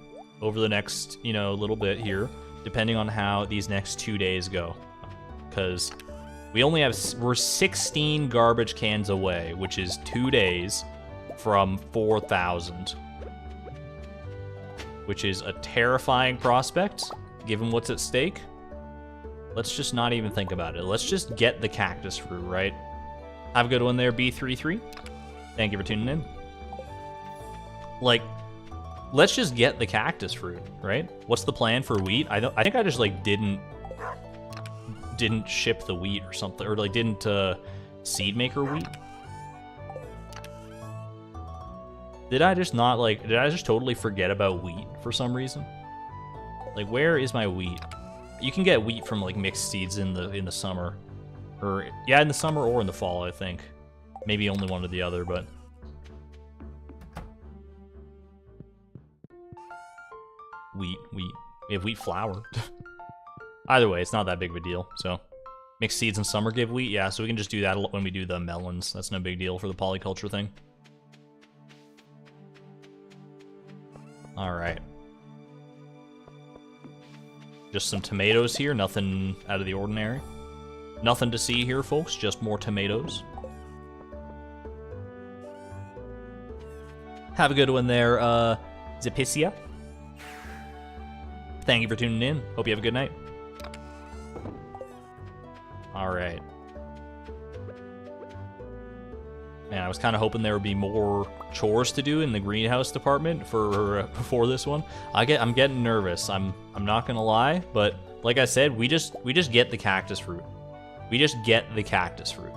over the next, little bit here, depending on how these next 2 days go. Because we're 16 garbage cans away, which is 2 days from 4,000. Which is a terrifying prospect, given what's at stake. Let's just not even think about it. Let's just get the cactus fruit, right? Have a good one there, B33. Thank you for tuning in. Like, let's just get the cactus fruit, right? What's the plan for wheat? I think I just didn't ship the wheat or something, or didn't seed maker wheat. Did I just totally forget about wheat for some reason? Like, where is my wheat? You can get wheat from mixed seeds in the summer, or in the summer or in the fall, I think. Maybe only one or the other, but wheat. We have wheat flour. Either way, it's not that big of a deal. So, mixed seeds in summer give wheat. Yeah, so we can just do that when we do the melons. That's no big deal for the polyculture thing. All right. Just some tomatoes here, nothing out of the ordinary. Nothing to see here, folks, just more tomatoes. Have a good one there, Zipicia. Thank you for tuning in. Hope you have a good night. All right. Man, I was kind of hoping there would be more chores to do in the greenhouse department for this one. I'm getting nervous. I'm not gonna lie, but like I said, we just get the cactus fruit. We just get the cactus fruit.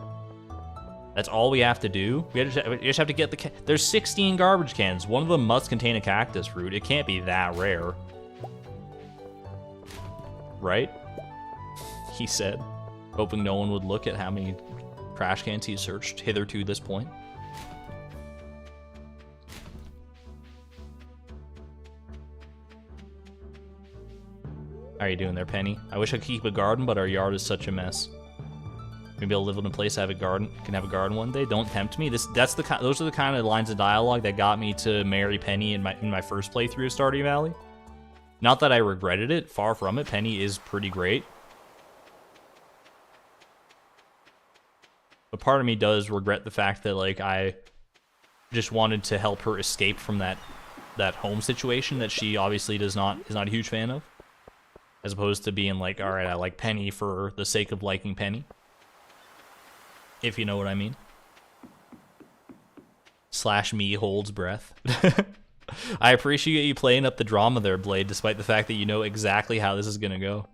That's all we have to do. We just have to get there's 16 garbage cans. One of them must contain a cactus fruit. It can't be that rare, right? He said, hoping no one would look at how many trash cans he's searched hitherto this point. How are you doing there, Penny? I wish I could keep a garden, but our yard is such a mess. Maybe I'll live in a place I have a garden, can have a garden one day. Don't tempt me. Those are the kind of lines of dialogue that got me to marry Penny in my first playthrough of Stardew Valley. Not that I regretted it, far from it. Penny is pretty great. But part of me does regret the fact that I just wanted to help her escape from that home situation that she obviously is not a huge fan of. As opposed to being all right, I like Penny for the sake of liking Penny. If you know what I mean. / me holds breath. I appreciate you playing up the drama there, Blade, despite the fact that you know exactly how this is gonna go.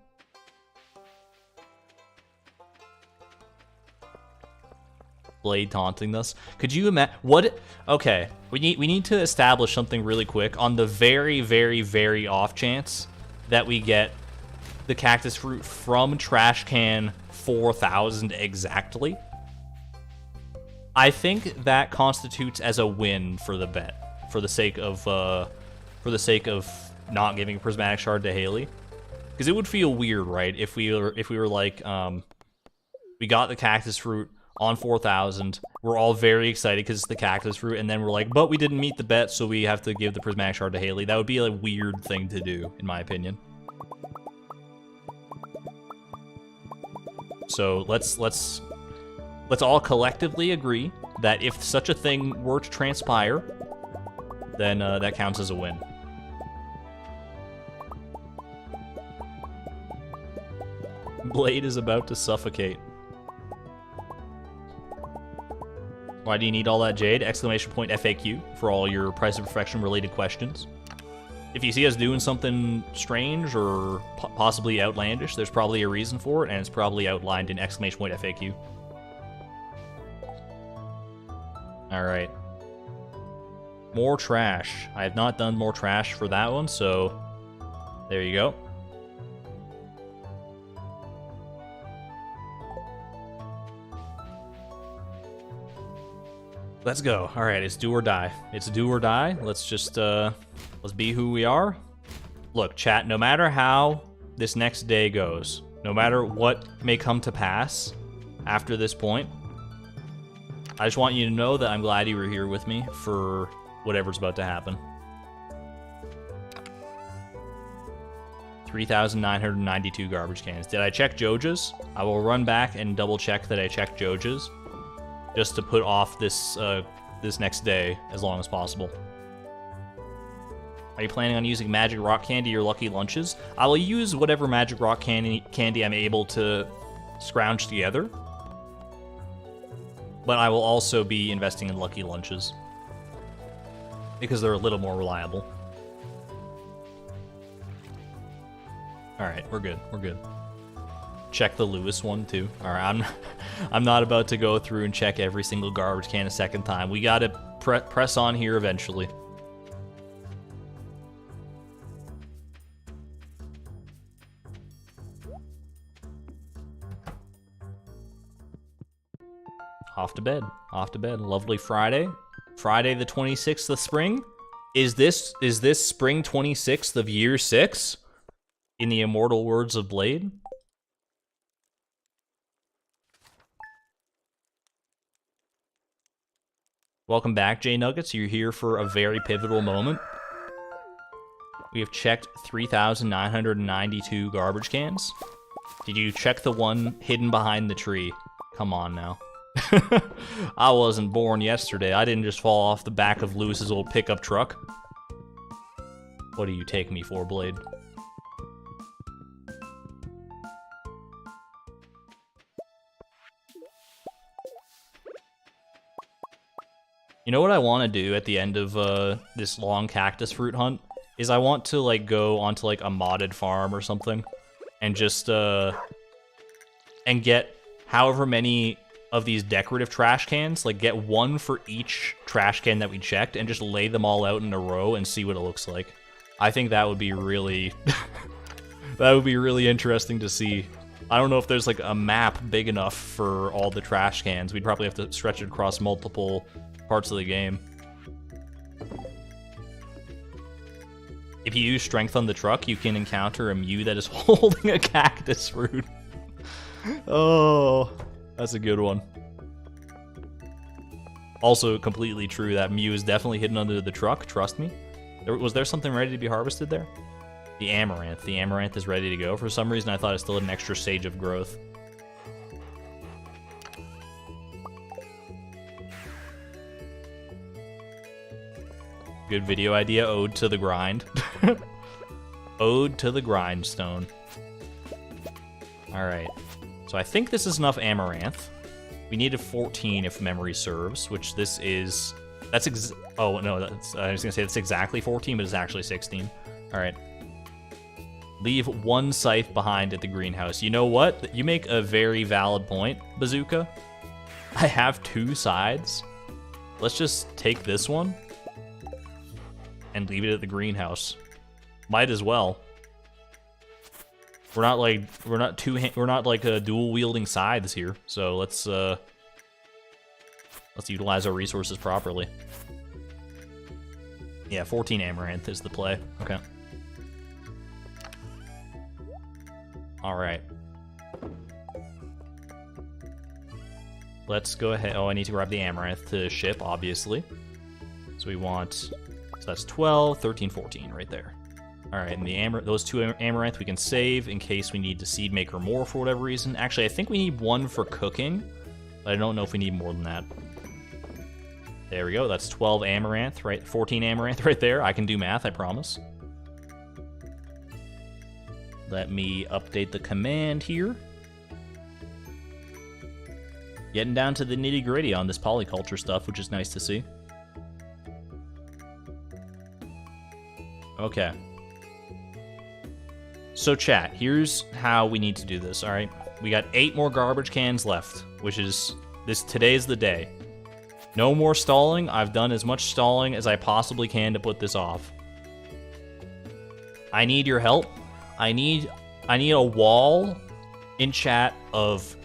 Blade taunting us. Could you imagine what? Okay, we need to establish something really quick on the very, very, very off chance that we get the cactus fruit from trash can 4,000 exactly. I think that constitutes as a win for the bet, for the sake of not giving a prismatic shard to Haley, because it would feel weird, right? If we were like, we got the cactus fruit on 4,000, we're all very excited because it's the cactus fruit, and then we're like, but we didn't meet the bet, so we have to give the prismatic shard to Haley. That would be a weird thing to do, in my opinion. So let's all collectively agree that if such a thing were to transpire, then that counts as a win. Blade is about to suffocate. Why do you need all that jade? Exclamation point FAQ for all your price of perfection related questions. If you see us doing something strange or possibly outlandish, there's probably a reason for it, and it's probably outlined in exclamation point FAQ. Alright. More trash. I have not done more trash for that one, so there you go. Let's go. All right, it's do or die. It's do or die. Let's just, let's be who we are. Look, chat, no matter how this next day goes, no matter what may come to pass after this point, I just want you to know that I'm glad you were here with me for whatever's about to happen. 3,992 garbage cans. Did I check Joja's? I will run back and double check that I checked Joja's, just to put off this this next day as long as possible. Are you planning on using magic rock candy or lucky lunches? I will use whatever magic rock candy I'm able to scrounge together, but I will also be investing in lucky lunches because they're a little more reliable. All right, we're good. We're good. Check the Lewis one too. All right, I'm not about to go through and check every single garbage can a second time. We got to press on here eventually. Off to bed. Off to bed. Lovely Friday. Friday the 26th of spring. Is this spring 26th of year 6? In the immortal words of Blade? Welcome back, J Nuggets. You're here for a very pivotal moment. We have checked 3,992 garbage cans. Did you check the one hidden behind the tree? Come on now. I wasn't born yesterday. I didn't just fall off the back of Lewis's old pickup truck. What do you take me for, Blade? You know what I want to do at the end of this long cactus fruit hunt? Is I want to like go onto like a modded farm or something and just and get however many of these decorative trash cans, like get one for each trash can that we checked and just lay them all out in a row and see what it looks like. I think that would be really that would be really interesting to see. I don't know if there's like a map big enough for all the trash cans. We'd probably have to stretch it across multiple parts of the game. If you use strength on the truck, you can encounter a Mew that is holding a cactus fruit. Oh, that's a good one. Also completely true, that Mew is definitely hidden under the truck, trust me. Was there something ready to be harvested there? The amaranth. The amaranth is ready to go. For some reason, I thought it still had an extra stage of growth. Good video idea, ode to the grind. Ode to the grindstone. Alright, so I think this is enough amaranth. We needed 14 if memory serves, which this is... oh, no, I was gonna say that's exactly 14, but it's actually 16. Alright. Leave one scythe behind at the greenhouse. You know what? You make a very valid point, Bazooka. I have 2 sides. Let's just take this one and leave it at the greenhouse. Might as well. We're not like dual wielding scythes here, so let's utilize our resources properly. Yeah, 14 amaranth is the play. Okay. All right. Let's go ahead. Oh, I need to grab the amaranth to ship, obviously. So we want, so that's 12, 13, 14 right there. All right, and those 2 amaranth we can save in case we need to seed maker more for whatever reason. Actually, I think we need 1 for cooking, but I don't know if we need more than that. There we go. That's 12 amaranth, right? 14 amaranth right there. I can do math, I promise. Let me update the command here. Getting down to the nitty-gritty on this polyculture stuff, which is nice to see. Okay. So chat, here's how we need to do this, all right? We got 8 more garbage cans left, which is today's the day. No more stalling. I've done as much stalling as I possibly can to put this off. I need your help. I need a wall in chat of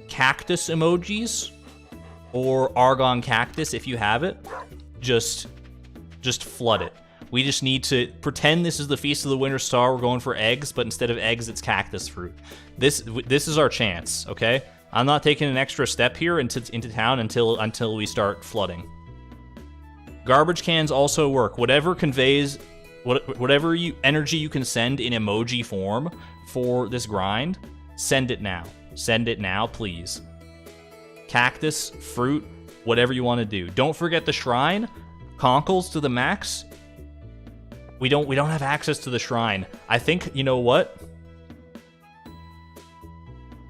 cactus emojis or argon cactus if you have it. Just flood it. We just need to pretend this is the Feast of the Winter Star. We're going for eggs, but instead of eggs, it's cactus fruit. This is our chance, okay? I'm not taking an extra step here into town until we start flooding. Garbage cans also work. Whatever conveys, whatever energy you can send in emoji form for this grind, send it now. Send it now, please. Cactus, fruit, whatever you want to do. Don't forget the shrine. Conkles to the max. We don't have access to the shrine. I think, you know what?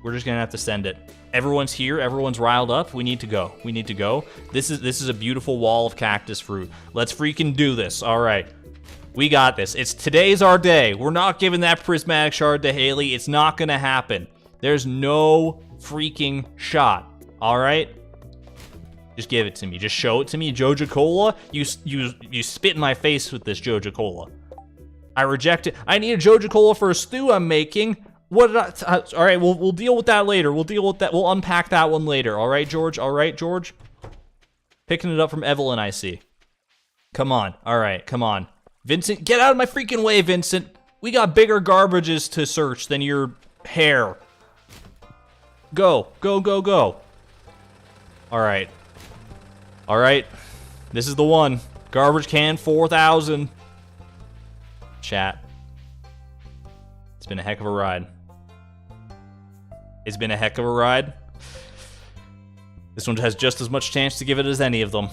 We're just gonna have to send it. Everyone's here. Everyone's riled up. We need to go. We need to go. This is a beautiful wall of cactus fruit. Let's freaking do this. All right. We got this. Today's our day. We're not giving that prismatic shard to Haley. It's not gonna happen. There's no freaking shot. All right. Just give it to me. Just show it to me. Joja Cola. You spit in my face with this Joja Cola. I reject it. I need a Joja Cola for a stew I'm making. What did all right, we'll deal with that later. We'll deal with that. We'll unpack that one later. All right, George? All right, George? Picking it up from Evelyn, I see. Come on. All right, come on. Vincent, get out of my freaking way, Vincent. We got bigger garbages to search than your hair. Go. Go, go, go. All right. All right. This is the one. Garbage can 4,000. Chat. It's been a heck of a ride. It's been a heck of a ride. This one has just as much chance to give it as any of them.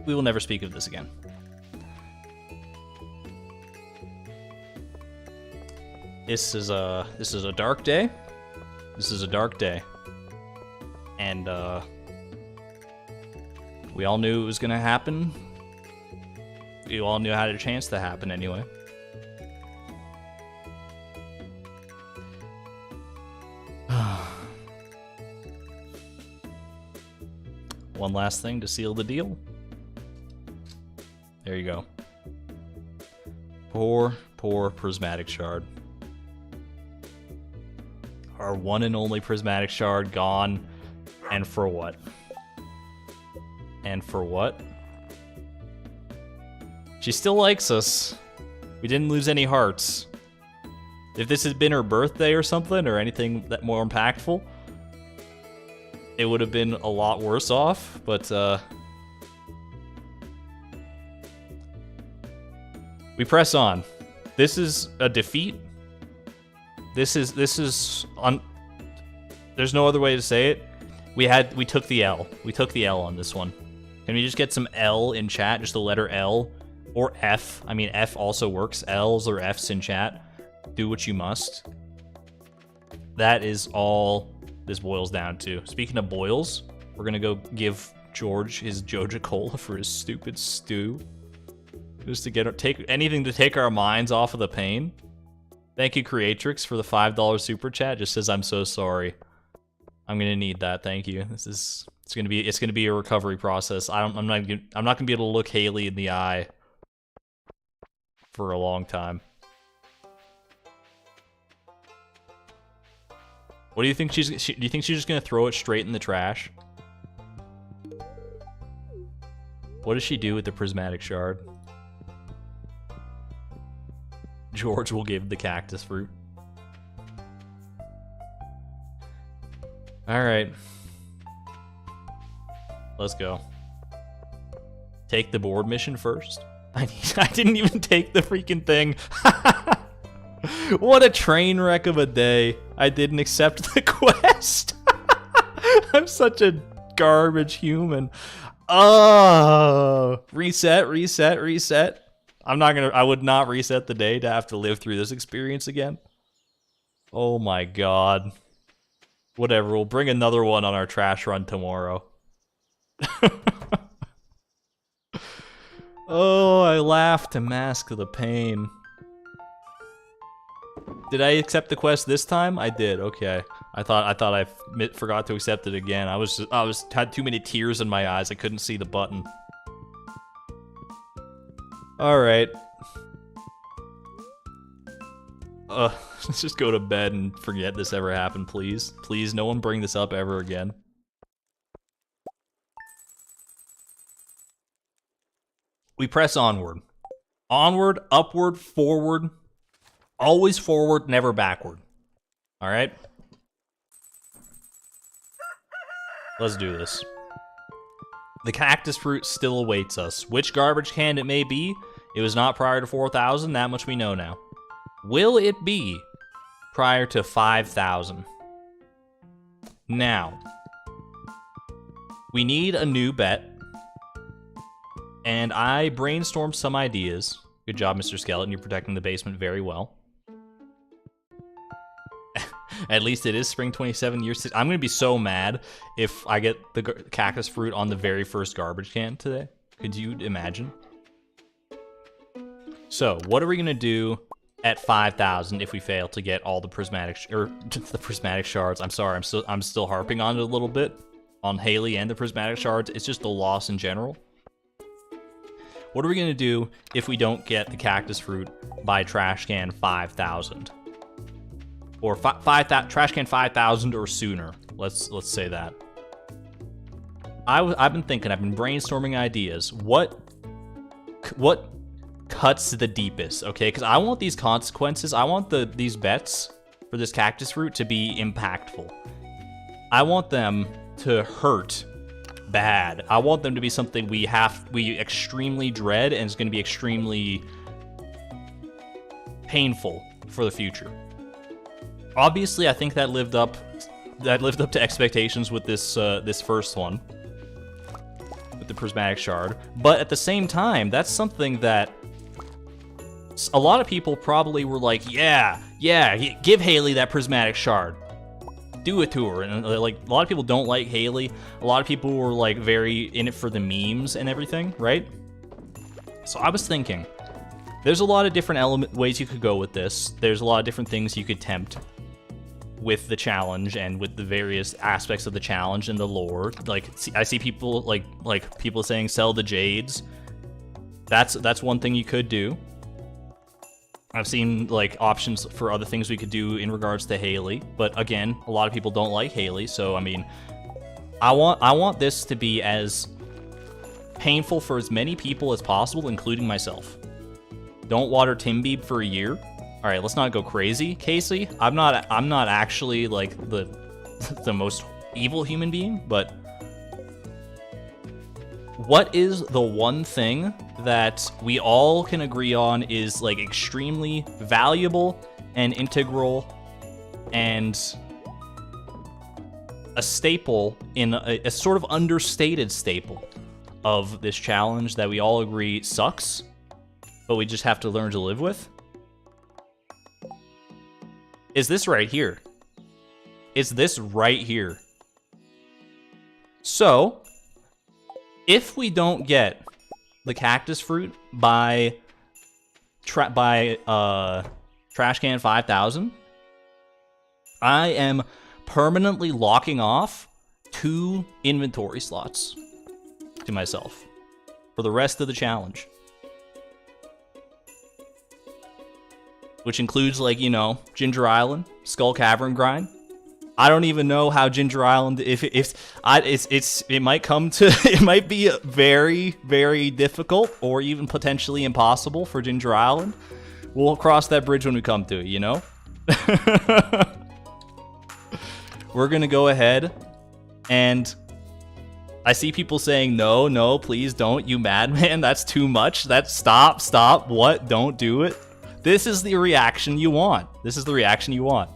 We will never speak of this again. This is a dark day. This is a dark day. And we all knew it was gonna happen. We all knew it had a chance to happen anyway. One last thing to seal the deal. There you go. Poor Prismatic Shard. Our one and only Prismatic Shard gone. And for what? And for what? She still likes us. We didn't lose any hearts. If this had been her birthday or something, or anything that more impactful, it would have been a lot worse off, but we press on. This is a defeat. This is there's no other way to say it. We took the L. We took the L on this one. Can we just get some L in chat? Just the letter L or F. I mean, F also works. L's or F's in chat. Do what you must. That is all this boils down to. Speaking of boils, we're gonna go give George his Joja Cola for his stupid stew. Just to take anything to take our minds off of the pain. Thank you, Creatrix, for the $5 super chat. Just says I'm so sorry. I'm gonna need that. Thank you. It's gonna be a recovery process. I'm not gonna be able to look Haley in the eye for a long time. What do you think do you think she's just gonna throw it straight in the trash? What does she do with the Prismatic Shard? George will give the cactus fruit. Alright. Let's go. Take the board mission first. I didn't even take the freaking thing. What a train wreck of a day. I didn't accept the quest. I'm such a garbage human. Oh, reset. I would not reset the day to have to live through this experience again. Oh my god. Whatever, we'll bring another one on our trash run tomorrow. Oh, I laughed to mask the pain. Did I accept the quest this time? I did. Okay. I thought I forgot to accept it again. I had too many tears in my eyes. I couldn't see the button. All right. Let's just go to bed and forget this ever happened, please. Please, no one bring this up ever again. We press onward. Onward, upward, forward. Always forward, never backward. All right? Let's do this. The cactus fruit still awaits us. Which garbage can it may be? It was not prior to 4,000, that much we know now. Will it be prior to 5,000? Now, we need a new bet. And I brainstormed some ideas. Good job, Mr. Skeleton. You're protecting the basement very well. At least it is spring 27 years. I'm going to be so mad if I get the cactus fruit on the very first garbage can today. Could you imagine? So, what are we going to do at 5,000 if we fail to get all the prismatic shards? I'm sorry, I'm still harping on it a little bit on Haley and the prismatic shards. It's just a loss in general. What are we going to do if we don't get the cactus fruit by trash can 5,000? Or trash can 5,000 or sooner. Let's say that. I've been thinking. I've been brainstorming ideas. What cuts the deepest? Okay, because I want these consequences. I want these bets for this cactus fruit to be impactful. I want them to hurt bad. I want them to be something we extremely dread and is going to be extremely painful for the future. Obviously, I think that lived up to expectations with this first one. with the Prismatic Shard, but at the same time, that's something that a lot of people probably were like, yeah, give Haley that Prismatic Shard. Do it to her. And like, a lot of people don't like Haley. A lot of people were like very in it for the memes and everything, right? So I was thinking, there's a lot of different ways you could go with this. There's a lot of different things you could tempt with the challenge and with the various aspects of the challenge and the lore. Like, I see people like people saying sell the jades. That's one thing you could do. I've seen like options for other things we could do in regards to Haley, but again, a lot of people don't like Haley, so I mean, I want this to be as painful for as many people as possible, including myself. Don't water Timbeeb for a year. All right, let's not go crazy, Casey. I'm not actually like the most evil human being, but what is the one thing that we all can agree on is like extremely valuable and integral and a staple in a sort of understated staple of this challenge that we all agree sucks, but we just have to learn to live with? Is this right here? Is this right here? So, if we don't get the cactus fruit by Trash Can 5000, I am permanently locking off 2 inventory slots to myself for the rest of the challenge. Which includes, like, you know, Ginger Island, Skull Cavern grind. I don't even know how Ginger Island, it might come to, it might be very, very difficult or even potentially impossible for Ginger Island. We'll cross that bridge when we come to it, you know? We're gonna go ahead and I see people saying, no, please don't, you madman, that's too much. That's stop, what? Don't do it. This is the reaction you want. This is the reaction you want.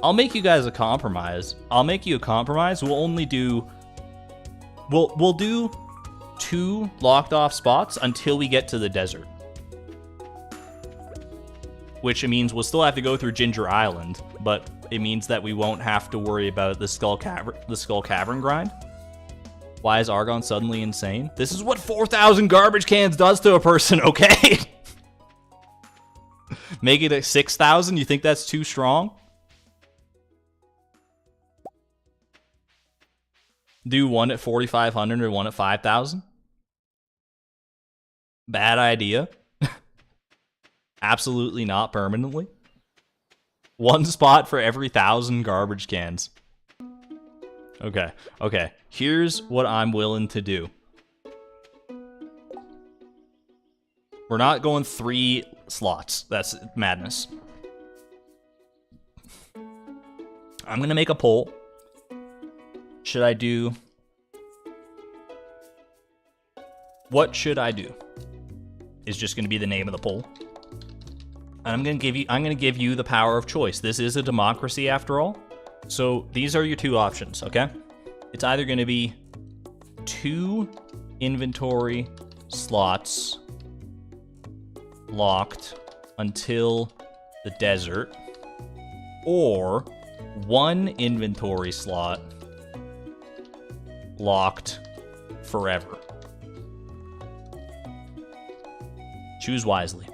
I'll make you guys a compromise. I'll make you a compromise. We'll do 2 locked off spots until we get to the desert. Which means we'll still have to go through Ginger Island, but it means that we won't have to worry about the Skull Cavern grind. Why is Argon suddenly insane? This is what 4,000 garbage cans does to a person, okay? Make it at 6,000? You think that's too strong? Do one at 4,500 or one at 5,000? Bad idea. Absolutely not permanently. 1 spot for every 1,000 garbage cans. Okay. Here's what I'm willing to do. We're not going 3 slots. That's madness. I'm gonna make a poll. Should I do... What should I do? Is just gonna be the name of the poll. And I'm gonna give you the power of choice. This is a democracy after all. So these are your 2 options, okay? It's either gonna be 2 inventory slots locked until the desert, or 1 inventory slot locked forever. Choose wisely.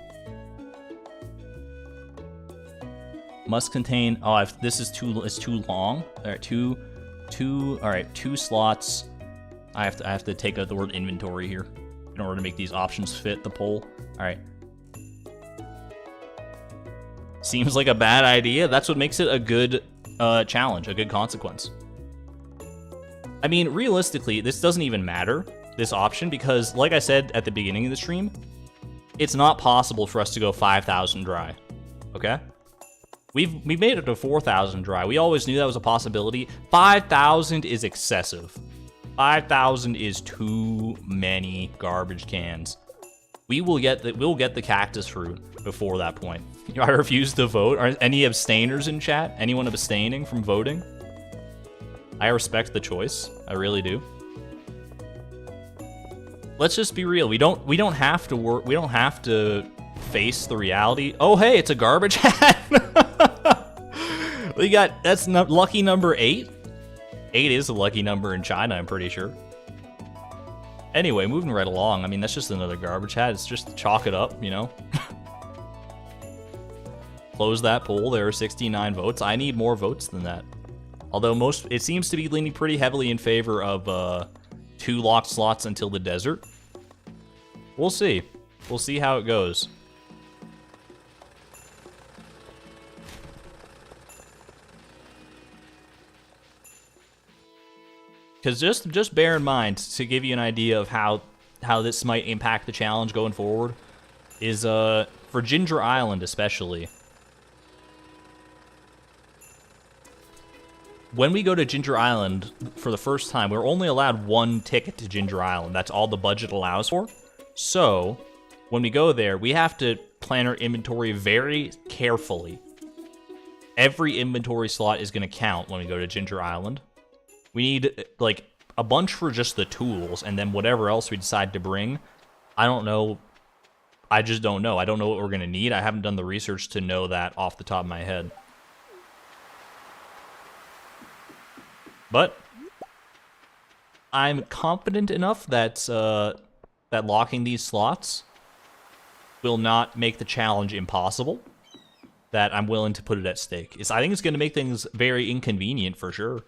Must contain. Oh, this is it's too long. All right, all right, 2 slots. I have to take out the word inventory here in order to make these options fit the poll. All right. Seems like a bad idea. That's what makes it a good challenge, a good consequence. I mean, realistically, this doesn't even matter, this option, because like I said at the beginning of the stream, it's not possible for us to go 5,000 dry, okay? We've made it to 4,000 dry. We always knew that was a possibility. 5,000 is excessive. 5,000 is too many garbage cans. We'll get the cactus fruit before that point. I refuse to vote. Are any abstainers in chat? Anyone abstaining from voting? I respect the choice. I really do. let's just be real. We don't have to work. We don't have to face the reality. Oh, hey, it's a garbage hat. That's lucky number 8. 8 is a lucky number in China, I'm pretty sure. Anyway, moving right along. I mean, that's just another garbage hat. It's just chalk it up, you know. Close that poll. There are 69 votes. I need more votes than that. Although it seems to be leaning pretty heavily in favor of 2 locked slots until the desert. We'll see. We'll see how it goes. Because just bear in mind, to give you an idea of how this might impact the challenge going forward, is for Ginger Island especially. When we go to Ginger Island for the first time, we're only allowed 1 ticket to Ginger Island. That's all the budget allows for. So, when we go there, we have to plan our inventory very carefully. Every inventory slot is going to count when we go to Ginger Island. We need, like, a bunch for just the tools, and then whatever else we decide to bring. I don't know. I just don't know. I don't know what we're going to need. I haven't done the research to know that off the top of my head. But I'm confident enough that that locking these slots will not make the challenge impossible, that I'm willing to put it at stake. I think it's going to make things very inconvenient for sure.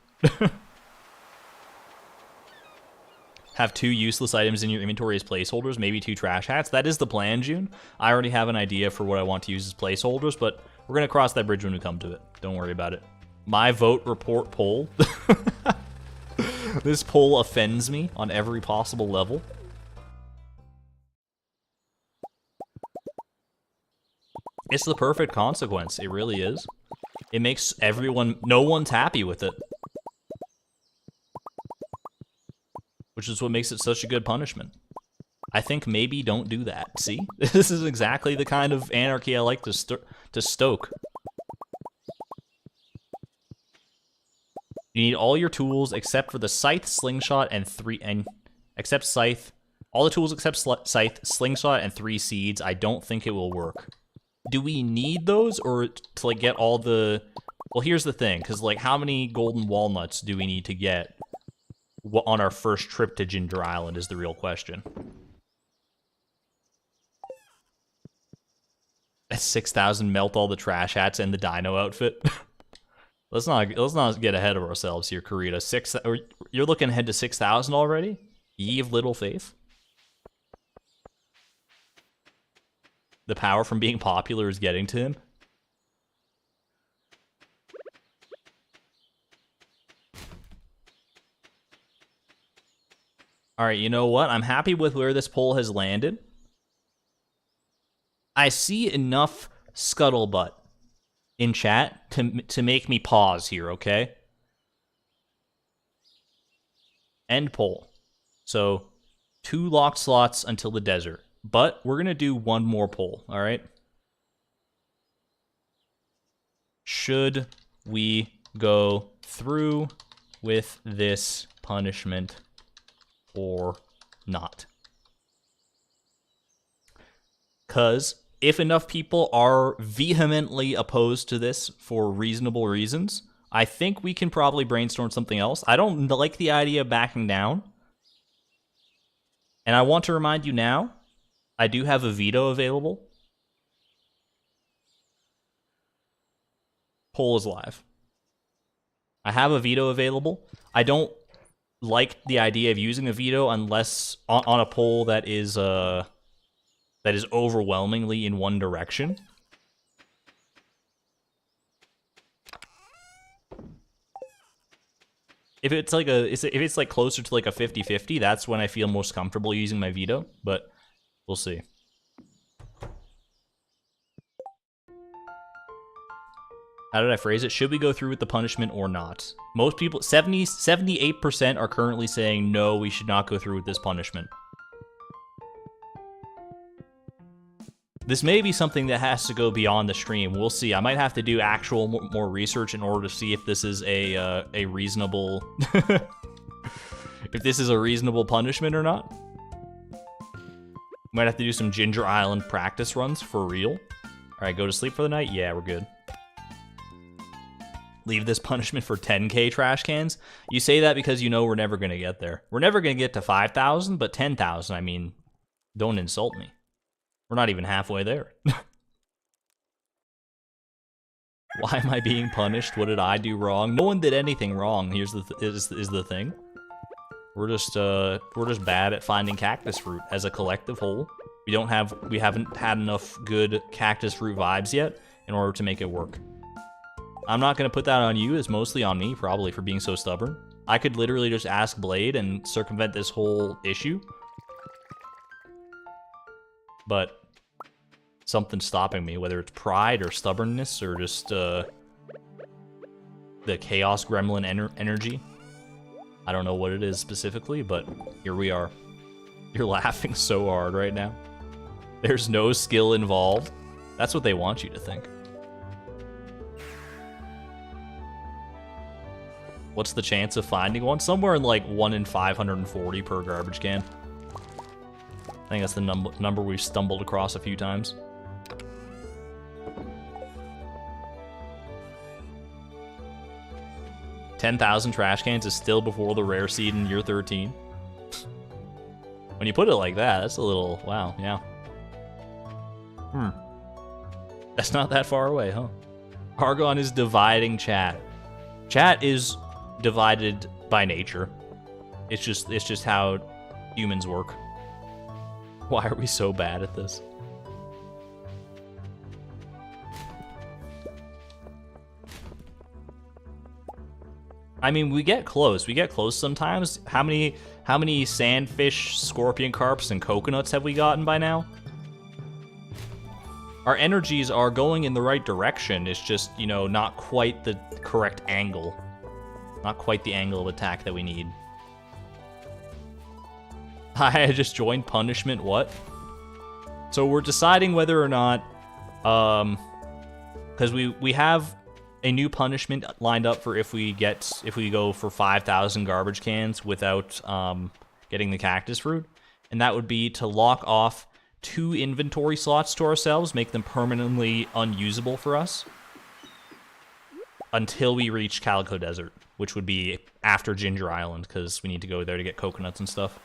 Have 2 useless items in your inventory as placeholders, maybe 2 trash hats. That is the plan, June. I already have an idea for what I want to use as placeholders, but we're going to cross that bridge when we come to it. Don't worry about it. My vote report poll. This poll offends me on every possible level. It's the perfect consequence. It really is. It makes no one's happy with it. Which is what makes it such a good punishment. I think maybe don't do that. See? This is exactly the kind of anarchy I like to stoke. You need all your tools except for the scythe, slingshot, except scythe. All the tools except scythe, slingshot, and 3 seeds. I don't think it will work. Do we need those, or to like get all the? Well, here's the thing, because like, how many golden walnuts do we need to get on our first trip to Ginger Island is the real question. At 6,000, melt all the trash hats and the dino outfit. Let's not get ahead of ourselves here, Karita. You're looking ahead to 6,000 already? Ye of little faith. The power from being popular is getting to him. Alright, you know what? I'm happy with where this poll has landed. I see enough scuttlebutt in chat to make me pause here, okay? End poll. So, 2 locked slots until the desert. But we're going to do 1 more poll, alright? Should we go through with this punishment or not? Because if enough people are vehemently opposed to this for reasonable reasons, I think we can probably brainstorm something else. I don't like the idea of backing down. And I want to remind you now, I do have a veto available. Poll is live. I have a veto available. I don't like the idea of using a veto unless on a poll that is overwhelmingly in one direction. If it's like closer to like a 50-50, that's when I feel most comfortable using my veto, but we'll see. How did I phrase it? Should we go through with the punishment or not? Most people, 78% are currently saying no, we should not go through with this punishment. This may be something that has to go beyond the stream. We'll see. I might have to do actual more research in order to see if this is a reasonable if this is a reasonable punishment or not. Might have to do some Ginger Island practice runs for real. Alright, go to sleep for the night? Yeah, we're good. Leave this punishment for 10k trash cans? You say that because you know we're never gonna get there. We're never gonna get to 5,000, but 10,000, I mean, don't insult me. We're not even halfway there. Why am I being punished? What did I do wrong? No one did anything wrong. Here's the is the thing. We're just bad at finding cactus fruit as a collective whole. We haven't had enough good cactus fruit vibes yet in order to make it work. I'm not gonna put that on you. It's mostly on me, probably, for being so stubborn. I could literally just ask Blade and circumvent this whole issue. But something's stopping me, whether it's pride or stubbornness or just the chaos gremlin energy. I don't know what it is specifically, but here we are. You're laughing so hard right now. There's no skill involved. That's what they want you to think. What's the chance of finding one? Somewhere in like 1 in 540 per garbage can. I think that's the number we've stumbled across a few times. $10,000 trash cans is still before the rare seed in year 13. When you put it like that, that's a little, wow, yeah. That's not that far away, huh? Argon is dividing chat. Chat is divided by nature. It's just how humans work. Why are we so bad at this? I mean, we get close. We get close sometimes. How many sandfish, scorpion carps, and coconuts have we gotten by now? Our energies are going in the right direction. It's just, you know, not quite the correct angle. Not quite the angle of attack that we need. I just joined punishment, what? So we're deciding whether or not, because we have a new punishment lined up for if we go for 5,000 garbage cans without getting the cactus fruit, and that would be to lock off 2 inventory slots to ourselves, make them permanently unusable for us until we reach Calico Desert, which would be after Ginger Island, because we need to go there to get coconuts and stuff.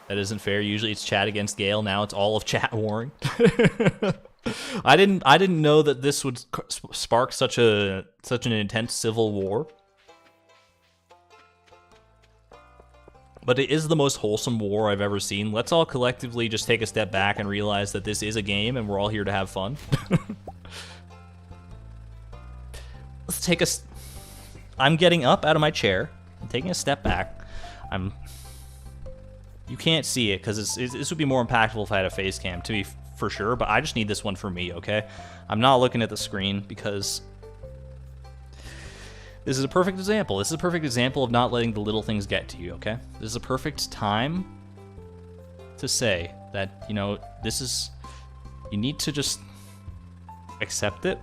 That isn't fair. Usually it's chat against Gale. Now it's all of chat warring. I didn't know that this would spark such an intense civil war. But it is the most wholesome war I've ever seen. Let's all collectively just take a step back and realize that this is a game and we're all here to have fun. Let's take I'm getting up out of my chair. I'm taking a step back. You can't see it because this would be more impactful if I had a face cam, to be for sure, but I just need this one for me, okay? I'm not looking at the screen because this is a perfect example. This is a perfect example of not letting the little things get to you, okay? This is a perfect time to say that, you know, you need to just accept it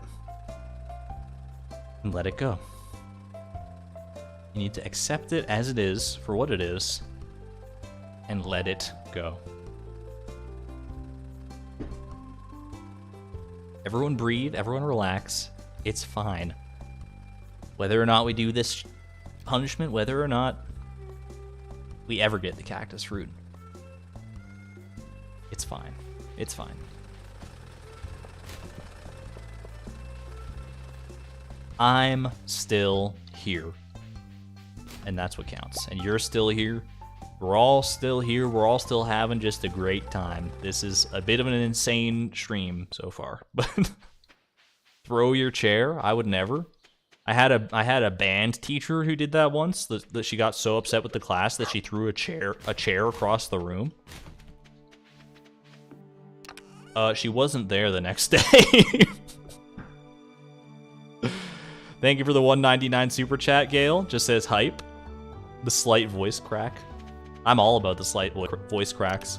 and let it go. You need to accept it as it is, for what it is, and let it go. Everyone breathe, everyone relax. It's fine. Whether or not we do this punishment, whether or not we ever get the cactus fruit, it's fine. It's fine. I'm still here. And that's what counts. And you're still here. We're all still here. We're all still having just a great time. This is a bit of an insane stream so far. But throw your chair? I would never. I had a band teacher who did that once. That she got so upset with the class that she threw a chair across the room. She wasn't there the next day. Thank you for the 199 super chat, Gale. Just says hype. The slight voice crack. I'm all about the slight voice cracks.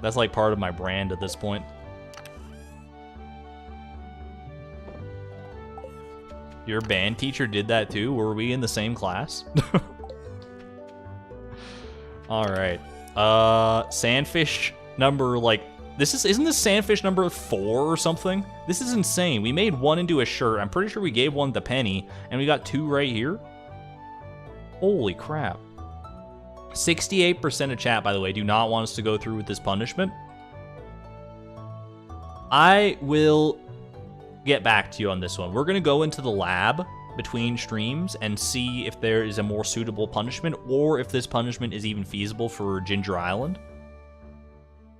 That's like part of my brand at this point. Your band teacher did that too? Were we in the same class? Alright. Sandfish number, like... Isn't this sandfish number 4 or something? This is insane. We made one into a shirt. I'm pretty sure we gave one to Penny, and we got 2 right here. Holy crap. 68% of chat, by the way, do not want us to go through with this punishment. I will get back to you on this one. We're going to go into the lab between streams and see if there is a more suitable punishment or if this punishment is even feasible for Ginger Island.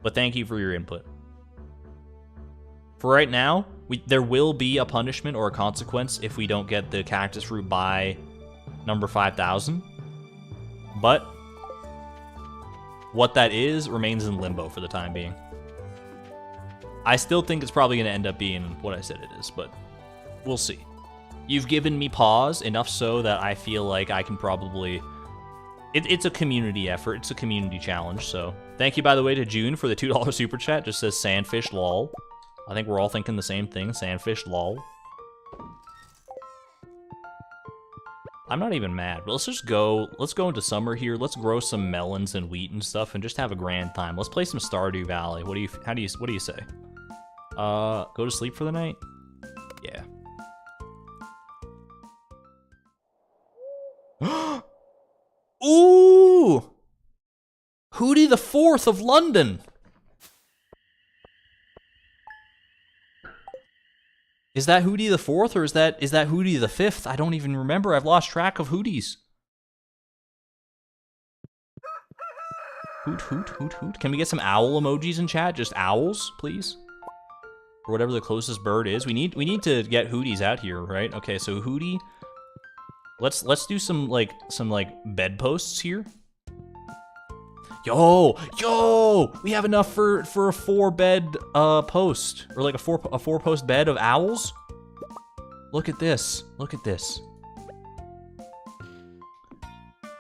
But thank you for your input. For right now, there will be a punishment or a consequence if we don't get the cactus fruit by number 5,000. But what that is remains in limbo for the time being. I still think it's probably going to end up being what I said it is, but we'll see. You've given me pause, enough so that I feel like I can probably... It's a community effort. It's a community challenge, so... Thank you, by the way, to June for the $2 super chat. Just says sandfish lol. I think we're all thinking the same thing. Sandfish lol. I'm not even mad, but let's just go... Let's go into summer here. Let's grow some melons and wheat and stuff and just have a grand time. Let's play some Stardew Valley. What do you say? Go to sleep for the night? Yeah. Ooh! Hootie the 4th of London! Is that Hootie the 4th or is that Hootie the 5th? I don't even remember. I've lost track of Hooties. Hoot, hoot, hoot, hoot. Can we get some owl emojis in chat? Just owls, please? Or whatever the closest bird is. We need to get Hooties out here, right? Okay, so Hootie. Let's do some bedposts here. Yo, we have enough for a 4-bed post, or like a 4-post bed of owls. Look at this. Look at this.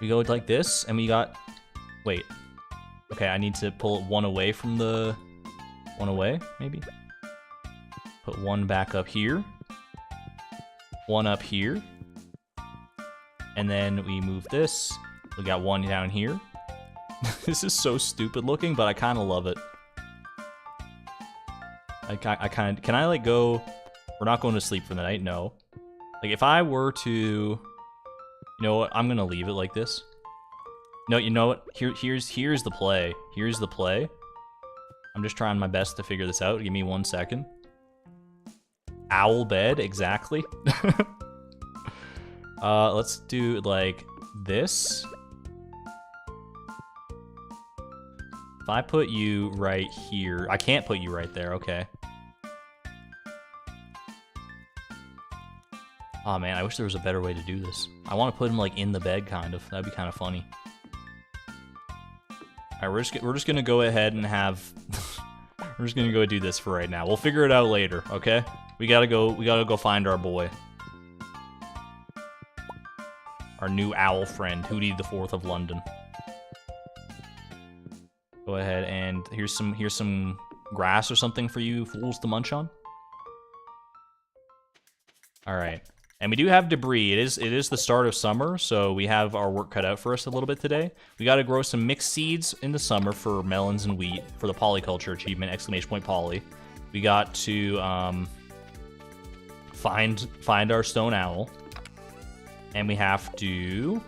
We go like this, and we got. Wait. Okay, I need to pull one away from the one away, maybe. Put one back up here. One up here. And then we move this. We got one down here. This is so stupid looking, but I kind of love it. Can I like go? We're not going to sleep for the night, no. Like if I were to, you know what? I'm gonna leave it like this. No, you know what? Here's the play. Here's the play. I'm just trying my best to figure this out. Give me 1 second. Owl bed, exactly. Let's do like this. If I put you right here, I can't put you right there, okay. Oh man, I wish there was a better way to do this. I want to put him like in the bed, kind of. That'd be kind of funny. All right, we're just gonna go ahead and have. We're just gonna go do this for right now. We'll figure it out later, okay? We gotta go find our boy. Our new owl friend, Hootie the 4th of London. Go ahead and here's some grass or something for you fools to munch on. All right, and we do have debris. It is the start of summer, so we have our work cut out for us a little bit today. We got to grow some mixed seeds in the summer for melons and wheat for the polyculture achievement! !Poly. We got to find our stone owl, and we have to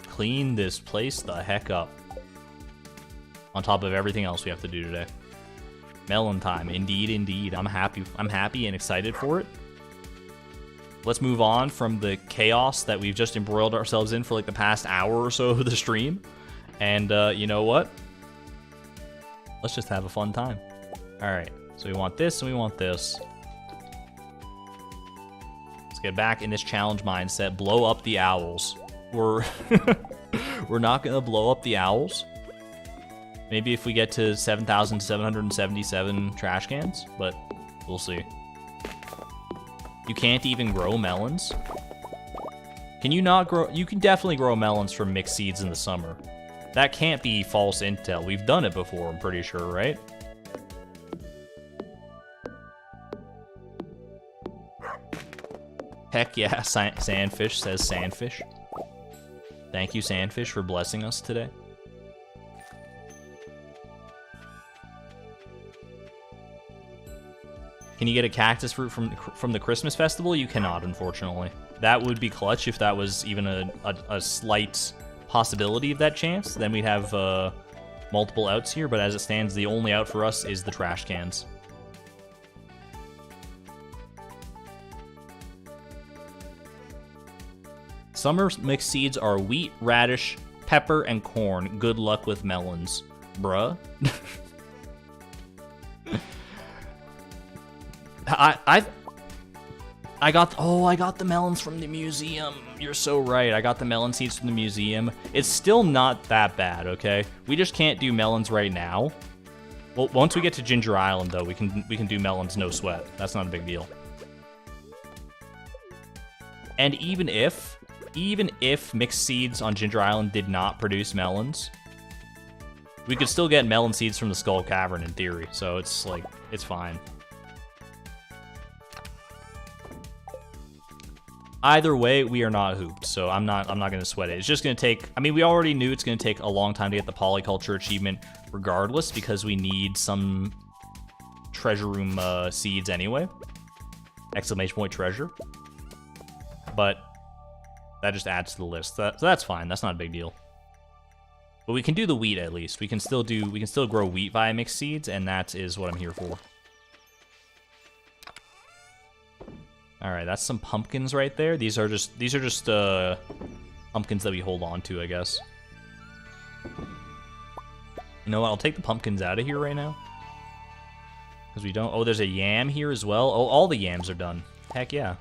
clean this place the heck up. On top of everything else we have to do today. Melon time, indeed, indeed. I'm happy and excited for it. Let's move on from the chaos that we've just embroiled ourselves in for like the past hour or so of the stream. And you know what? Let's just have a fun time. All right, so we want this and we want this. Let's get back in this challenge mindset. Blow up the owls. We're not gonna blow up the owls. Maybe if we get to 7,777 trash cans, but we'll see. You can't even grow melons? Can you not grow? You can definitely grow melons from mixed seeds in the summer. That can't be false intel. We've done it before, I'm pretty sure, right? Heck yeah, Sandfish says Sandfish. Thank you, Sandfish, for blessing us today. Can you get a cactus fruit from the Christmas festival? You cannot, unfortunately. That would be clutch if that was even a slight possibility of that chance. Then we'd have multiple outs here, but as it stands, the only out for us is the trash cans. Summer mixed seeds are wheat, radish, pepper, and corn. Good luck with melons. Bruh. I got the melons from the museum. You're so right. I got the melon seeds from the museum. It's still not that bad, okay? We just can't do melons right now. Well, once we get to Ginger Island, though, we can do melons no sweat. That's not a big deal. And even if mixed seeds on Ginger Island did not produce melons, we could still get melon seeds from the Skull Cavern in theory. So it's like, it's fine. Either way, we are not hooped, so I'm not gonna sweat it. It's just gonna take, I mean, we already knew it's gonna take a long time to get the polyculture achievement regardless, because we need some treasure room seeds anyway. Exclamation point treasure. But that just adds to the list. So that's fine. That's not a big deal. But we can do the wheat at least. We can still grow wheat via mixed seeds, and that is what I'm here for. All right, that's some pumpkins right there. These are just pumpkins that we hold on to, I guess. You know what? I'll take the pumpkins out of here right now. Because we don't... Oh, there's a yam here as well. Oh, all the yams are done. Heck yeah.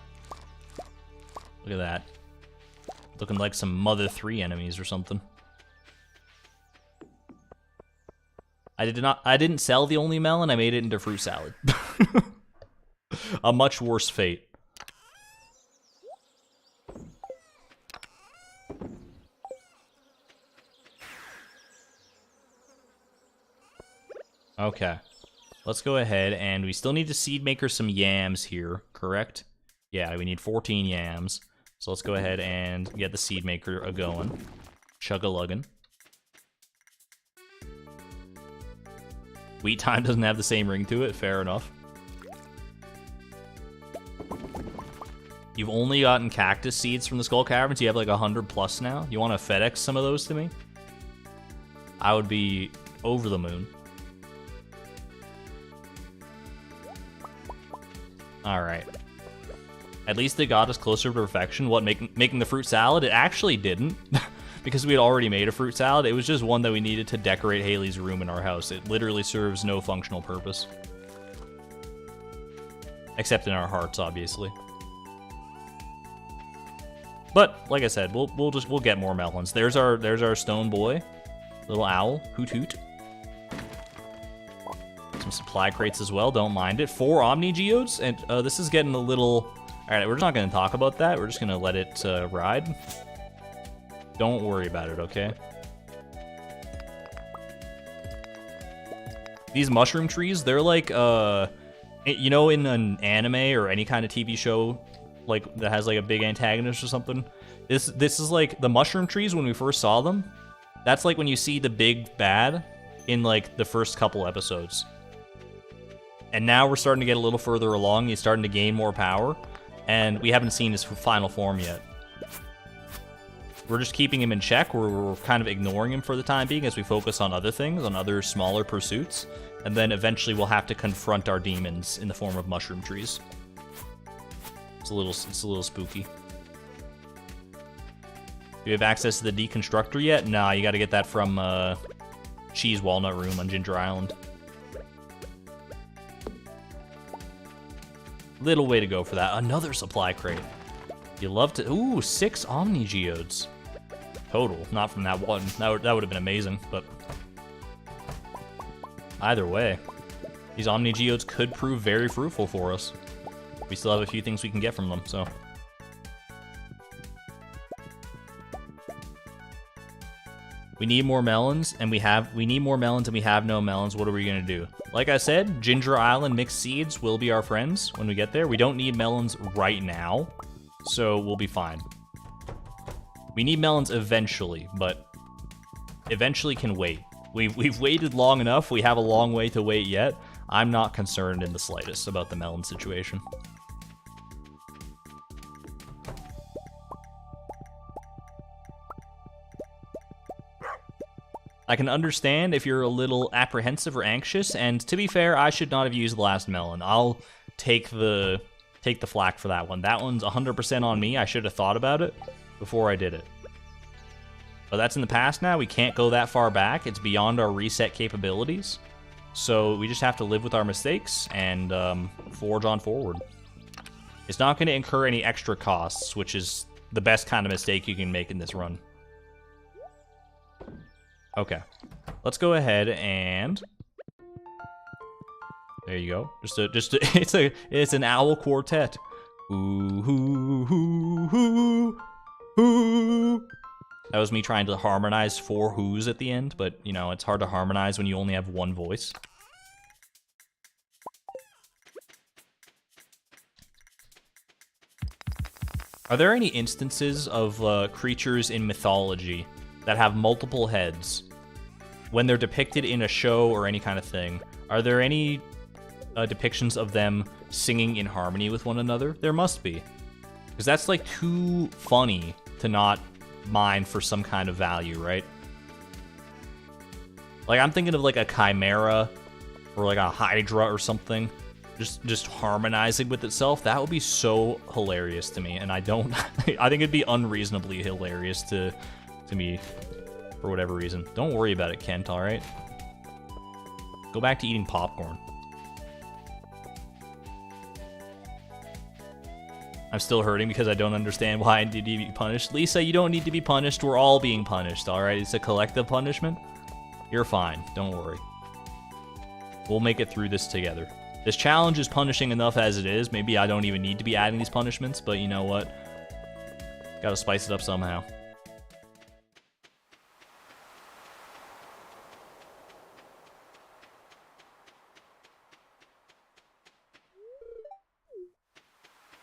Look at that. Looking like some Mother 3 enemies or something. I didn't sell the only melon. I made it into fruit salad. A much worse fate. Okay, let's go ahead, and we still need to seed maker some yams here, correct? Yeah, we need 14 yams. So let's go ahead and get the seed maker a-going. Chug-a-luggin'. Wheat time doesn't have the same ring to it, fair enough. You've only gotten cactus seeds from the Skull Caverns, you have like 100 plus now? You want to FedEx some of those to me? I would be over the moon. Alright. At least they got us closer to perfection. What, making the fruit salad? It actually didn't. Because we had already made a fruit salad. It was just one that we needed to decorate Haley's room in our house. It literally serves no functional purpose. Except in our hearts, obviously. But, like I said, we'll get more melons. There's our stone boy. Little owl. Hoot hoot. Some supply crates as well, don't mind it. 4 Omni Geodes, and this is getting a little... Alright, we're just not going to talk about that. We're just going to let it ride. Don't worry about it, okay? These mushroom trees, they're like, you know, in an anime or any kind of TV show, like, that has, like, a big antagonist or something? This is like, the mushroom trees, when we first saw them, that's like when you see the big bad in, like, the first couple episodes. And now we're starting to get a little further along. He's starting to gain more power. And we haven't seen his final form yet. We're just keeping him in check. We're kind of ignoring him for the time being as we focus on other things, on other smaller pursuits. And then eventually we'll have to confront our demons in the form of mushroom trees. It's a little spooky. Do you have access to the deconstructor yet? Nah, you gotta get that from Cheese Walnut Room on Ginger Island. Little way to go for that. Another supply crate. You love to... Ooh, 6 Omni Geodes. Total, not from that one. That would have been amazing, but... Either way. These Omni Geodes could prove very fruitful for us. We still have a few things we can get from them, so... We need more melons, and we need more melons, and we have no melons. What are we gonna do? Like I said, Ginger Island mixed seeds will be our friends when we get there. We don't need melons right now. so we'll be fine. We need melons eventually, but eventually can wait. We've waited long enough. We have a long way to wait yet. I'm not concerned in the slightest about the melon situation. I can understand if you're a little apprehensive or anxious, and to be fair, I should not have used the last melon. I'll take the flak for that one. That one's 100% on me. I should have thought about it before I did it. But that's in the past now. We can't go that far back. It's beyond our reset capabilities. So we just have to live with our mistakes and forge on forward. It's not going to incur any extra costs, which is the best kind of mistake you can make in this run. Okay, let's go ahead and there you go. It's an owl quartet. Ooh, hoo, hoo, hoo, hoo. That was me trying to harmonize 4 whoos at the end, but you know, it's hard to harmonize when you only have one voice. Are there any instances of creatures in mythology that have multiple heads when they're depicted in a show or any kind of thing? Are there any depictions of them singing in harmony with one another? There must be, because that's like too funny to not mine for some kind of value, right? Like I'm thinking of like a chimera or like a hydra or something just harmonizing with itself. That would be so hilarious to me, and I think it'd be unreasonably hilarious to me for whatever reason. Don't worry about it, Kent, all right? Go back to eating popcorn. I'm still hurting because I don't understand why I need to be punished. Lisa, you don't need to be punished. We're all being punished, all right? It's a collective punishment. You're fine. Don't worry. We'll make it through this together. This challenge is punishing enough as it is. Maybe I don't even need to be adding these punishments, but you know what? Gotta spice it up somehow.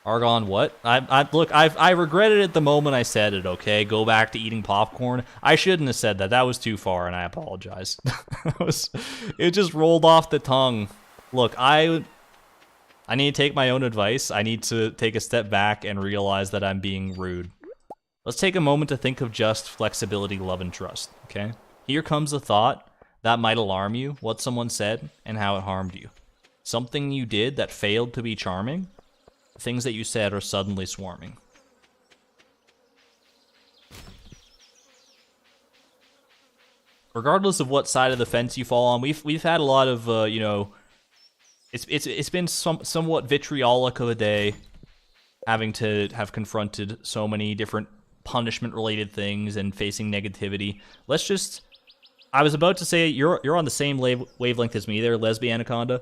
Argon, what? Look, I regretted it the moment I said it, okay? Go back to eating popcorn. I shouldn't have said that. That was too far, and I apologize. It just rolled off the tongue. Look, I need to take my own advice. I need to take a step back and realize that I'm being rude. Let's take a moment to think of just flexibility, love, and trust, okay? Here comes a thought that might alarm you, what someone said, and how it harmed you. Something you did that failed to be charming. Things that you said are suddenly swarming. Regardless of what side of the fence you fall on, we've had a lot of you know, it's been somewhat vitriolic of a day, having to have confronted so many different punishment related things and facing negativity. Let's just, I was about to say you're on the same wavelength as me there, Lesbian Anaconda.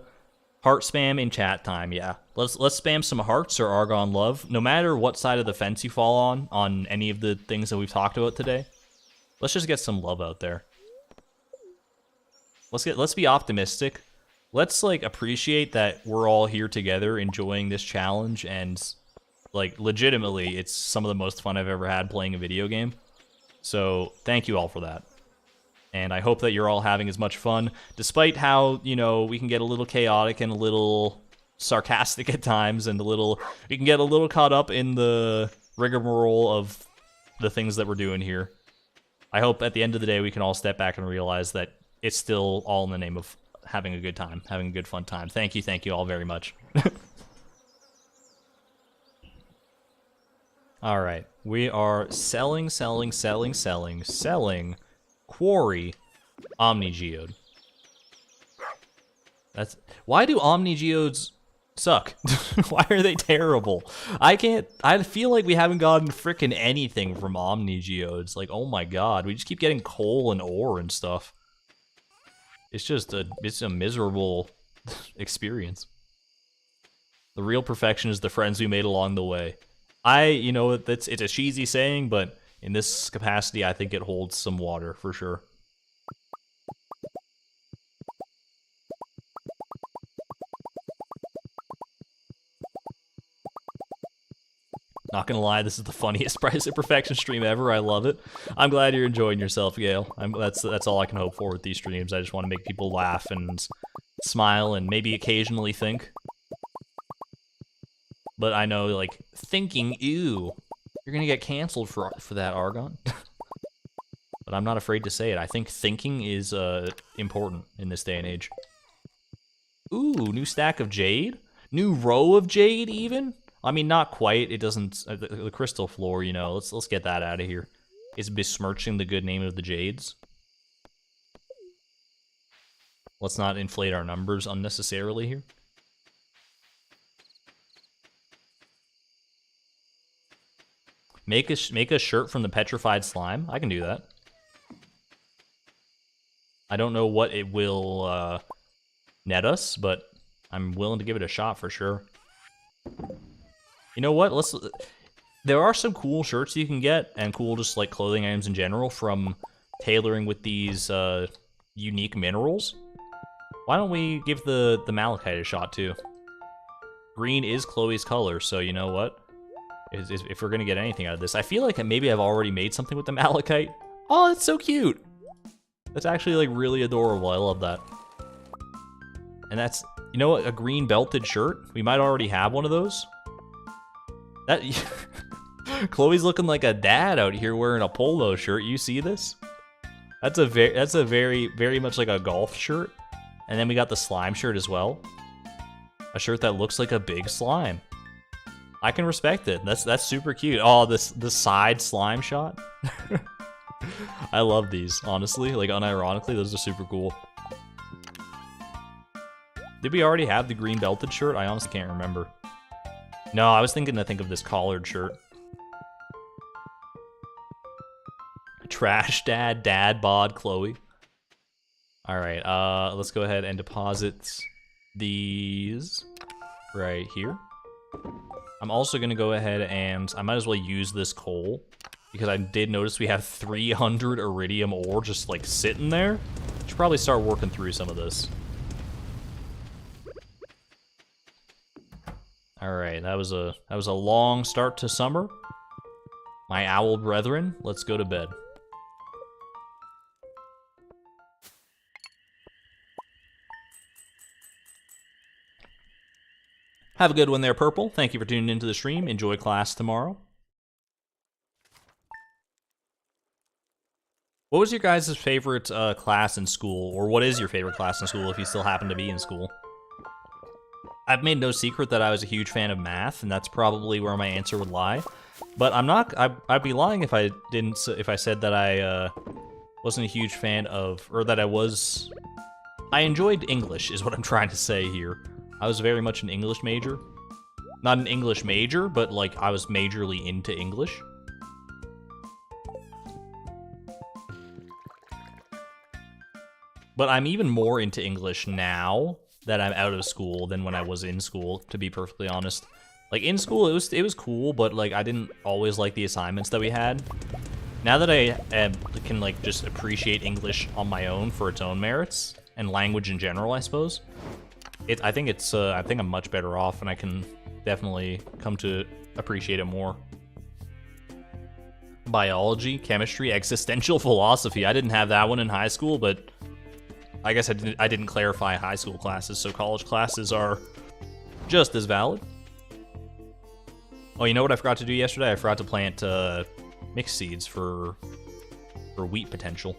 Heart spam in chat time, yeah. Let's spam some hearts or Argon love. No matter what side of the fence you fall on any of the things that we've talked about today. Let's just get some love out there. Let's be optimistic. Let's like appreciate that we're all here together enjoying this challenge, and like legitimately it's some of the most fun I've ever had playing a video game. So thank you all for that. And I hope that you're all having as much fun, despite how, you know, we can get a little chaotic and a little sarcastic at times, and we can get a little caught up in the rigmarole of the things that we're doing here. I hope at the end of the day we can all step back and realize that it's still all in the name of having a good time, having a good fun time. Thank you all very much. All right, we are selling Quarry Omnigeode. Why do Omnigeodes suck? Why are they terrible? I feel like we haven't gotten frickin' anything from Omnigeodes. Like, oh my god, we just keep getting coal and ore and stuff. It's a miserable experience. The real perfection is the friends we made along the way. You know, it's a cheesy saying, but in this capacity, I think it holds some water, for sure. Not gonna lie, this is the funniest Price of Perfection stream ever. I love it. I'm glad you're enjoying yourself, Gail. That's all I can hope for with these streams. I just want to make people laugh and smile and maybe occasionally think. But I know, like, thinking, ew, you're gonna get canceled for that, Argon. But I'm not afraid to say it. I think thinking is important in this day and age. Ooh, new stack of jade? New row of jade, even? I mean, not quite. It doesn't... the crystal floor, you know. Let's get that out of here. It's besmirching the good name of the jades. Let's not inflate our numbers unnecessarily here. Make a shirt from the petrified slime. I can do that. I don't know what it will net us, but I'm willing to give it a shot for sure. You know what? There are some cool shirts you can get, and cool just like clothing items in general from tailoring with these unique minerals. Why don't we give the malachite a shot too? Green is Chloe's color, so you know what? If we're gonna get anything out of this, I feel like maybe I've already made something with the malachite. Oh, that's so cute. That's actually like really adorable. I love that. And that's, you know what? A green belted shirt. We might already have one of those. That Chloe's looking like a dad out here wearing a polo shirt. You see this? That's a very much like a golf shirt. And then we got the slime shirt as well. A shirt that looks like a big slime. I can respect it. That's super cute. Oh, the side slime shot. I love these, honestly. Like, unironically, those are super cool. Did we already have the green belted shirt? I honestly can't remember. No, I was thinking to think of this collared shirt. Trash dad bod Chloe. All right, let's go ahead and deposit these right here. I'm also gonna go ahead and I might as well use this coal because I did notice we have 300 iridium ore just like sitting there. Should probably start working through some of this. All right, that was a long start to summer. My owl brethren, let's go to bed. Have a good one there, Purple. Thank you for tuning into the stream. Enjoy class tomorrow. What was your guys' favorite class in school? Or what is your favorite class in school if you still happen to be in school? I've made no secret that I was a huge fan of math, and that's probably where my answer would lie. But I'm not. I'd be lying if I didn't. If I said that I wasn't a huge fan of, or that I was. I enjoyed English, is what I'm trying to say here. I was very much an English major. Not an English major, but like I was majorly into English. But I'm even more into English now that I'm out of school than when I was in school, to be perfectly honest. Like in school, it was cool, but like I didn't always like the assignments that we had. Now that I can like just appreciate English on my own for its own merits and language in general, I suppose. I think I'm much better off, and I can definitely come to appreciate it more. Biology, chemistry, existential philosophy. I didn't have that one in high school, but I guess I didn't clarify high school classes, so college classes are just as valid. Oh, you know what I forgot to do yesterday? I forgot to plant mixed seeds for wheat potential.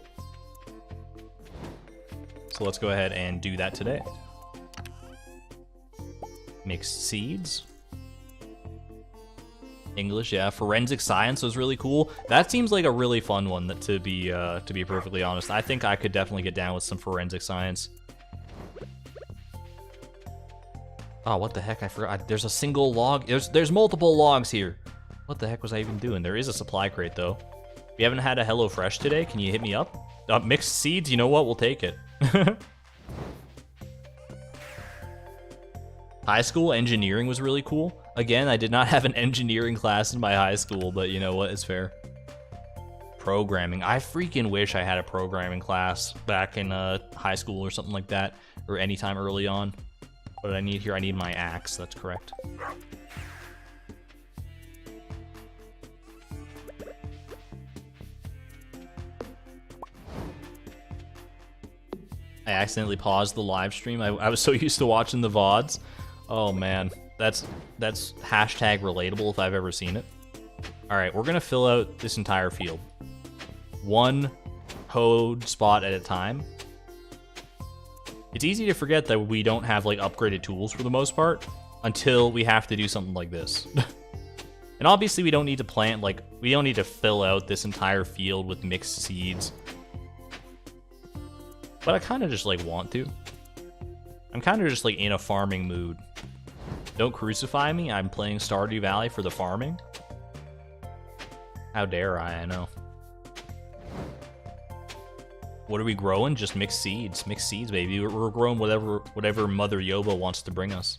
So let's go ahead and do that today. Mixed seeds. English, yeah. Forensic science was really cool. That seems like a really fun one, to be perfectly honest. I think I could definitely get down with some forensic science. Oh, what the heck? I forgot. There's a single log. There's multiple logs here. What the heck was I even doing? There is a supply crate, though. If you haven't had a HelloFresh today, can you hit me up? Mixed seeds? You know what? We'll take it. High school engineering was really cool. Again, I did not have an engineering class in my high school, but you know what? It's fair. Programming. I freaking wish I had a programming class back in high school or something like that, or anytime early on. What did I need here? I need my axe. That's correct. I accidentally paused the live stream. I was so used to watching the VODs. Oh man, that's hashtag relatable if I've ever seen it. All right, we're gonna fill out this entire field. One code spot at a time. It's easy to forget that we don't have like upgraded tools for the most part until we have to do something like this. And obviously we don't need to plant, like, we don't need to fill out this entire field with mixed seeds. But I kind of just like want to. I'm kind of just like in a farming mood. Don't crucify me, I'm playing Stardew Valley for the farming. How dare I know. What are we growing? Just mixed seeds. Mixed seeds, baby. We're growing whatever Mother Yoba wants to bring us.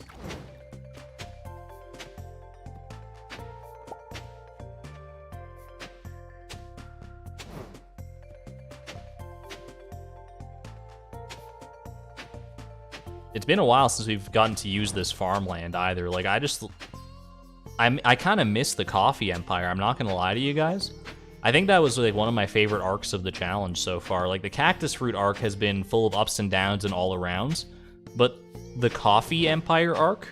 It's been a while since we've gotten to use this farmland either. Like, I kind of miss the coffee empire. I'm not gonna lie to you guys. I think that was like one of my favorite arcs of the challenge so far. Like the cactus fruit arc has been full of ups and downs and all arounds, but the coffee empire arc,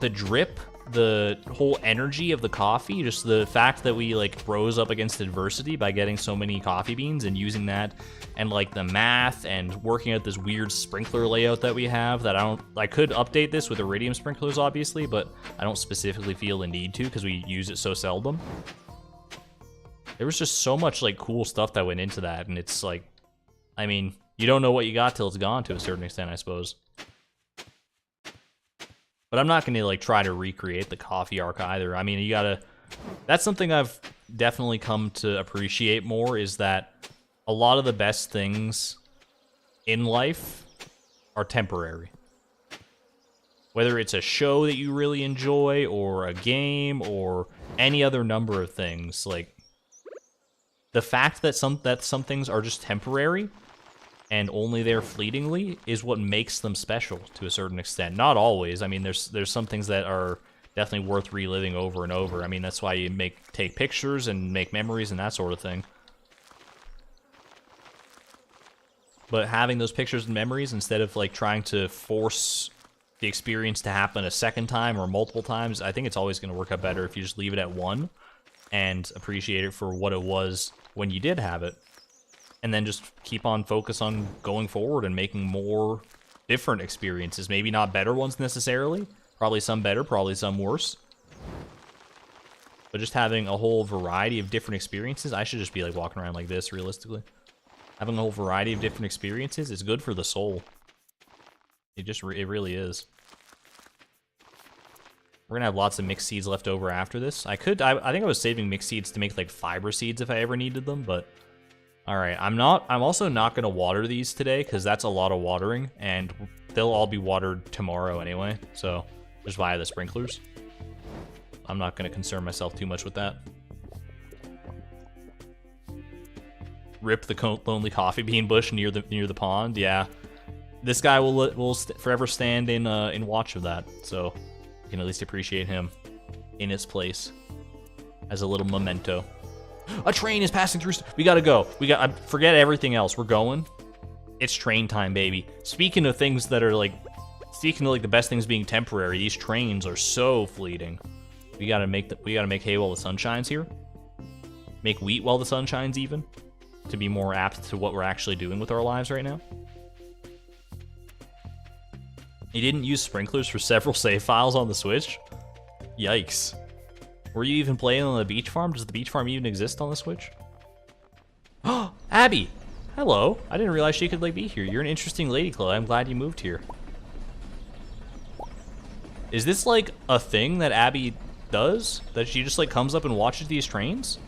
the drip, the whole energy of the coffee, just the fact that we like rose up against adversity by getting so many coffee beans and using that, and like the math and working out this weird sprinkler layout that we have that I could update this with iridium sprinklers obviously, but I don't specifically feel the need to because we use it so seldom. There was just so much like cool stuff that went into that, and it's like, I mean, you don't know what you got till it's gone to a certain extent, I suppose. But I'm not going to like try to recreate the coffee arc either. I mean, you gotta, that's something I've definitely come to appreciate more, is that a lot of the best things in life are temporary. Whether it's a show that you really enjoy, or a game, or any other number of things, like the fact that some things are just temporary and only there fleetingly is what makes them special to a certain extent. Not always. I mean, there's some things that are definitely worth reliving over and over. I mean, that's why you take pictures and make memories and that sort of thing. But having those pictures and memories, instead of like trying to force the experience to happen a second time or multiple times, I think it's always going to work out better if you just leave it at one and appreciate it for what it was when you did have it. And then just keep on focus on going forward and making more different experiences. Maybe not better ones necessarily. Probably some better, probably some worse. But just having a whole variety of different experiences. I should just be like walking around like this, realistically. Having a whole variety of different experiences is good for the soul. It really is. We're gonna have lots of mixed seeds left over after this. I think I was saving mixed seeds to make like fiber seeds if I ever needed them, but alright, I'm also not gonna water these today because that's a lot of watering, and they'll all be watered tomorrow anyway, so just via the sprinklers. I'm not gonna concern myself too much with that. Rip the lonely coffee bean bush near the pond. Yeah, this guy will forever stand in watch of that, so you can at least appreciate him in his place as a little memento. A train is passing through. We gotta go. Forget everything else. We're going. It's train time, baby. Speaking of things that are like, the best things being temporary, these trains are so fleeting. We gotta make hay while the sun shines here. Make wheat while the sun shines even, to be more apt to what we're actually doing with our lives right now. You didn't use sprinklers for several save files on the Switch? Yikes. Were you even playing on the beach farm? Does the beach farm even exist on the Switch? Oh, Abby! Hello. I didn't realize she could like be here. You're an interesting lady, Chloe. I'm glad you moved here. Is this like a thing that Abby does? That she just like comes up and watches these trains?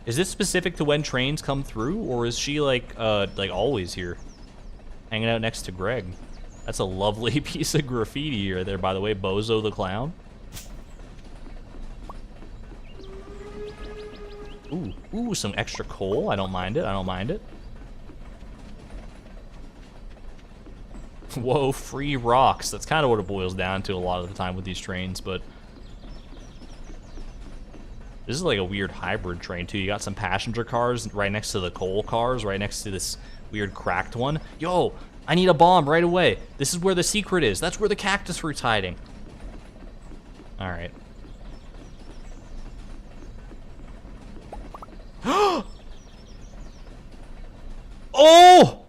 Is this specific to when trains come through, or is she like always here? Hanging out next to Greg. That's a lovely piece of graffiti right there, by the way. Bozo the Clown. Ooh, some extra coal. I don't mind it. Whoa, free rocks. That's kind of what it boils down to a lot of the time with these trains, but This is like a weird hybrid train too. You got some passenger cars right next to the coal cars, right next to this weird cracked one. Yo, I need a bomb right away. This is where the secret is. That's where the cactus fruit's hiding. All right. Oh!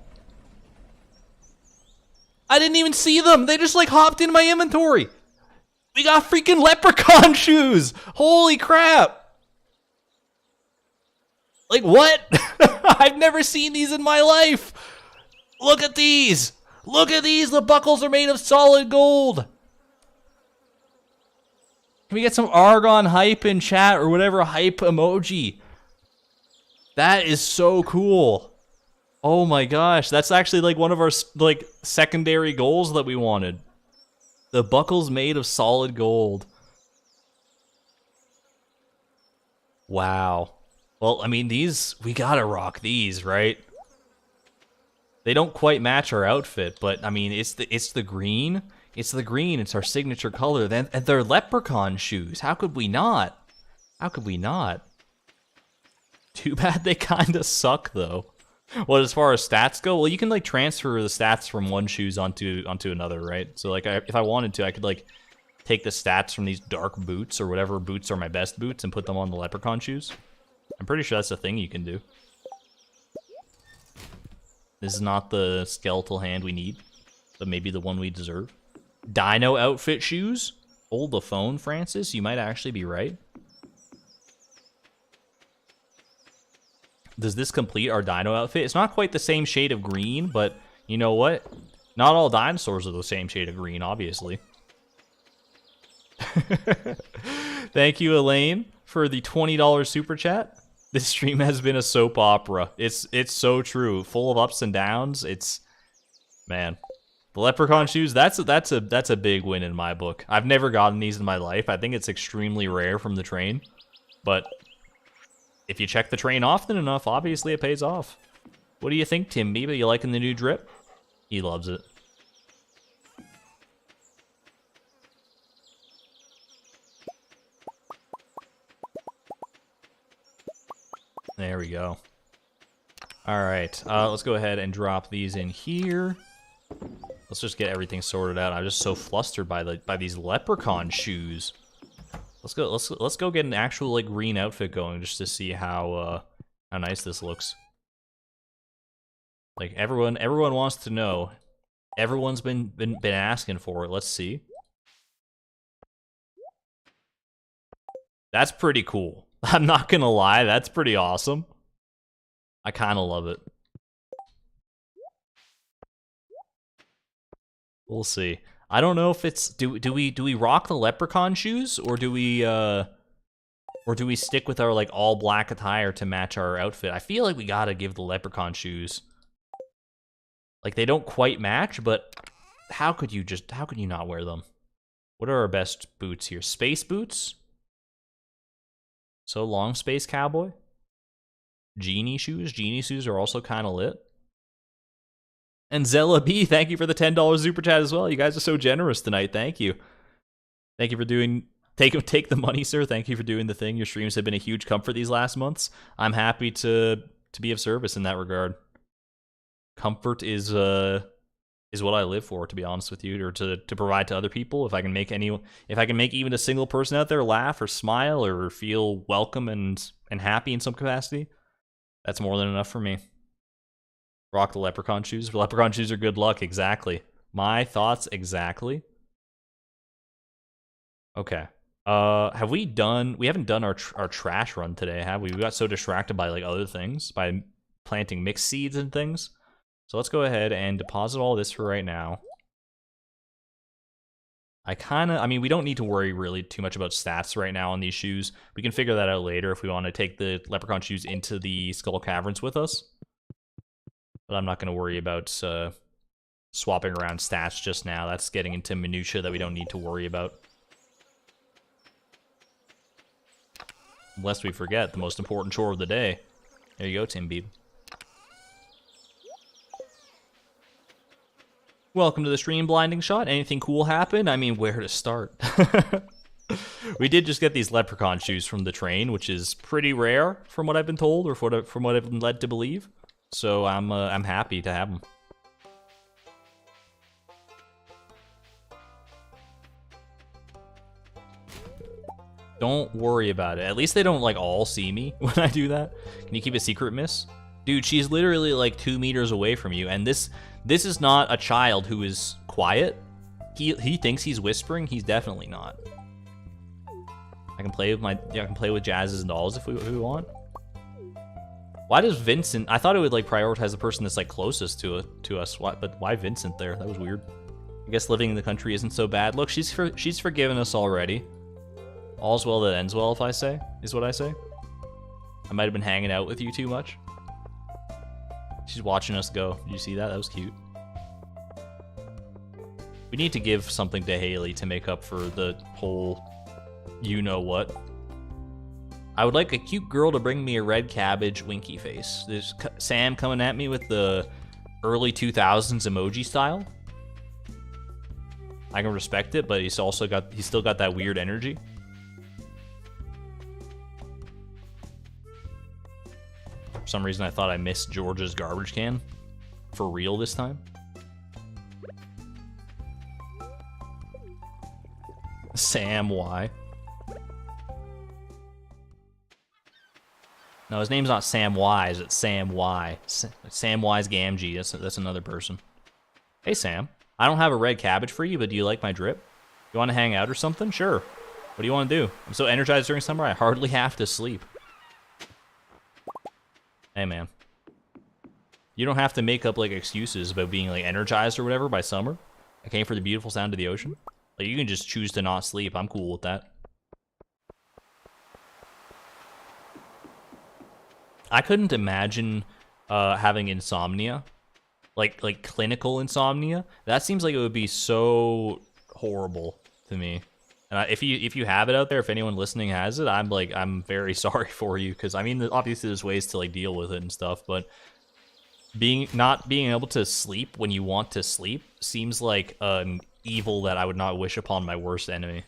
I didn't even see them. They just like hopped in my inventory. We got freaking leprechaun shoes. Holy crap. Like, what? I've never seen these in my life. Look at these. Look at these. The buckles are made of solid gold. Can we get some Argon hype in chat or whatever hype emoji? That is so cool. Oh my gosh. That's actually like one of our like secondary goals that we wanted. The buckles made of solid gold. Wow. Well, I mean, these, we gotta rock these, right? They don't quite match our outfit, but I mean, it's the green. It's the green. It's our signature color. Then and they're leprechaun shoes. How could we not? How could we not? Too bad they kind of suck, though. Well, as far as stats go, well, you can like transfer the stats from one shoes onto another, right? So like, if I wanted to, I could like take the stats from these dark boots or whatever boots are my best boots and put them on the leprechaun shoes. I'm pretty sure that's a thing you can do. This is not the skeletal hand we need, but maybe the one we deserve. Dino outfit shoes? Hold the phone, Francis. You might actually be right. Does this complete our dino outfit? It's not quite the same shade of green, but you know what? Not all dinosaurs are the same shade of green, obviously. Thank you, Elaine, for the $20 super chat. This stream has been a soap opera. It's so true. Full of ups and downs. It's, man. The leprechaun shoes, that's a big win in my book. I've never gotten these in my life. I think it's extremely rare from the train. But if you check the train often enough, obviously it pays off. What do you think, Tim Biba? You liking the new drip? He loves it. There we go. All right, let's go ahead and drop these in here. Let's just get everything sorted out. I'm just so flustered by these leprechaun shoes. Let's go get an actual like green outfit going just to see how nice this looks. Like everyone wants to know. Everyone's been asking for it. Let's see. That's pretty cool. I'm not gonna lie, that's pretty awesome. I kind of love it. We'll see. I don't know if it's do we rock the leprechaun shoes or do we stick with our like all black attire to match our outfit? I feel like we gotta give the leprechaun shoes. Like they don't quite match, but how could you not wear them? What are our best boots here? Space boots? So long, Space Cowboy? Genie shoes? Genie shoes are also kind of lit. And Zella B, thank you for the $10 super chat as well. You guys are so generous tonight. Thank you. Thank you for doing... Take the money, sir. Thank you for doing the thing. Your streams have been a huge comfort these last months. I'm happy to be of service in that regard. Comfort is what I live for, to be honest with you, or to provide to other people. If I can make even a single person out there laugh or smile or feel welcome and happy in some capacity, that's more than enough for me. Rock the leprechaun shoes. Leprechaun shoes are good luck. Exactly. My thoughts exactly. Okay. We haven't done our trash run today, have we? We got so distracted by like other things, by planting mixed seeds and things. So let's go ahead and deposit all this for right now. I mean, we don't need to worry really too much about stats right now on these shoes. We can figure that out later if we want to take the leprechaun shoes into the Skull Caverns with us. But I'm not going to worry about swapping around stats just now. That's getting into minutia that we don't need to worry about. Lest we forget the most important chore of the day. There you go, Tim Beeb. Welcome to the stream, Blinding Shot. Anything cool happen? I mean, where to start? We did just get these leprechaun shoes from the train, which is pretty rare from what I've been told, or from what I've been led to believe. So I'm happy to have them. Don't worry about it. At least they don't like all see me when I do that. Can you keep a secret, miss? Dude, she's literally like 2 meters away from you, and this is not a child who is quiet. He thinks he's whispering. He's definitely not. I can play with Jazz's dolls if we want. Why does Vincent? I thought it would like prioritize the person that's like closest to us. But why Vincent there? That was weird. I guess living in the country isn't so bad. Look, she's forgiven us already. All's well that ends well, if I say, is what I say. I might have been hanging out with you too much. She's watching us go. Did you see that? That was cute. We need to give something to Haley to make up for the whole you-know-what. I would like a cute girl to bring me a red cabbage winky face. There's Sam coming at me with the early 2000s emoji style. I can respect it, but he's still got that weird energy. For some reason, I thought I missed George's garbage can. For real this time. Sam Y. No, his name's not Sam Wise, it's Sam Y. Sam Wise Gamgee, that's another person. Hey, Sam. I don't have a red cabbage for you, but do you like my drip? You want to hang out or something? Sure. What do you want to do? I'm so energized during summer, I hardly have to sleep. Hey, man. You don't have to make up, like, excuses about being, like, energized or whatever by summer. I came for the beautiful sound of the ocean. Like, you can just choose to not sleep. I'm cool with that. I couldn't imagine having insomnia. Like clinical insomnia. That seems like it would be so horrible to me. And if you have it out there, if anyone listening has it, I'm very sorry for you, because I mean, obviously there's ways to like deal with it and stuff, but not being able to sleep when you want to sleep seems like an evil that I would not wish upon my worst enemy.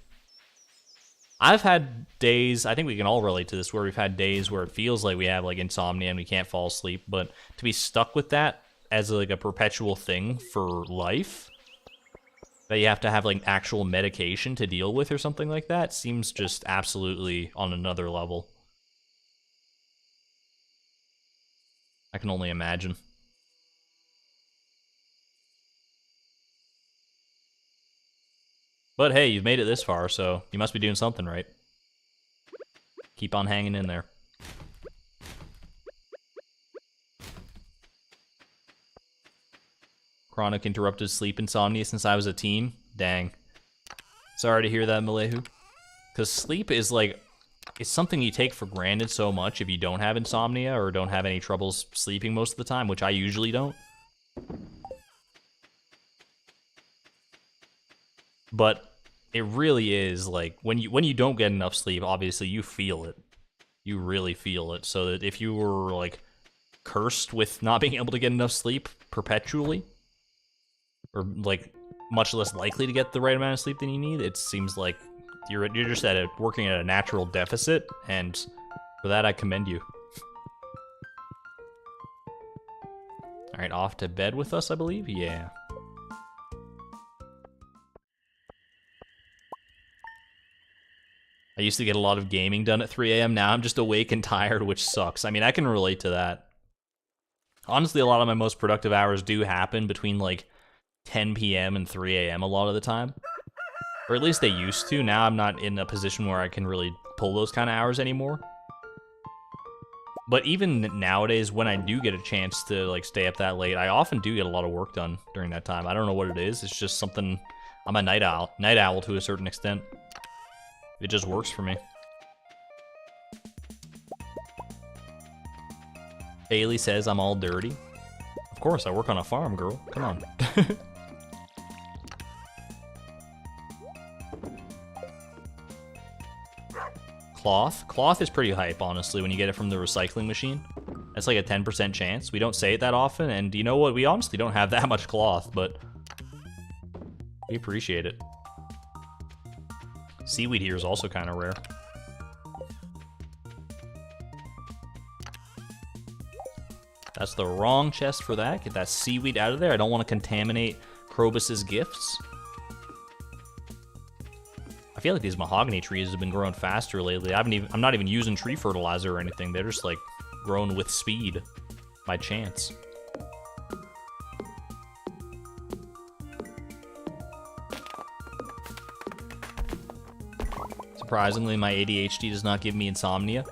I've had days, I think we can all relate to this, where we've had days where it feels like we have like insomnia and we can't fall asleep, but to be stuck with that as like a perpetual thing for life, that you have to have like actual medication to deal with or something like that, seems just absolutely on another level. I can only imagine. But hey, you've made it this far, so you must be doing something right. Keep on hanging in there. Chronic interrupted sleep insomnia since I was a teen. Dang. Sorry to hear that, Malehu. Because sleep is like, it's something you take for granted so much if you don't have insomnia or don't have any troubles sleeping most of the time, which I usually don't. But it really is like, when you don't get enough sleep, obviously you feel it. You really feel it. So that if you were like cursed with not being able to get enough sleep perpetually, or like much less likely to get the right amount of sleep than you need, it seems like you're just working at a natural deficit, and for that I commend you. All right, off to bed with us, I believe. Yeah. I used to get a lot of gaming done at 3 a.m. Now I'm just awake and tired, which sucks. I mean, I can relate to that. Honestly, a lot of my most productive hours do happen between like 10 p.m. and 3 a.m. a lot of the time. Or at least they used to. Now I'm not in a position where I can really pull those kind of hours anymore. But even nowadays, when I do get a chance to like stay up that late, I often do get a lot of work done during that time. I don't know what it is. It's just something. I'm a night owl to a certain extent. It just works for me. Bailey says I'm all dirty. Of course, I work on a farm, girl. Come on. Cloth? Cloth is pretty hype, honestly, when you get it from the recycling machine. That's like a 10% chance. We don't say it that often, and you know what? We honestly don't have that much cloth, but we appreciate it. Seaweed here is also kind of rare. That's the wrong chest for that. Get that seaweed out of there. I don't want to contaminate Krobus's gifts. I feel like these mahogany trees have been growing faster lately. I'm not even using tree fertilizer or anything. They're just like growing with speed by chance. Surprisingly, my ADHD does not give me insomnia.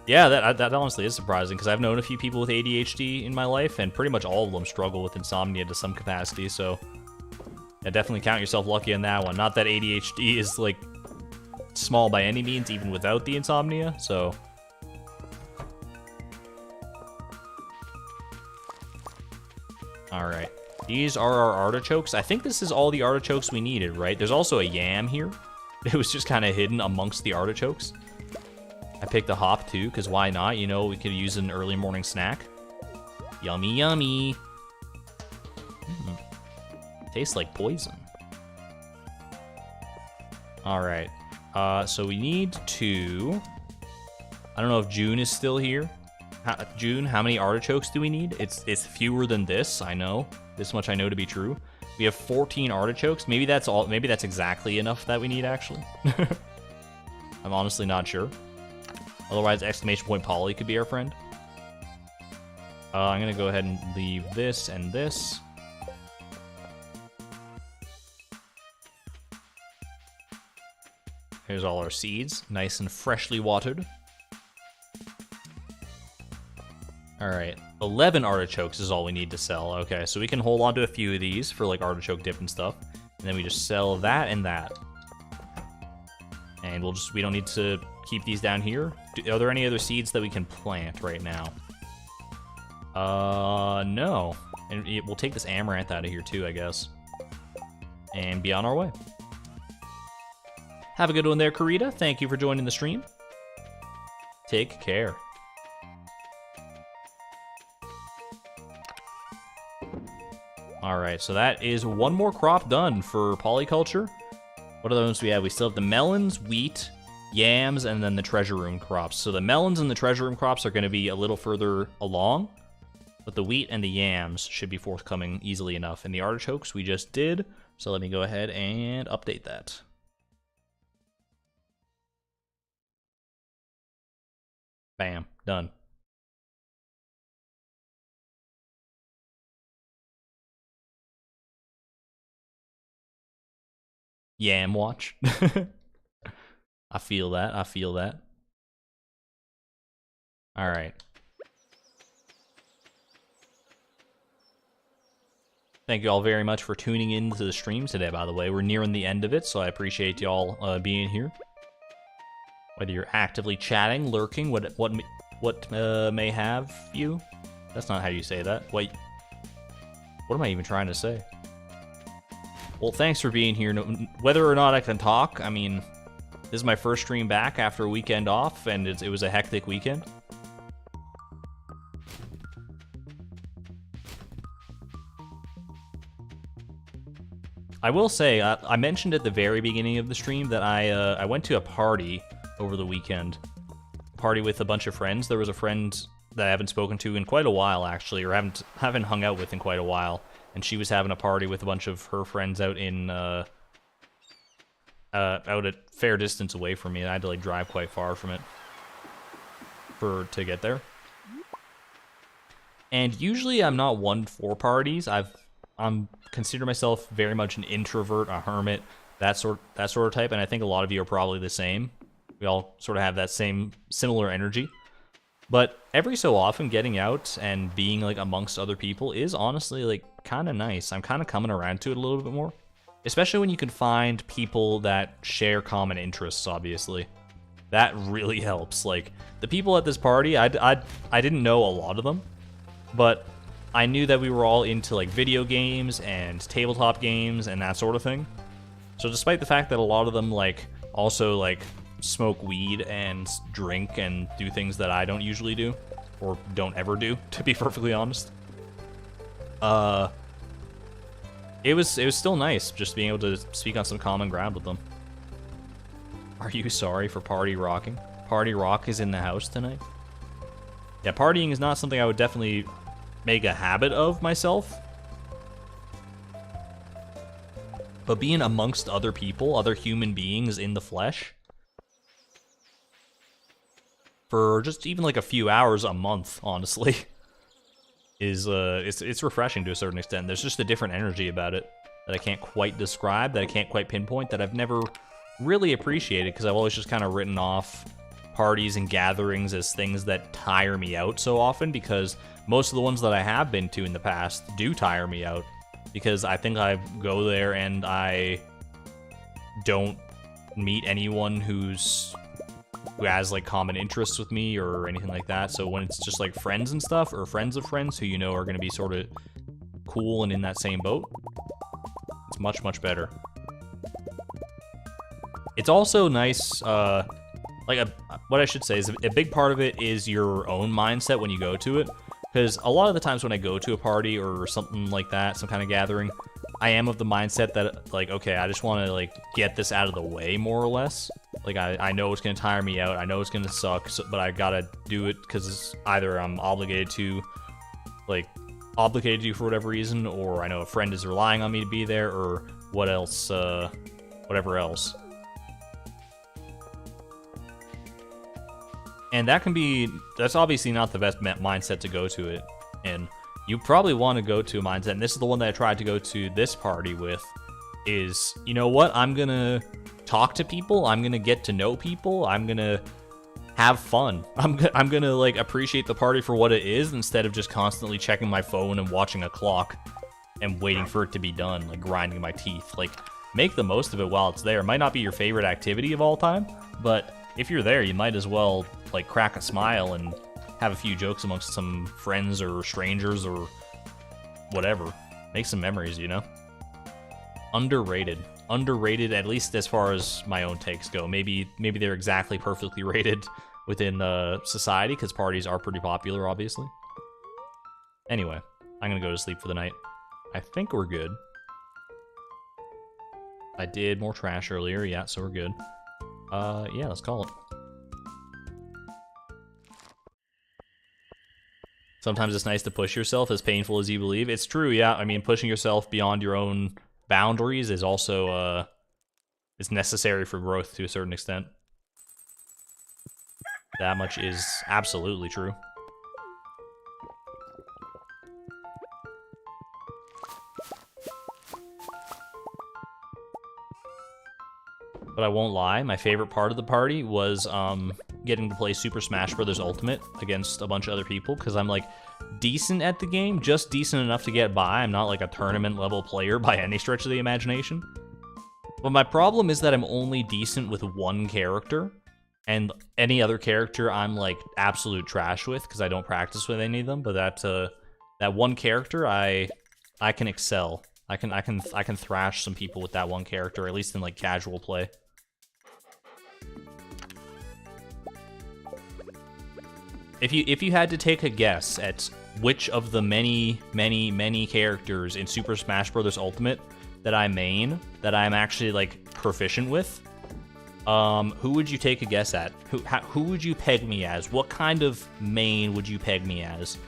Yeah, that honestly is surprising, because I've known a few people with ADHD in my life, and pretty much all of them struggle with insomnia to some capacity, so yeah, definitely count yourself lucky on that one. Not that ADHD is, like, small by any means, even without the insomnia, so... Alright. These are our artichokes. I think this is all the artichokes we needed, right? There's also a yam here. It was just kind of hidden amongst the artichokes. I picked a hop too, because why not? You know, we could use an early morning snack. Yummy, yummy. Tastes like poison. Alright. So we need to... I don't know if June is still here. June, how many artichokes do we need? It's fewer than this, I know. This much I know to be true. We have 14 artichokes. Maybe that's all. Maybe that's exactly enough that we need, actually. I'm honestly not sure. Otherwise, exclamation point Polly could be our friend. I'm gonna go ahead and leave this and this. Here's all our seeds, nice and freshly watered. Alright, 11 artichokes is all we need to sell. Okay, so we can hold on to a few of these for like artichoke dip and stuff. And then we just sell that and that. And we don't need to keep these down here. Are there any other seeds that we can plant right now? No. And we'll take this amaranth out of here too, I guess. And be on our way. Have a good one there, Karita. Thank you for joining the stream. Take care. Alright, so that is one more crop done for polyculture. What are those we have? We still have the melons, wheat, yams, and then the treasure room crops. So the melons and the treasure room crops are going to be a little further along, but the wheat and the yams should be forthcoming easily enough. And the artichokes we just did, so let me go ahead and update that. Bam, done. Yam watch. I feel that. I feel that. All right. Thank you all very much for tuning in to the stream today, by the way. We're nearing the end of it, so I appreciate you all being here. Whether you're actively chatting, lurking, what may have you. That's not how you say that. Wait. What am I even trying to say? Well, thanks for being here. Whether or not I can talk, I mean, this is my first stream back after a weekend off, and it was a hectic weekend. I will say, I mentioned at the very beginning of the stream that I went to a party over the weekend. Party with a bunch of friends. There was a friend that I haven't spoken to in quite a while, actually, or haven't hung out with in quite a while. And she was having a party with a bunch of her friends out in, out a fair distance away from me. And I had to, like, drive quite far from it to get there. And usually I'm not one for parties. I'm consider myself very much an introvert, a hermit, that sort of type. And I think a lot of you are probably the same. We all sort of have that similar energy. But every so often, getting out and being, like, amongst other people is honestly, like, kind of nice. I'm kind of coming around to it a little bit more. Especially when you can find people that share common interests, obviously. That really helps. Like, the people at this party, I didn't know a lot of them. But I knew that we were all into, like, video games and tabletop games and that sort of thing. So despite the fact that a lot of them, like, also, like, smoke weed and drink and do things that I don't usually do, or don't ever do, to be perfectly honest. It was still nice just being able to speak on some common ground with them. Are you sorry for party rocking? Party rock is in the house tonight. Yeah, partying is not something I would definitely make a habit of myself. But being amongst other people, other human beings in the flesh, for just even like a few hours a month, honestly, is it's refreshing to a certain extent. There's just a different energy about it that I can't quite describe, that I can't quite pinpoint, that I've never really appreciated, because I've always just kind of written off parties and gatherings as things that tire me out so often, because most of the ones that I have been to in the past do tire me out, because I think I go there and I don't meet anyone who has like common interests with me or anything like that. So when it's just like friends and stuff, or friends of friends who you know are going to be sort of cool and in that same boat, it's much, much better. It's also nice, what I should say is a big part of it is your own mindset when you go to it. Because a lot of the times when I go to a party or something like that, some kind of gathering, I am of the mindset that, like, okay, I just want to, like, get this out of the way, more or less. Like, I know it's going to tire me out, I know it's going to suck, but I gotta do it because either I'm obligated to for whatever reason, or I know a friend is relying on me to be there, or whatever else. And that's obviously not the best mindset to go to it. And you probably want to go to a mindset, and this is the one that I tried to go to this party with, is, you know what, I'm gonna talk to people, I'm gonna get to know people, I'm gonna have fun. I'm gonna, like, appreciate the party for what it is, instead of just constantly checking my phone and watching a clock and waiting for it to be done, like grinding my teeth. Like, make the most of it while it's there. It might not be your favorite activity of all time, but if you're there, you might as well, like, crack a smile and have a few jokes amongst some friends or strangers or whatever. Make some memories, you know? Underrated. Underrated, at least as far as my own takes go. Maybe they're exactly perfectly rated within society, because parties are pretty popular, obviously. Anyway, I'm gonna go to sleep for the night. I think we're good. I did more trash earlier, yeah, so we're good. Yeah, let's call it. Sometimes it's nice to push yourself, as painful as you believe. It's true, yeah. I mean, pushing yourself beyond your own boundaries is also, is necessary for growth to a certain extent. That much is absolutely true. But I won't lie, my favorite part of the party was getting to play Super Smash Bros. Ultimate against a bunch of other people, because I'm, like, decent at the game, just decent enough to get by. I'm not, like, a tournament-level player by any stretch of the imagination. But my problem is that I'm only decent with one character, and any other character I'm, like, absolute trash with, because I don't practice with any of them. But that one character, I can excel. I can thrash some people with that one character, at least in, like, casual play. If you had to take a guess at which of the many characters in Super Smash Bros. Ultimate that I main, that I'm actually, like, proficient with, who would you take a guess at? Who would you peg me as? What kind of main would you peg me as?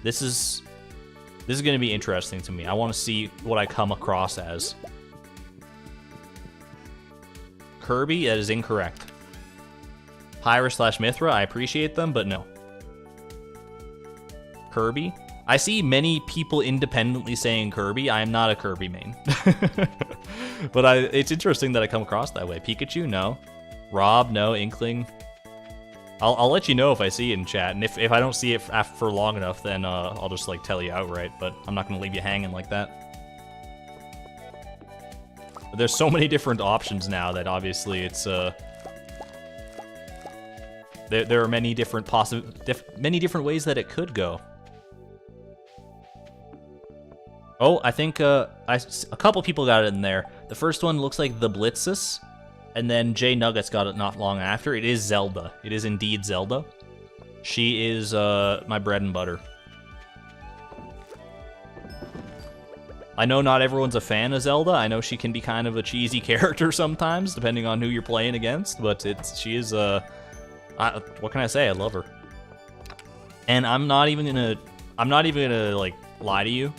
This is going to be interesting to me. I want to see what I come across as. Kirby, that is incorrect. Pyra/Mithra, I appreciate them, but no. Kirby? I see many people independently saying Kirby. I am not a Kirby main. But it's interesting that I come across that way. Pikachu? No. Rob? No. Inkling? I'll let you know if I see it in chat, and if I don't see it for long enough, then I'll just, like, tell you outright, but I'm not going to leave you hanging like that. But there's so many different options now that obviously it's there are many different many different ways that it could go. Oh, I think a couple people got it in there. The first one looks like the Blitzes, and then Jay Nuggets got it not long after. It is Zelda. It is indeed Zelda. She is my bread and butter. I know not everyone's a fan of Zelda. I know she can be kind of a cheesy character sometimes, depending on who you're playing against. But she is what can I say? I love her. And I'm not even gonna like lie to you.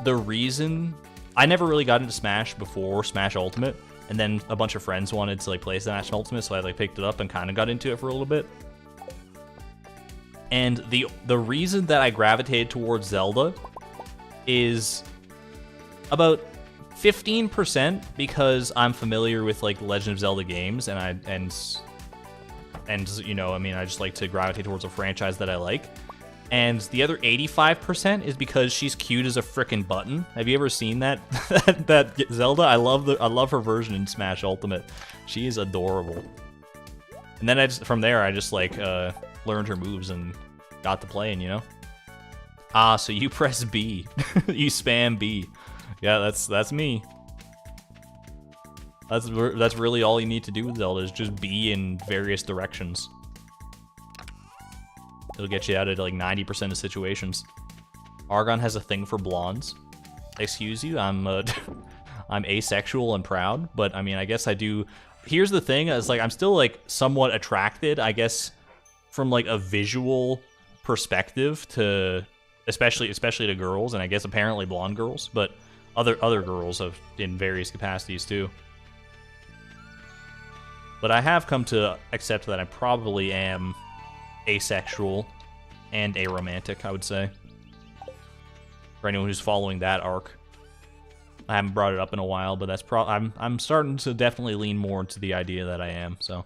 The reason I never really got into Smash before Smash Ultimate, and then a bunch of friends wanted to like play Smash Ultimate, so I like picked it up and kind of got into it for a little bit. And the reason that I gravitated towards Zelda is about 15% because I'm familiar with like Legend of Zelda games, and you know, I mean, I just like to gravitate towards a franchise that I like. And the other 85% is because she's cute as a frickin' button. Have you ever seen that that Zelda? I love her version in Smash Ultimate. She is adorable. And then from there I just like learned her moves and got to playing, you know. Ah, so you press B, you spam B. Yeah, that's me. That's really all you need to do with Zelda is just B in various directions. It'll get you out of like 90% of situations. Argon has a thing for blondes. Excuse you, I'm asexual and proud, but I mean, I guess I do. Here's the thing: is like I'm still like somewhat attracted, I guess, from like a visual perspective to, especially to girls, and I guess apparently blonde girls, but other girls have in various capacities too. But I have come to accept that I probably am asexual and aromantic, I would say. For anyone who's following that arc. I haven't brought it up in a while, but that's I'm starting to definitely lean more into the idea that I am, so.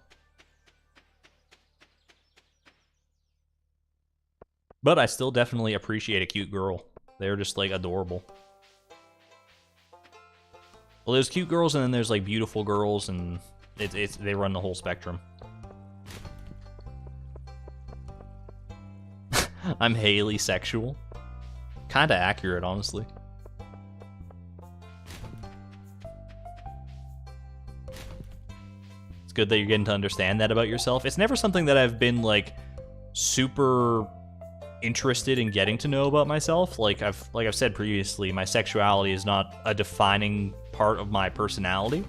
But I still definitely appreciate a cute girl. They're just like adorable. Well, there's cute girls and then there's like beautiful girls, and they run the whole spectrum. I'm Haley sexual. Kinda accurate, honestly. It's good that you're getting to understand that about yourself. It's never something that I've been like super interested in getting to know about myself. Like I've said previously, my sexuality is not a defining part of my personality.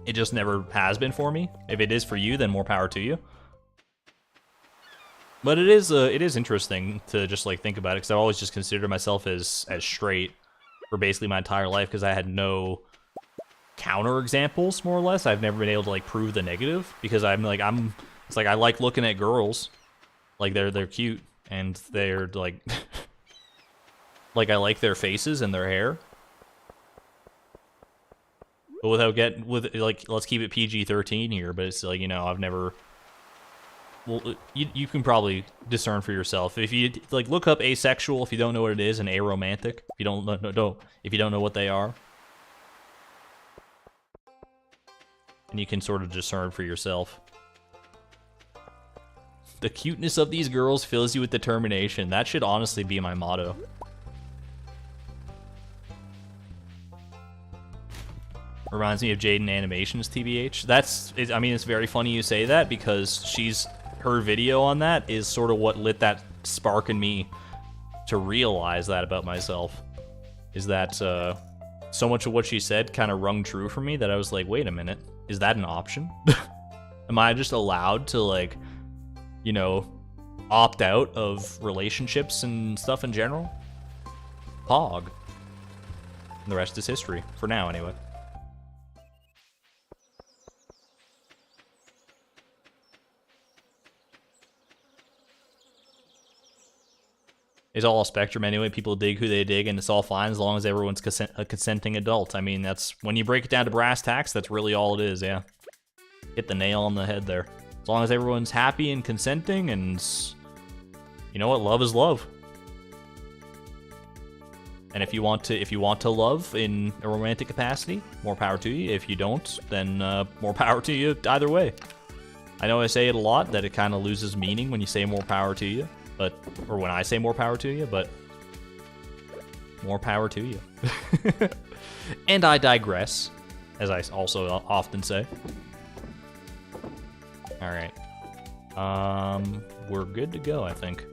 It just never has been for me. If it is for you, then more power to you. But it is interesting to just like think about it, because I've always just considered myself as straight for basically my entire life, because I had no counter examples, more or less. I've never been able to like prove the negative, because it's like I like looking at girls, like they're cute and they're like like I like their faces and their hair. But let's keep it PG-13 here, but it's like, you know, I've never. Well, you can probably discern for yourself. If you like look up asexual, if you don't know what it is, and aromantic, if you don't know what they are, and you can sort of discern for yourself. The cuteness of these girls fills you with determination. That should honestly be my motto. Reminds me of Jaden Animations, TBH. I mean, it's very funny you say that, because her video on that is sort of what lit that spark in me to realize that about myself. Is that so much of what she said kind of rung true for me that I was like, wait a minute, is that an option? Am I just allowed to, like, you know, opt out of relationships and stuff in general? Pog. And the rest is history, for now anyway. It's all a spectrum anyway. People dig who they dig, and it's all fine as long as everyone's a consenting adult. I mean, that's when you break it down to brass tacks, that's really all it is, yeah. Hit the nail on the head there. As long as everyone's happy and consenting, and you know what, love is love. And if you want to love in a romantic capacity, more power to you. If you don't, then more power to you either way. I know I say it a lot, that it kind of loses meaning when you say more power to you. Or when I say more power to you, but more power to you. And I digress, as I also often say. Alright. We're good to go, I think.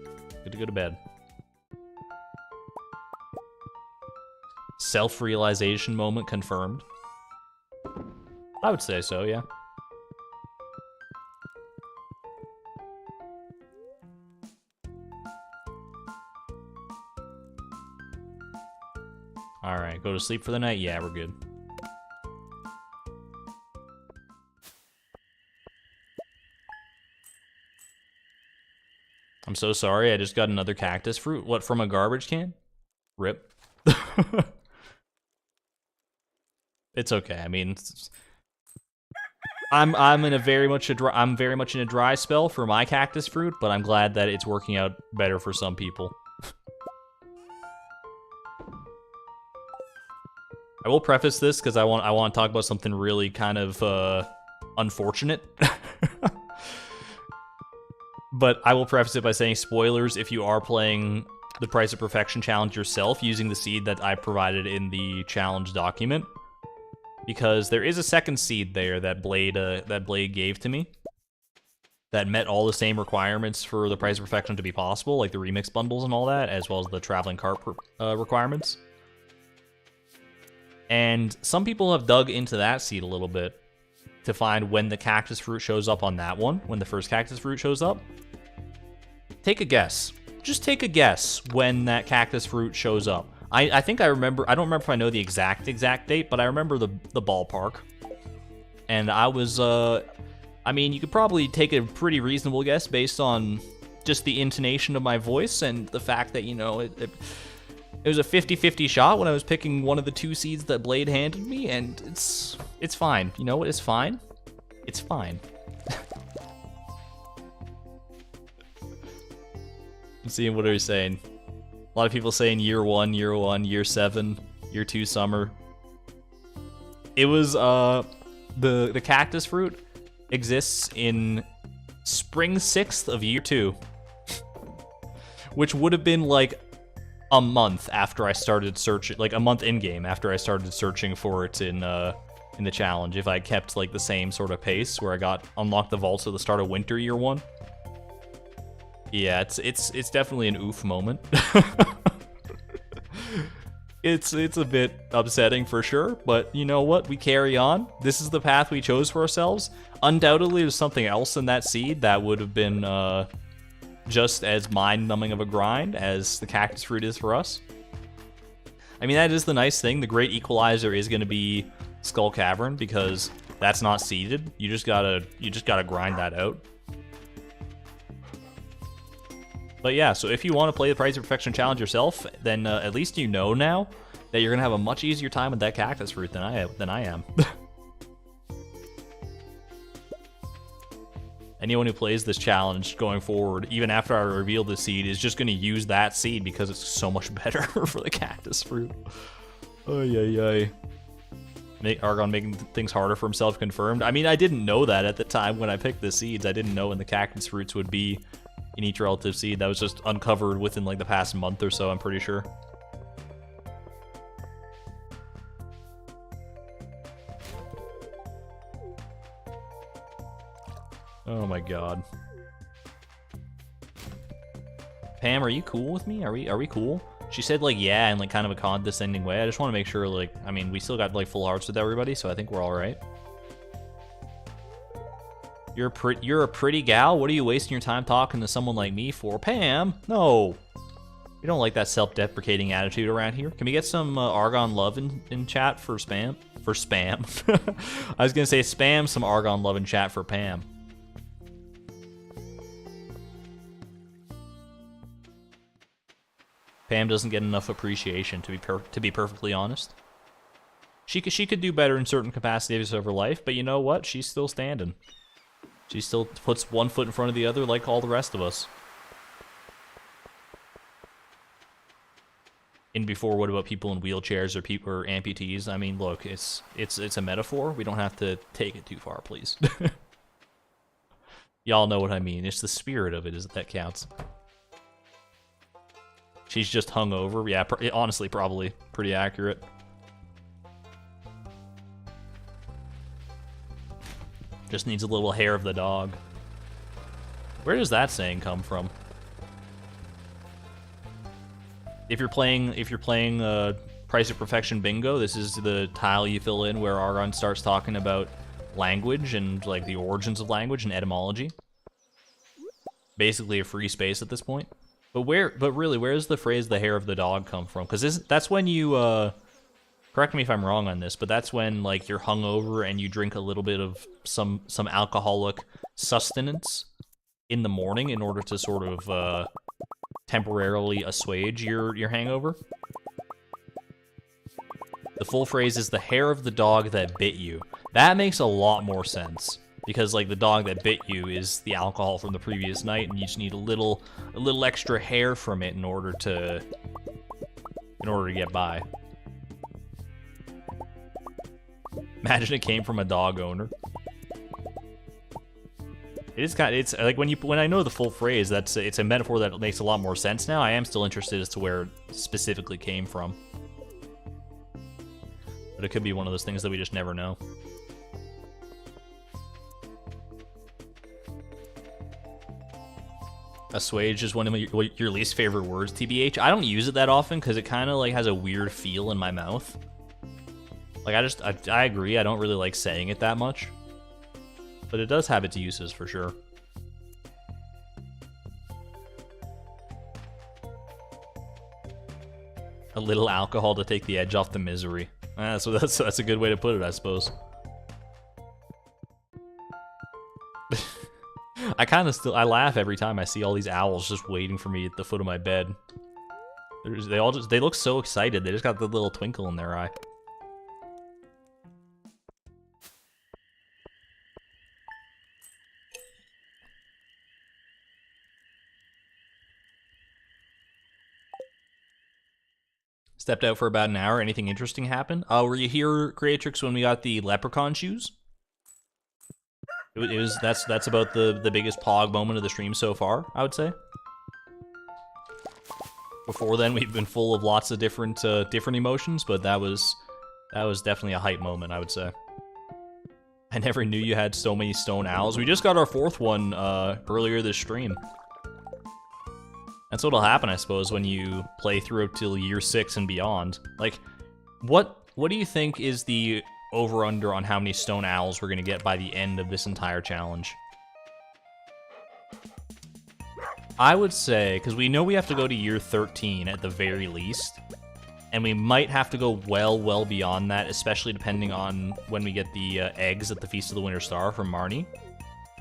Good to go to bed. self-realization moment confirmed. I would say so, yeah. Alright, go to sleep for the night? Yeah, we're good. I'm so sorry, I just got another cactus fruit. What, from a garbage can? Rip. It's okay. I mean, I'm in a very much in a dry spell for my cactus fruit, but I'm glad that it's working out better for some people. I will preface this because I want to talk about something really kind of unfortunate. But I will preface it by saying spoilers if you are playing the Price of Perfection challenge yourself using the seed that I provided in the challenge document. Because there is a second seed there that Blade gave to me that met all the same requirements for the Price of Perfection to be possible, like the remix bundles and all that, as well as the traveling cart requirements. And some people have dug into that seed a little bit to find when the cactus fruit shows up on that one, when the first cactus fruit shows up. Take a guess. Just take a guess when that cactus fruit shows up. I think I remember, I don't remember if I know the exact date, but I remember the ballpark. And I was, I mean, you could probably take a pretty reasonable guess based on just the intonation of my voice and the fact that, you know, it was a 50-50 shot when I was picking one of the two seeds that Blade handed me, and it's fine. You know what? It's fine. It's fine. I'm seeing what are you saying. A lot of people saying year 1, year 7, year 2 summer. It was the cactus fruit exists in spring 6th of year 2, which would have been like a month after I started searching, like a month in game after I started searching for it in the challenge. If I kept like the same sort of pace where I unlocked the vaults at the start of winter year 1. Yeah, it's definitely an oof moment. It's a bit upsetting for sure, but you know what? We carry on. This is the path we chose for ourselves. Undoubtedly, there's something else in that seed that would have been just as mind-numbing of a grind as the cactus fruit is for us. I mean, that is the nice thing. The great equalizer is going to be Skull Cavern because that's not seeded. You just gotta grind that out. But yeah, so if you want to play the Price of Perfection challenge yourself, then at least you know now that you're gonna have a much easier time with that cactus fruit than I am. Anyone who plays this challenge going forward, even after I reveal the seed, is just gonna use that seed because it's so much better for the cactus fruit. Ay. Argon making things harder for himself confirmed. I mean, I didn't know that at the time when I picked the seeds. I didn't know when the cactus fruits would be in each relative seed. That was just uncovered within like the past month or so, I'm pretty sure. Oh my god. Pam, are you cool with me? Are we cool? She said like yeah in like kind of a condescending way. I just want to make sure like, I mean, we still got like full hearts with everybody, so I think we're all right. You're a pretty gal? What are you wasting your time talking to someone like me for? Pam, no. We don't like that self-deprecating attitude around here. Can we get some Argon love in chat for spam? For spam. I was gonna say spam some Argon love in chat for Pam. Pam doesn't get enough appreciation, to be perfectly honest. She could do better in certain capacities of her life, but you know what? She's still standing. She still puts one foot in front of the other like all the rest of us. And before, what about people in wheelchairs or people or amputees? I mean, look, it's a metaphor. We don't have to take it too far, please. Y'all know what I mean. It's the spirit of it that counts. She's just hungover. Yeah, honestly, probably pretty accurate. Just needs a little hair of the dog. Where does that saying come from? If you're playing Price of Perfection Bingo. This is the tile you fill in where Argon starts talking about language and like the origins of language and etymology. Basically a free space at this point. But really, where does the phrase "the hair of the dog" come from? Because that's when you correct me if I'm wrong on this, but that's when like you're hungover and you drink a little bit of some alcoholic sustenance in the morning in order to sort of temporarily assuage your hangover. The full phrase is "the hair of the dog that bit you." That makes a lot more sense. Because like the dog that bit you is the alcohol from the previous night, and you just need a little extra hair from it in order to get by. Imagine it came from a dog owner. It's like when I know the full phrase, it's a metaphor that makes a lot more sense now. I am still interested as to where it specifically came from. But it could be one of those things that we just never know. Assuage is one of your least favorite words, TBH. I don't use it that often because it kind of like has a weird feel in my mouth. Like I agree, I don't really like saying it that much. But it does have its uses for sure. A little alcohol to take the edge off the misery. So that's a good way to put it, I suppose. I laugh every time I see all these owls just waiting for me at the foot of my bed. They look so excited. They just got the little twinkle in their eye. Stepped out for about an hour. Anything interesting happened? Were you here, Creatrix, when we got the leprechaun shoes? That's about the biggest pog moment of the stream so far, I would say. Before then, we've been full of lots of different emotions, but that was definitely a hype moment, I would say. I never knew you had so many stone owls. We just got our 4th one earlier this stream. That's what'll happen, I suppose, when you play through up till year 6 and beyond. Like, what do you think is the over-under on how many stone owls we're gonna get by the end of this entire challenge? I would say, because we know we have to go to year 13 at the very least, and we might have to go well beyond that, especially depending on when we get the eggs at the Feast of the Winter Star from Marnie,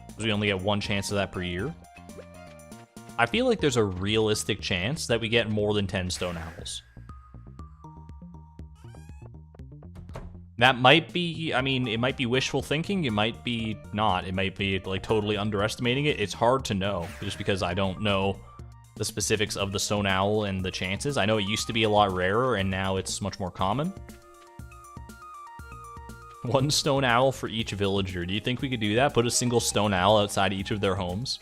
because we only get 1 chance of that per year. I feel like there's a realistic chance that we get more than 10 stone owls. That might be, I mean, it might be wishful thinking, it might be not, it might be like totally underestimating it. It's hard to know, just because I don't know the specifics of the stone owl and the chances. I know it used to be a lot rarer, and now it's much more common. 1 stone owl for each villager. Do you think we could do that? Put a single stone owl outside each of their homes?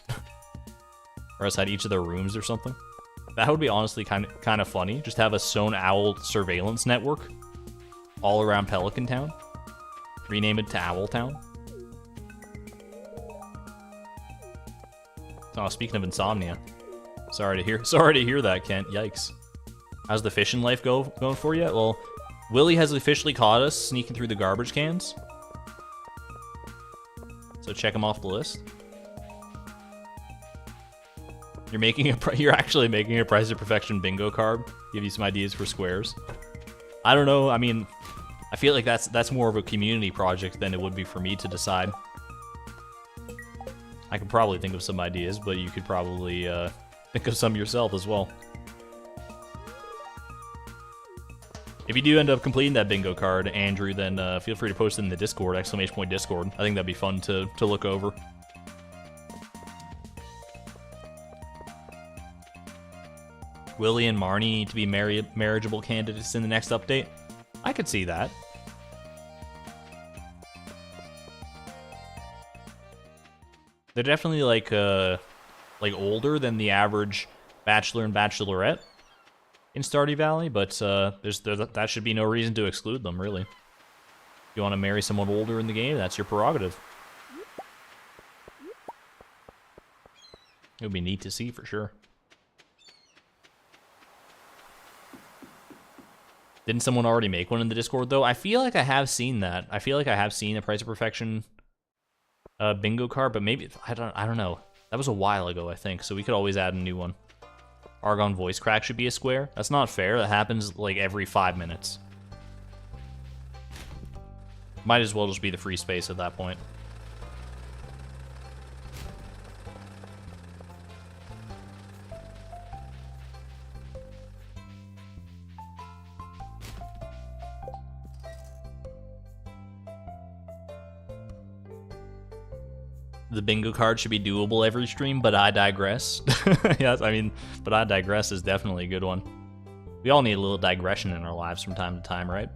Or outside each of their rooms or something? That would be honestly kind of funny. Just have a stone owl surveillance network all around Pelican Town. Rename it to Owl Town. Oh, speaking of insomnia. Sorry to hear that, Kent. Yikes. How's the fishing life going for you? Well, Willie has officially caught us sneaking through the garbage cans. So check him off the list. You're actually making a Price of Perfection bingo card. Give you some ideas for squares. I don't know. I mean, I feel like that's more of a community project than it would be for me to decide. I could probably think of some ideas, but you could probably think of some yourself as well. If you do end up completing that bingo card, Andrew, then feel free to post it in the Discord, !Discord. I think that'd be fun to look over. Willie and Marnie need to be marriageable candidates in the next update. I could see that. They're definitely like older than the average bachelor and bachelorette in Stardew Valley, but that should be no reason to exclude them, really. If you want to marry someone older in the game, that's your prerogative. It would be neat to see for sure. Didn't someone already make one in the Discord, though? I feel like I have seen that. I feel like I have seen a Price of Perfection bingo card, but maybe, I don't know. That was a while ago, I think, so we could always add a new one. Argon voice crack should be a square. That's not fair. That happens, like, every 5 minutes. Might as well just be the free space at that point. The bingo card should be doable every stream, but I digress. Yes, I mean, but I digress is definitely a good one. We all need a little digression in our lives from time to time, right?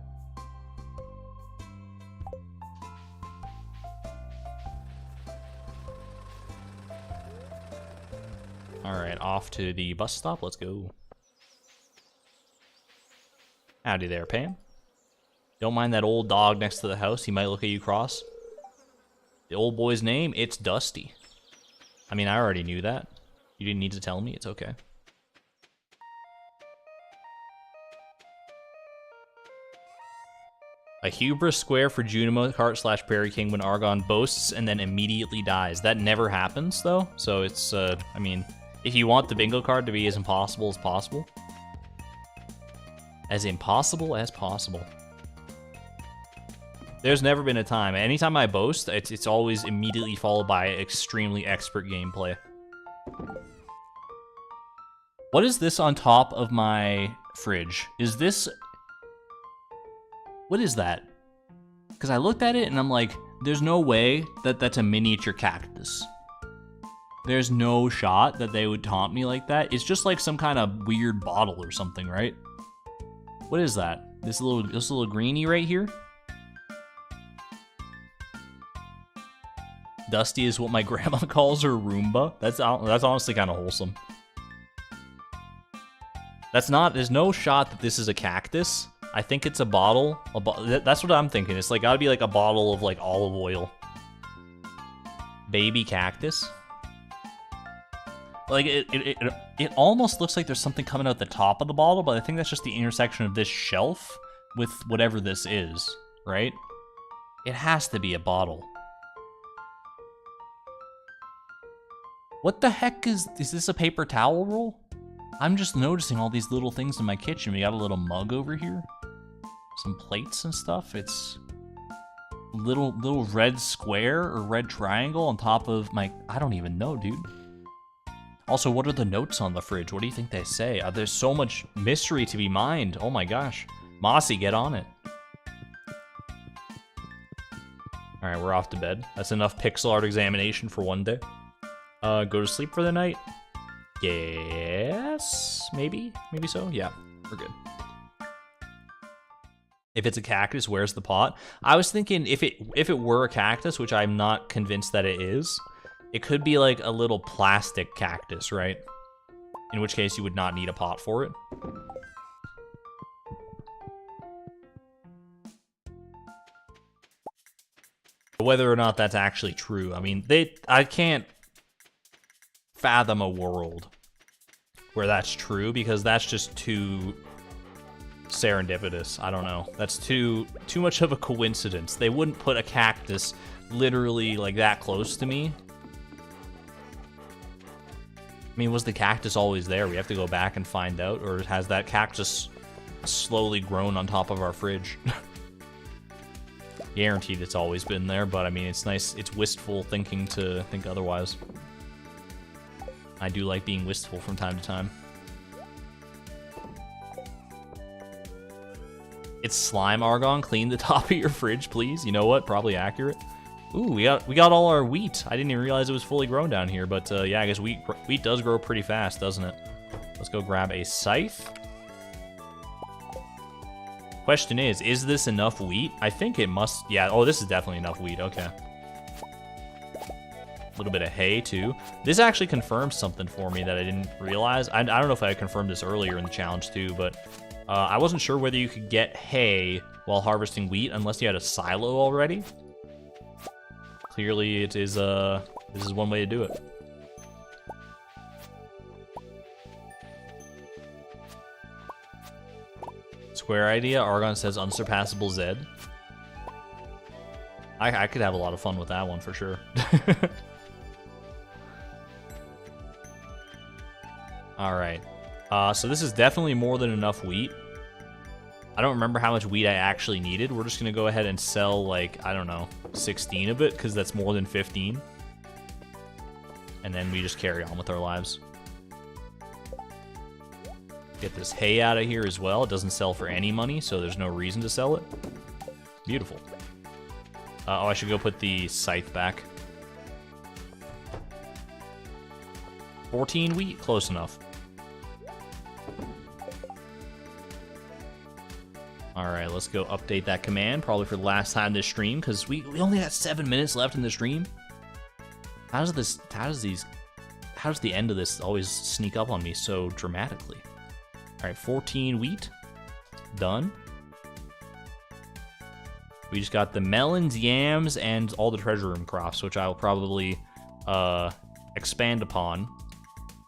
Alright, off to the bus stop. Let's go. Howdy there, Pam. Don't mind that old dog next to the house. He might look at you cross. The old boy's name, it's Dusty. I mean, I already knew that. You didn't need to tell me, it's okay. A hubris square for Junimo Cart / Prairie King when Argon boasts and then immediately dies. That never happens, though, so it's, I mean, if you want the bingo card to be as impossible as possible. As impossible as possible. There's never been a time. Anytime I boast, it's always immediately followed by extremely expert gameplay. What is this on top of my fridge? Is this... What is that? Because I looked at it and I'm like, there's no way that that's a miniature cactus. There's no shot that they would taunt me like that. It's just like some kind of weird bottle or something, right? What is that? This little greenie right here? Dusty is what my grandma calls her Roomba. That's honestly kind of wholesome. There's no shot that this is a cactus. I think it's a bottle. That's what I'm thinking. It's like gotta be like a bottle of like olive oil. Baby cactus. Like it almost looks like there's something coming out the top of the bottle, but I think that's just the intersection of this shelf with whatever this is, right? It has to be a bottle. What the heck is this a paper towel roll? I'm just noticing all these little things in my kitchen. We got a little mug over here. Some plates and stuff. It's a little red square or red triangle on top of my... I don't even know, dude. Also, what are the notes on the fridge? What do you think they say? There's so much mystery to be mined. Oh my gosh. Mossy, get on it. Alright, we're off to bed. That's enough pixel art examination for one day. Go to sleep for the night? Yes, maybe so. Yeah, we're good. If it's a cactus, where's the pot? I was thinking if it were a cactus, which I'm not convinced that it is, it could be like a little plastic cactus, right? In which case you would not need a pot for it. Whether or not that's actually true, I mean, I can't fathom a world where that's true, because that's just too serendipitous. I don't know. That's too much of a coincidence. They wouldn't put a cactus literally like that close to me. I mean, was the cactus always there? We have to go back and find out, or has that cactus slowly grown on top of our fridge? Guaranteed it's always been there, but I mean, it's nice. It's wistful thinking to think otherwise. I do like being wistful from time to time. It's slime, Argon. Clean the top of your fridge, please. You know what? Probably accurate. Ooh, we got all our wheat. I didn't even realize it was fully grown down here, but yeah, I guess wheat does grow pretty fast, doesn't it? Let's go grab a scythe. Question is this enough wheat? I think it must, yeah, oh, this is definitely enough wheat, okay. A little bit of hay, too. This actually confirms something for me that I didn't realize. I don't know if I had confirmed this earlier in the challenge, too, but I wasn't sure whether you could get hay while harvesting wheat unless you had a silo already. Clearly, it is, this is one way to do it. Square idea. Argon says unsurpassable Zed. I could have a lot of fun with that one for sure. Alright. So this is definitely more than enough wheat. I don't remember how much wheat I actually needed. We're just going to go ahead and sell, like, I don't know, 16 of it, because that's more than 15. And then we just carry on with our lives. Get this hay out of here as well. It doesn't sell for any money, so there's no reason to sell it. Beautiful. Oh, I should go put the scythe back. 14 wheat? Close enough. Alright, let's go update that command, probably for the last time this stream, because we only got 7 minutes left in the stream. How does the end of this always sneak up on me so dramatically? Alright, 14 wheat. Done. We just got the melons, yams, and all the treasure room crops, which I will probably expand upon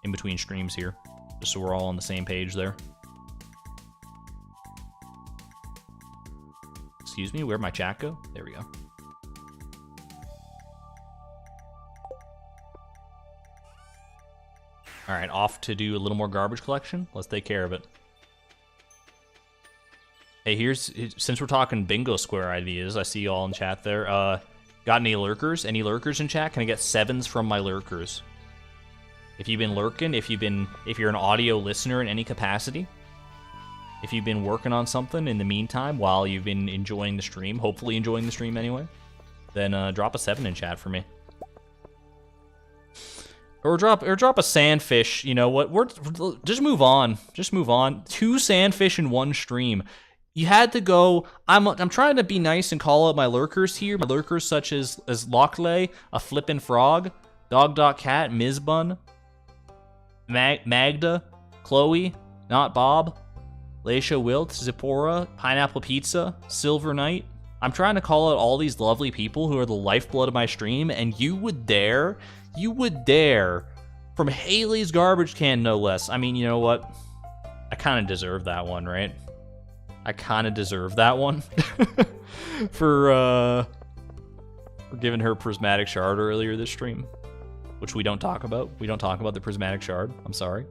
in between streams here, just so we're all on the same page there. Excuse me, where'd my chat go? There we go. Alright, off to do a little more garbage collection. Let's take care of it. Hey, since we're talking bingo square ideas, I see you all in chat there. Got any lurkers? Any lurkers in chat? Can I get 7s from my lurkers? If you've been lurking, if you're an audio listener in any capacity, if you've been working on something in the meantime while you've been enjoying the stream, hopefully enjoying the stream anyway, then drop a 7 in chat for me. Or drop a sandfish. You know what? Just move on. Just move on. 2 sandfish in 1 stream. You had to go. I'm trying to be nice and call out my lurkers here. My lurkers such as Lockley, a flippin' frog, Dog.cat, Mizbun, Magda, Chloe, not Bob, Laisha Wilt, Zipporah, Pineapple Pizza, Silver Knight. I'm trying to call out all these lovely people who are the lifeblood of my stream, and you would dare, from Haley's garbage can, no less. I mean, you know what? I kind of deserve that one, right? I kind of deserve that one for giving her Prismatic Shard earlier this stream, which we don't talk about. We don't talk about the Prismatic Shard. I'm sorry.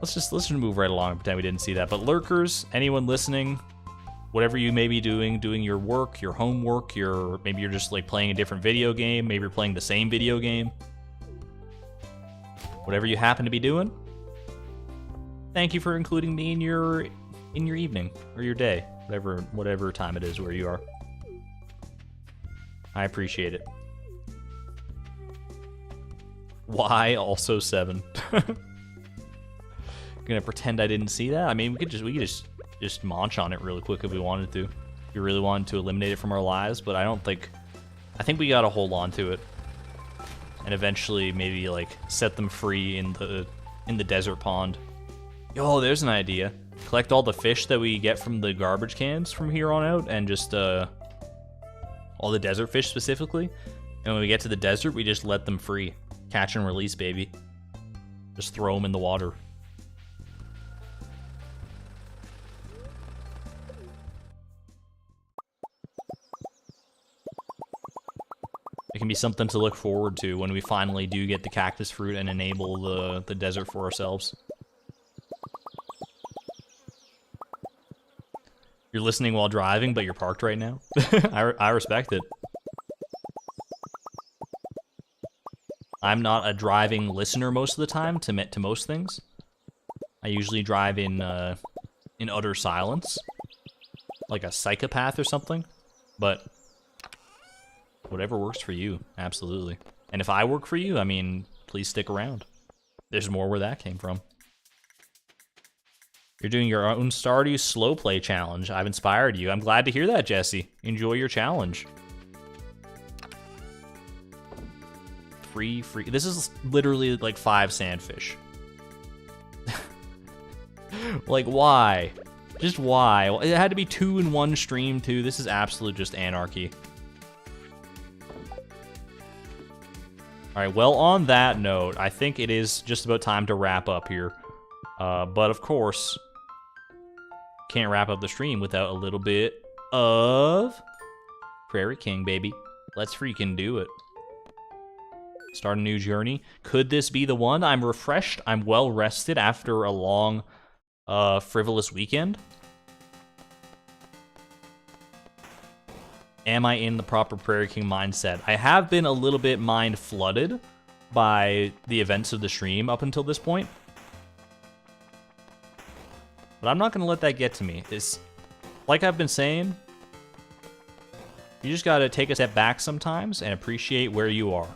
Let's just move right along and pretend we didn't see that. But lurkers, anyone listening, whatever you may be doing your work, your homework, maybe you're just like playing a different video game, maybe you're playing the same video game. Whatever you happen to be doing, thank you for including me in your evening or your day, whatever time it is where you are. I appreciate it. Why also 7? Gonna pretend I didn't see that? I mean, we could just munch on it really quick if we wanted to. If we really wanted to eliminate it from our lives, but I think we gotta hold on to it. And eventually maybe like set them free in the desert pond. Yo, there's an idea. Collect all the fish that we get from the garbage cans from here on out, and just all the desert fish specifically. And when we get to the desert, we just let them free. Catch and release, baby. Just throw them in the water. It can be something to look forward to when we finally do get the cactus fruit and enable the desert for ourselves. You're listening while driving, but you're parked right now? I respect it. I'm not a driving listener most of the time to most things. I usually drive in utter silence, like a psychopath or something. But whatever works for you, absolutely. And if I work for you, I mean, please stick around. There's more where that came from. You're doing your own Stardew slow play challenge. I've inspired you. I'm glad to hear that, Jesse. Enjoy your challenge. Free. This is literally like 5 sandfish. Like, why? Just why? It had to be 2 in 1 stream, too. This is absolute just anarchy. Alright, well, on that note, I think it is just about time to wrap up here. But of course, can't wrap up the stream without a little bit of Prairie King, baby. Let's freaking do it. Start a new journey. Could this be the one? I'm refreshed. I'm well rested after a long, frivolous weekend. Am I in the proper Prairie King mindset? I have been a little bit mind flooded by the events of the stream up until this point. But I'm not going to let that get to me. It's, like I've been saying, you just got to take a step back sometimes and appreciate where you are.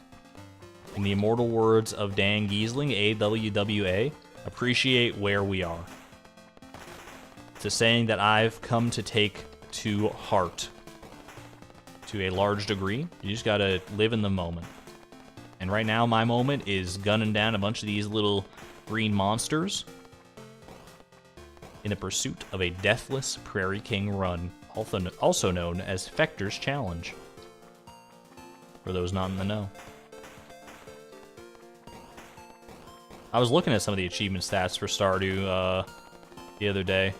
In the immortal words of Dan Giesling, AWWA, appreciate where we are. It's a saying that I've come to take to heart to a large degree. You just got to live in the moment. And right now, my moment is gunning down a bunch of these little green monsters in the pursuit of a deathless Prairie King run, also known as Fechter's Challenge, for those not in the know. I was looking at some of the achievement stats for Stardew the other day,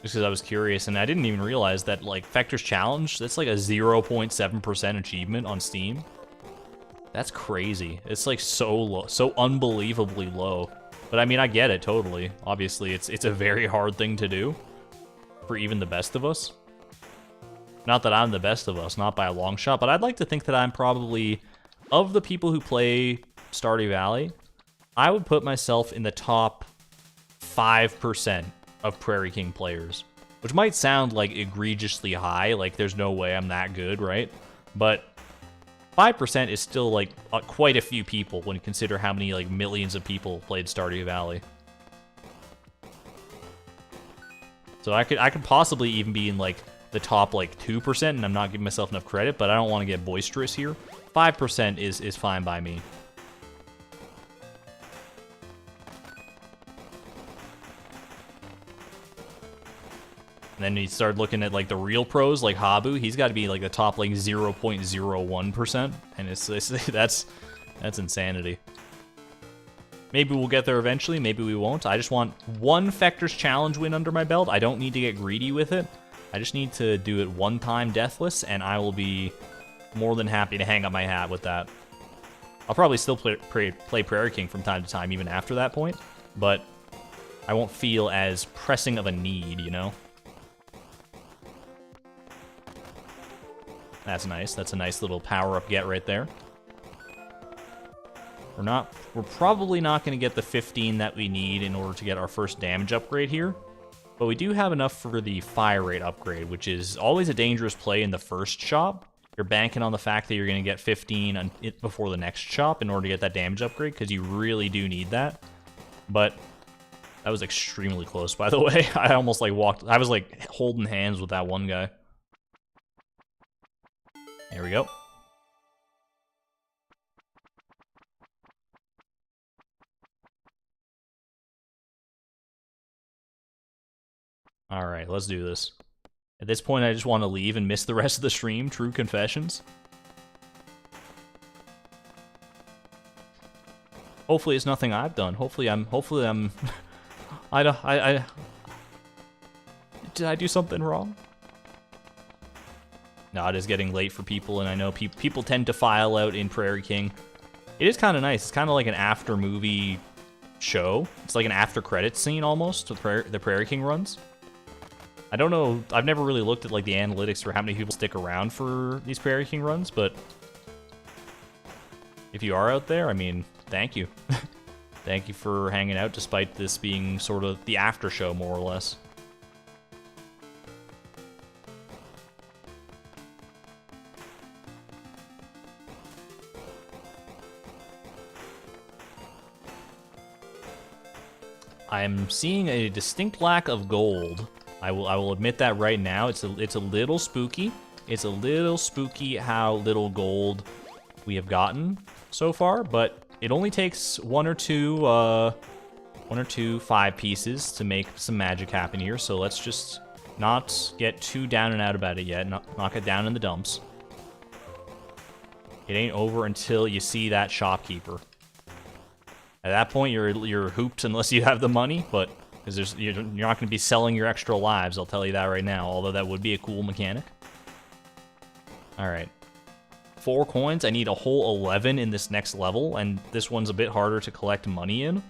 just because I was curious, and I didn't even realize that, like, Fechter's Challenge, that's like a 0.7% achievement on Steam. That's crazy. It's like so low, so unbelievably low. But I mean, I get it totally. Obviously, it's a very hard thing to do for even the best of us. Not that I'm the best of us, not by a long shot, but I'd like to think that I'm probably, of the people who play Stardew Valley, I would put myself in the top 5% of Prairie King players, which might sound like egregiously high, like there's no way I'm that good, right? But 5% is still like quite a few people when you consider how many like millions of people played Stardew Valley. So I could possibly even be in like the top like 2%, and I'm not giving myself enough credit, but I don't want to get boisterous here. 5% is fine by me. And then you start looking at like the real pros, like Habu. He's got to be like the top like 0.01%, and it's that's insanity. Maybe we'll get there eventually. Maybe we won't. I just want one Fechter's Challenge win under my belt. I don't need to get greedy with it. I just need to do it one time deathless, and I will be more than happy to hang up my hat with that. I'll probably still play Prairie King from time to time, even after that point, but I won't feel as pressing of a need, you know? That's nice. That's a nice little power-up get right there. We're probably not going to get the 15 that we need in order to get our first damage upgrade here, but we do have enough for the fire rate upgrade, which is always a dangerous play in the first shop. You're banking on the fact that you're going to get 15 before the next shop in order to get that damage upgrade, because you really do need that. But that was extremely close, by the way. I almost like I was like holding hands with that one guy. There we go. Alright, let's do this. At this point, I just want to leave and miss the rest of the stream. True confessions. Hopefully it's nothing I've done. Hopefully I'm did I do something wrong? No, it is getting late for people, and I know people tend to file out in Prairie King. It is kind of nice. It's kind of like an after-movie show. It's like an after-credits scene, almost, with the Prairie King runs. I don't know. I've never really looked at like the analytics for how many people stick around for these Prairie King runs, but if you are out there, I mean, thank you. Thank you for hanging out, despite this being sort of the after show, more or less. I am seeing a distinct lack of gold. I will admit that right now. It's a little spooky. It's a little spooky how little gold we have gotten so far, but it only takes one or two 5 pieces to make some magic happen here. So let's just not get too down and out about it yet. Knock it down in the dumps. It ain't over until you see that shopkeeper. At that point, you're hooped unless you have the money, but Because you're not going to be selling your extra lives, I'll tell you that right now, although that would be a cool mechanic. Alright. 4 coins, I need a whole 11 in this next level, and this one's a bit harder to collect money in.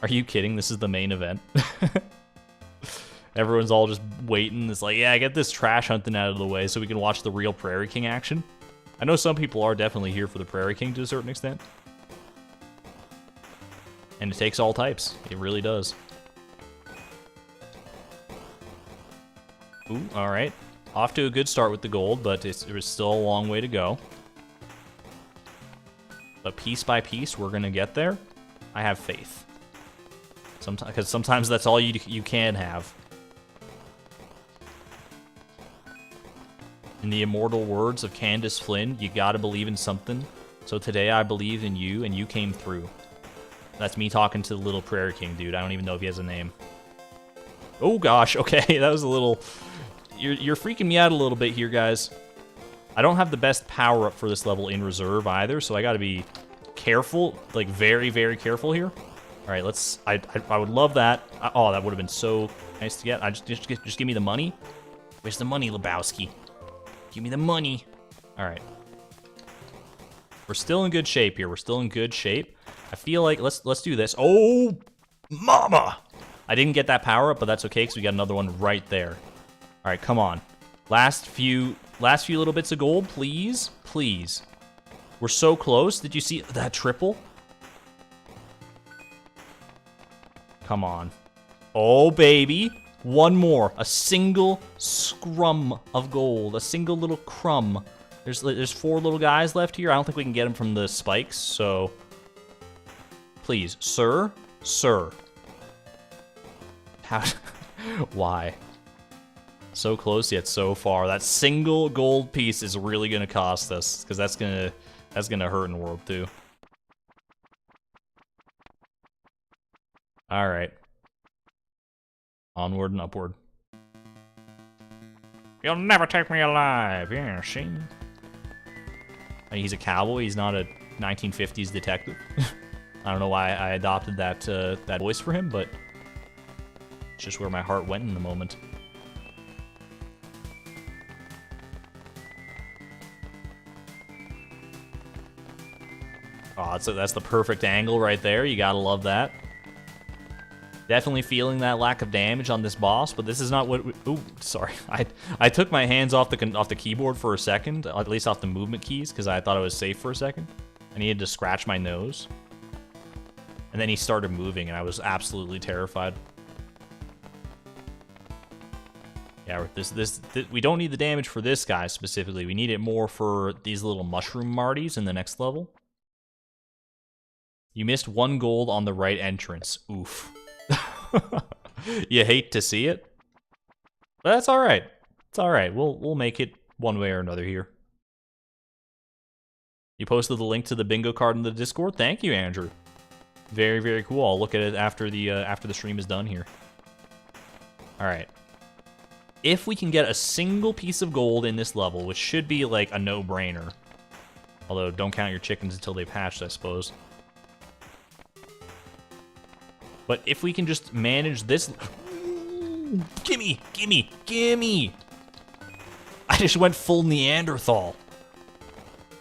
Are you kidding? This is the main event. Everyone's all just waiting. It's like, yeah, get this trash hunting out of the way so we can watch the real Prairie King action. I know some people are definitely here for the Prairie King to a certain extent. And it takes all types. It really does. Ooh, alright. Off to a good start with the gold, but there's still a long way to go. But piece by piece, we're gonna get there. I have faith. Because sometimes that's all you can have. In the immortal words of Candace Flynn, you gotta believe in something. So today I believed in you, and you came through. That's me talking to the little Prairie King dude. I don't even know if he has a name. Oh gosh, okay, that was a little... You're freaking me out a little bit here, guys. I don't have the best power-up for this level in reserve either, so I gotta be careful, like very, very careful here. Alright, let's... I would love that. Oh, that would have been so nice to get. Just give me the money. Where's the money, Lebowski? Give me the money. Alright. We're still in good shape here. We're still in good shape. I feel like... Let's do this. Oh, mama! I didn't get that power-up, but that's okay, because we got another one right there. Alright, come on. Last few little bits of gold, please. Please. We're so close. Did you see that triple? Come on. Oh, baby. One more. A single scrum of gold. A single little crumb. There's 4 little guys left here. I don't think we can get them from the spikes, so... Please. Sir? Sir. How... Why? So close yet so far. That single gold piece is really gonna cost us, because that's gonna hurt in World 2. Alright. Onward and upward. You'll never take me alive, yeah, see? He's a cowboy, he's not a 1950s detective. I don't know why I adopted that voice for him, but it's just where my heart went in the moment. Oh, that's the perfect angle right there. You gotta love that. Definitely feeling that lack of damage on this boss, but this is not what... Ooh, sorry. I took my hands off the keyboard for a second, at least off the movement keys, because I thought it was safe for a second. I needed to scratch my nose. And then he started moving, and I was absolutely terrified. Yeah, we don't need the damage for this guy specifically. We need it more for these little mushroom marties in the next level. You missed 1 gold on the right entrance. Oof. You hate to see it. But that's alright. It's alright. We'll make it one way or another here. You posted the link to the bingo card in the Discord? Thank you, Andrew. Very, very cool. I'll look at it after the stream is done here. Alright. If we can get a single piece of gold in this level, which should be like a no-brainer. Although, don't count your chickens until they've hatched, I suppose. But if we can just manage this... Gimme! Gimme! Gimme! I just went full Neanderthal.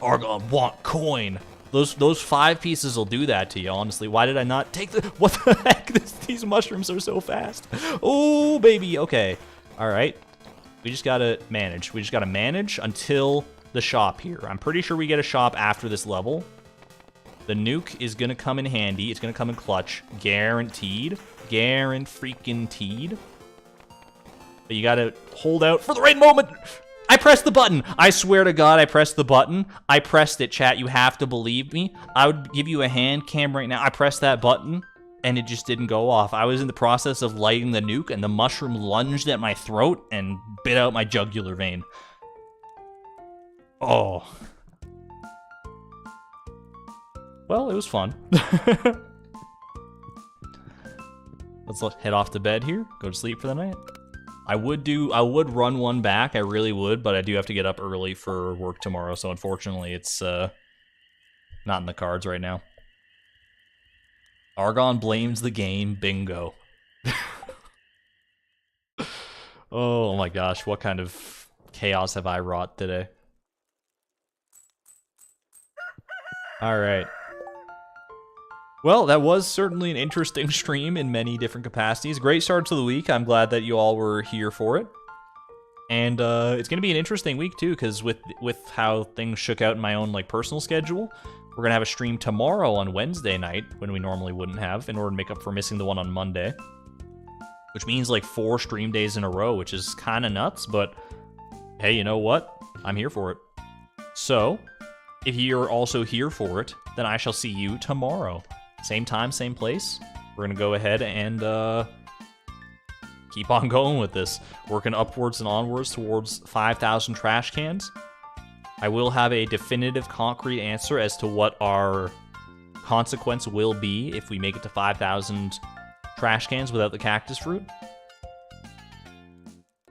Argon, want coin. Those 5 pieces will do that to you, honestly. Why did I not take the... What the heck? These mushrooms are so fast. Oh, baby. Okay. Alright. We just gotta manage. We just gotta manage until the shop here. I'm pretty sure we get a shop after this level. The nuke is gonna come in handy. It's gonna come in clutch. Guaranteed. Guaranteed. But you gotta hold out for the right moment. I pressed the button. I swear to God, I pressed the button. I pressed it, chat. You have to believe me. I would give you a hand cam right now. I pressed that button, and it just didn't go off. I was in the process of lighting the nuke, and the mushroom lunged at my throat and bit out my jugular vein. Oh. Well, it was fun. Let's head off to bed here. Go to sleep for the night. I would run one back. I really would, but I do have to get up early for work tomorrow, so unfortunately it's not in the cards right now. Argon blames the game. Bingo. Oh my gosh, what kind of chaos have I wrought today? Alright. Well, that was certainly an interesting stream in many different capacities. Great start to the week. I'm glad that you all were here for it. And it's going to be an interesting week, too, because with how things shook out in my own like personal schedule, we're going to have a stream tomorrow on Wednesday night, when we normally wouldn't have, in order to make up for missing the one on Monday. Which means like 4 stream days in a row, which is kind of nuts, but hey, you know what? I'm here for it. So, if you're also here for it, then I shall see you tomorrow. Same time, same place. We're going to go ahead and keep on going with this. Working upwards and onwards towards 5,000 trash cans. I will have a definitive, concrete answer as to what our consequence will be if we make it to 5,000 trash cans without the cactus fruit.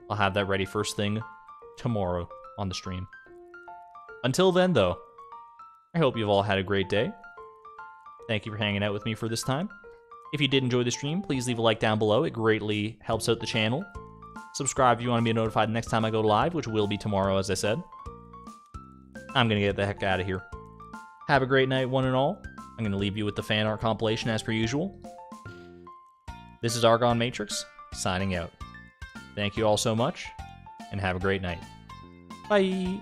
I'll have that ready first thing tomorrow on the stream. Until then, though, I hope you've all had a great day. Thank you for hanging out with me for this time. If you did enjoy the stream, please leave a like down below. It greatly helps out the channel. Subscribe if you want to be notified the next time I go live, which will be tomorrow, as I said. I'm going to get the heck out of here. Have a great night, one and all. I'm going to leave you with the fan art compilation as per usual. This is Argon Matrix, signing out. Thank you all so much, and have a great night. Bye!